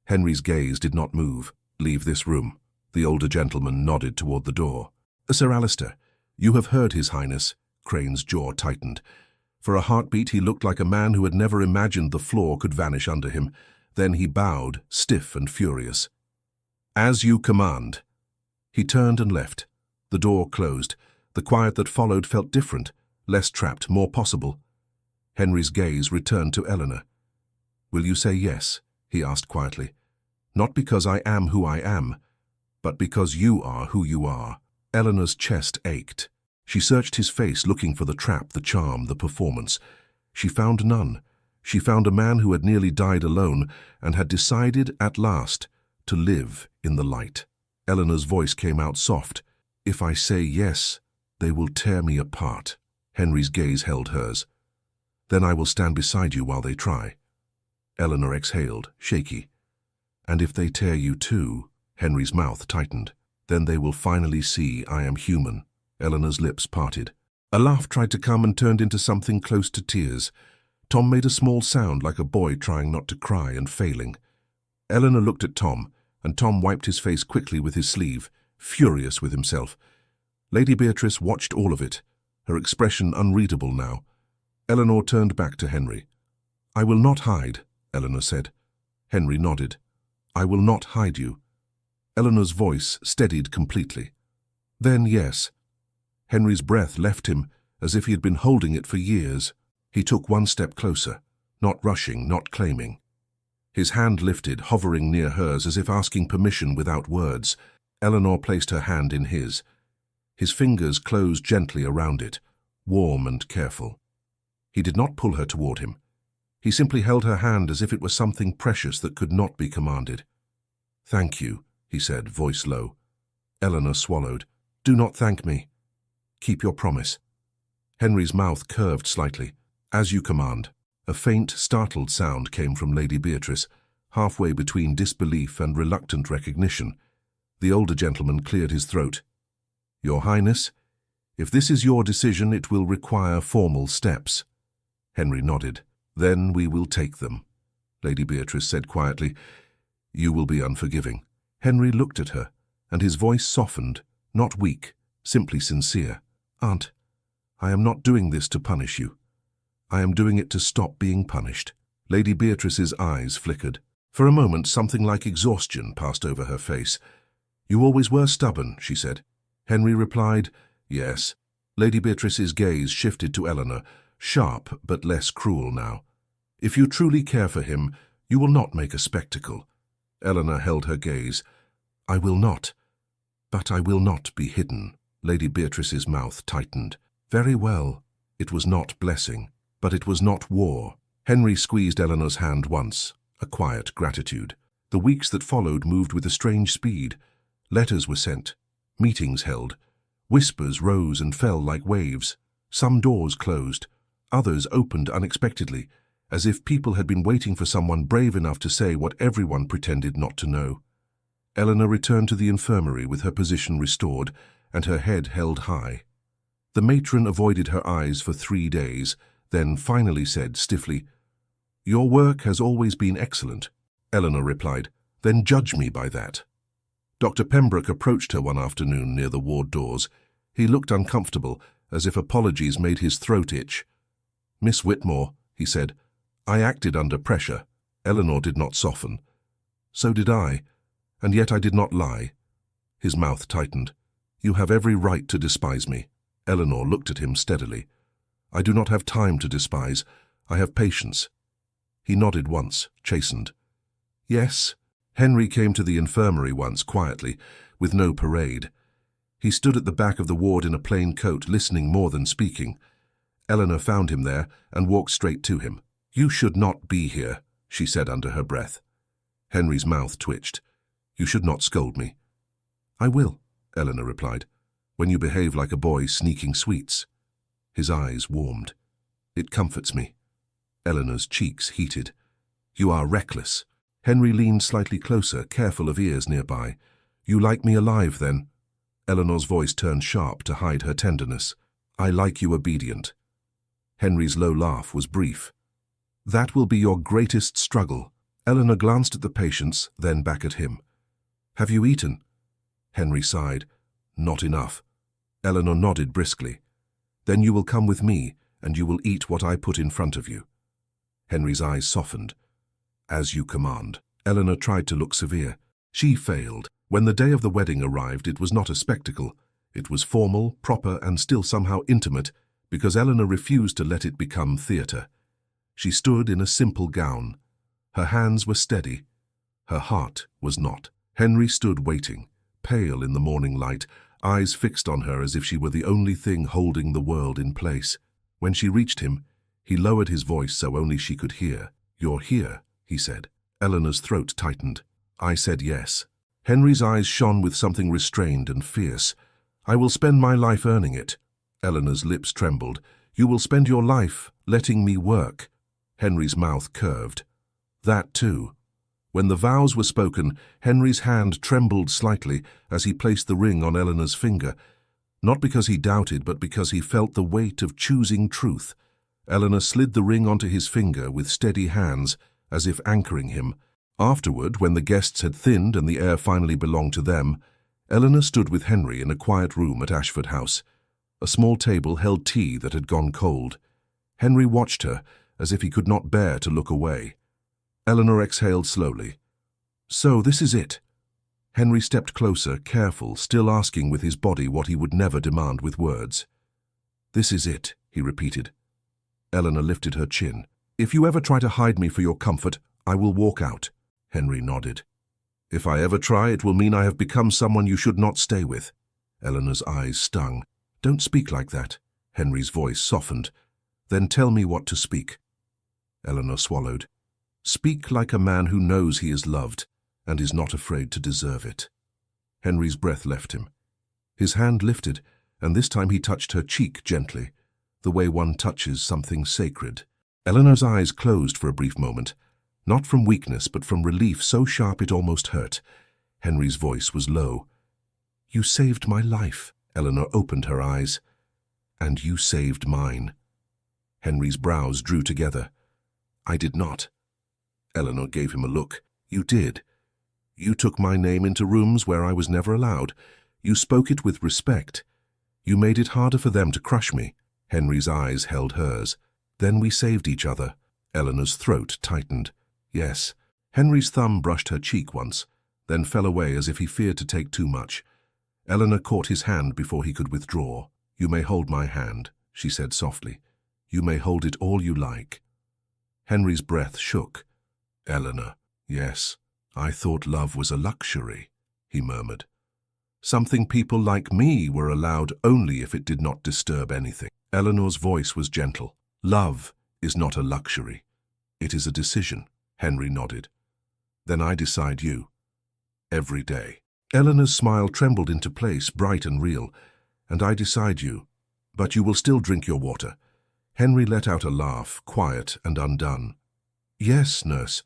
A: Henry's gaze did not move. "Leave this room." The older gentleman nodded toward the door. "Sir Alistair, you have heard His Highness." Crane's jaw tightened. For a heartbeat he looked like a man who had never imagined the floor could vanish under him. Then he bowed, stiff and furious. "As you command." He turned and left. The door closed. The quiet that followed felt different, less trapped, more possible. Henry's gaze returned to Eleanor. "Will you say yes?" he asked quietly. "Not because I am who I am, but because you are who you are." Eleanor's chest ached. She searched his face, looking for the trap, the charm, the performance. She found none. She found a man who had nearly died alone and had decided, at last, to live in the light. Eleanor's voice came out soft. "If I say yes, they will tear me apart." Henry's gaze held hers. "Then I will stand beside you while they try." Eleanor exhaled, shaky. "And if they tear you too," Henry's mouth tightened, "then they will finally see I am human." Eleanor's lips parted. A laugh tried to come and turned into something close to tears. Tom made a small sound like a boy trying not to cry and failing. Eleanor looked at Tom, and Tom wiped his face quickly with his sleeve, furious with himself. Lady Beatrice watched all of it, her expression unreadable now. Eleanor turned back to Henry. "I will not hide," Eleanor said. Henry nodded. "I will not hide you." Eleanor's voice steadied completely. "Then yes." Henry's breath left him as if he had been holding it for years. He took one step closer, not rushing, not claiming. His hand lifted, hovering near hers as if asking permission without words. Eleanor placed her hand in his. His fingers closed gently around it, warm and careful. He did not pull her toward him. He simply held her hand as if it were something precious that could not be commanded. "Thank you," he said, voice low. Eleanor swallowed. "Do not thank me. Keep your promise." Henry's mouth curved slightly. "As you command." A faint, startled sound came from Lady Beatrice, halfway between disbelief and reluctant recognition. The older gentleman cleared his throat. "Your Highness, if this is your decision, it will require formal steps." Henry nodded. "Then we will take them," Lady Beatrice said quietly. "You will be unforgiving." Henry looked at her, and his voice softened, not weak, simply sincere. "Aunt, I am not doing this to punish you. I am doing it to stop being punished." Lady Beatrice's eyes flickered. For a moment, something like exhaustion passed over her face. "You always were stubborn," she said. Henry replied, "Yes." Lady Beatrice's gaze shifted to Eleanor, sharp but less cruel now. "If you truly care for him, you will not make a spectacle." Eleanor held her gaze. "I will not. But I will not be hidden." Lady Beatrice's mouth tightened. "Very well." It was not blessing, but it was not war. Henry squeezed Eleanor's hand once, a quiet gratitude. The weeks that followed moved with a strange speed. Letters were sent, meetings held. Whispers rose and fell like waves. Some doors closed, others opened unexpectedly, as if people had been waiting for someone brave enough to say what everyone pretended not to know. Eleanor returned to the infirmary with her position restored and her head held high. The matron avoided her eyes for 3 days, then finally said stiffly, "Your work has always been excellent." Eleanor replied, "Then judge me by that." Dr. Pembroke approached her one afternoon near the ward doors. He looked uncomfortable, as if apologies made his throat itch. "Miss Whitmore," he said, "I acted under pressure." Eleanor did not soften. "So did I, and yet I did not lie." His mouth tightened. "You have every right to despise me." Eleanor looked at him steadily. "I do not have time to despise. I have patience." He nodded once, chastened. "Yes." Henry came to the infirmary once quietly, with no parade. He stood at the back of the ward in a plain coat, listening more than speaking. Eleanor found him there and walked straight to him. "You should not be here," she said under her breath. Henry's mouth twitched. "You should not scold me." "I will," Eleanor replied, "when you behave like a boy sneaking sweets." His eyes warmed. "It comforts me." Eleanor's cheeks heated. "You are reckless." Henry leaned slightly closer, careful of ears nearby. "You like me alive, then?" Eleanor's voice turned sharp to hide her tenderness. "I like you obedient." Henry's low laugh was brief. "That will be your greatest struggle." Eleanor glanced at the patients, then back at him. "Have you eaten?" Henry sighed. "Not enough." Eleanor nodded briskly. "Then you will come with me, and you will eat what I put in front of you." Henry's eyes softened. "As you command." Eleanor tried to look severe. She failed. When the day of the wedding arrived, it was not a spectacle. It was formal, proper, and still somehow intimate, because Eleanor refused to let it become theatre. She stood in a simple gown. Her hands were steady. Her heart was not. Henry stood waiting, pale in the morning light, eyes fixed on her as if she were the only thing holding the world in place. When she reached him, he lowered his voice so only she could hear. "You're here," he said. Eleanor's throat tightened. "I said yes." Henry's eyes shone with something restrained and fierce. "I will spend my life earning it." Eleanor's lips trembled. "You will spend your life letting me work." Henry's mouth curved. "That too." When the vows were spoken, Henry's hand trembled slightly as he placed the ring on Eleanor's finger, not because he doubted, but because he felt the weight of choosing truth. Eleanor slid the ring onto his finger with steady hands, as if anchoring him. Afterward, when the guests had thinned and the air finally belonged to them, Eleanor stood with Henry in a quiet room at Ashford House. A small table held tea that had gone cold. Henry watched her, as if he could not bear to look away. Eleanor exhaled slowly. "So this is it." Henry stepped closer, careful, still asking with his body what he would never demand with words. "This is it," he repeated. Eleanor lifted her chin. "If you ever try to hide me for your comfort, I will walk out." Henry nodded. "If I ever try, it will mean I have become someone you should not stay with." Eleanor's eyes stung. "Don't speak like that." Henry's voice softened. "Then tell me what to speak." Eleanor swallowed. "Speak like a man who knows he is loved and is not afraid to deserve it." Henry's breath left him. His hand lifted, and this time he touched her cheek gently, the way one touches something sacred. Eleanor's eyes closed for a brief moment, not from weakness but from relief so sharp it almost hurt. Henry's voice was low. "You saved my life." Eleanor opened her eyes. "And you saved mine." Henry's brows drew together. "I did not." Eleanor gave him a look. "You did. You took my name into rooms where I was never allowed. You spoke it with respect. You made it harder for them to crush me." Henry's eyes held hers. "Then we saved each other." Eleanor's throat tightened. "Yes." Henry's thumb brushed her cheek once, then fell away as if he feared to take too much. Eleanor caught his hand before he could withdraw. "You may hold my hand," she said softly. "You may hold it all you like." Henry's breath shook. "Eleanor, yes, I thought love was a luxury," he murmured. "Something people like me were allowed only if it did not disturb anything." Eleanor's voice was gentle. "Love is not a luxury. It is a decision." Henry nodded. "Then I decide you. Every day." Eleanor's smile trembled into place, bright and real. "And I decide you. But you will still drink your water." Henry let out a laugh, quiet and undone. "Yes, nurse."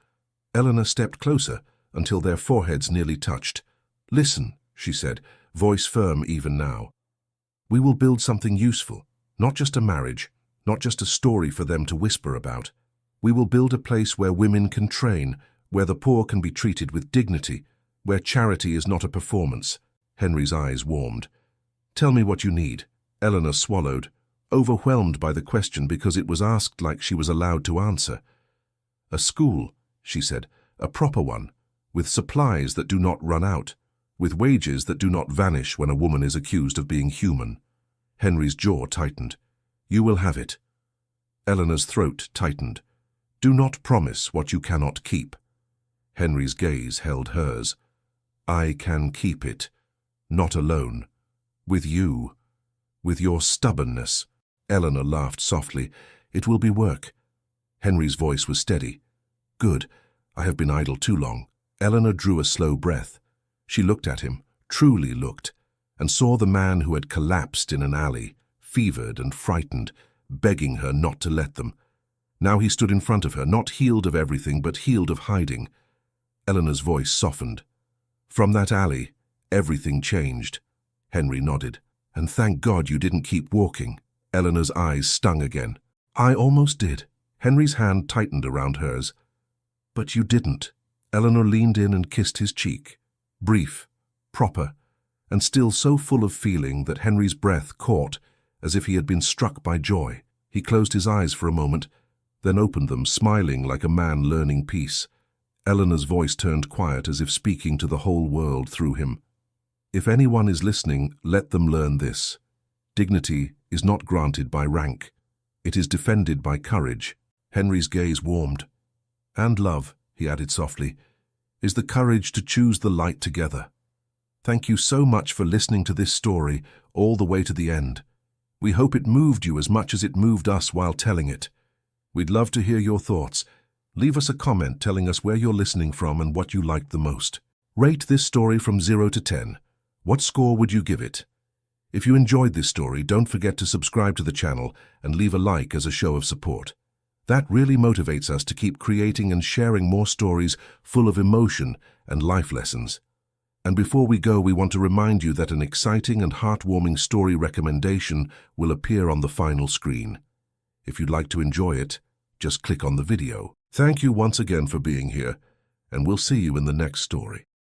A: Eleanor stepped closer until their foreheads nearly touched. "Listen," she said, voice firm even now. "We will build something useful, not just a marriage, not just a story for them to whisper about. We will build a place where women can train, where the poor can be treated with dignity, where charity is not a performance. Henry's eyes warmed. Tell me what you need. Eleanor swallowed, overwhelmed by the question because it was asked like she was allowed to answer. A school, she said, a proper one, with supplies that do not run out, with wages that do not vanish when a woman is accused of being human. Henry's jaw tightened. You will have it. Eleanor's throat tightened. Do not promise what you cannot keep. Henry's gaze held hers. I can keep it. Not alone. With you. With your stubbornness. Eleanor laughed softly. It will be work. Henry's voice was steady. Good. I have been idle too long. Eleanor drew a slow breath. She looked at him, truly looked, and saw the man who had collapsed in an alley, fevered and frightened, begging her not to let them. Now he stood in front of her, not healed of everything, but healed of hiding. Eleanor's voice softened. From that alley, everything changed. Henry nodded. And thank God you didn't keep walking. Eleanor's eyes stung again. I almost did. Henry's hand tightened around hers. But you didn't. Eleanor leaned in and kissed his cheek. Brief, proper, and still so full of feeling that Henry's breath caught as if he had been struck by joy. He closed his eyes for a moment, then opened them, smiling like a man learning peace. Eleanor's voice turned quiet as if speaking to the whole world through him. If anyone is listening, let them learn this. Dignity is not granted by rank. It is defended by courage. Henry's gaze warmed. And love, he added softly, is the courage to choose the light together. Thank you so much for listening to this story all the way to the end. We hope it moved you as much as it moved us while telling it. We'd love to hear your thoughts. Leave us a comment telling us where you're listening from and what you liked the most. Rate this story from 0 to 10. What score would you give it? If you enjoyed this story, don't forget to subscribe to the channel and leave a like as a show of support. That really motivates us to keep creating and sharing more stories full of emotion and life lessons. And before we go, we want to remind you that an exciting and heartwarming story recommendation will appear on the final screen. If you'd like to enjoy it, just click on the video. Thank you once again for being here, and we'll see you in the next story.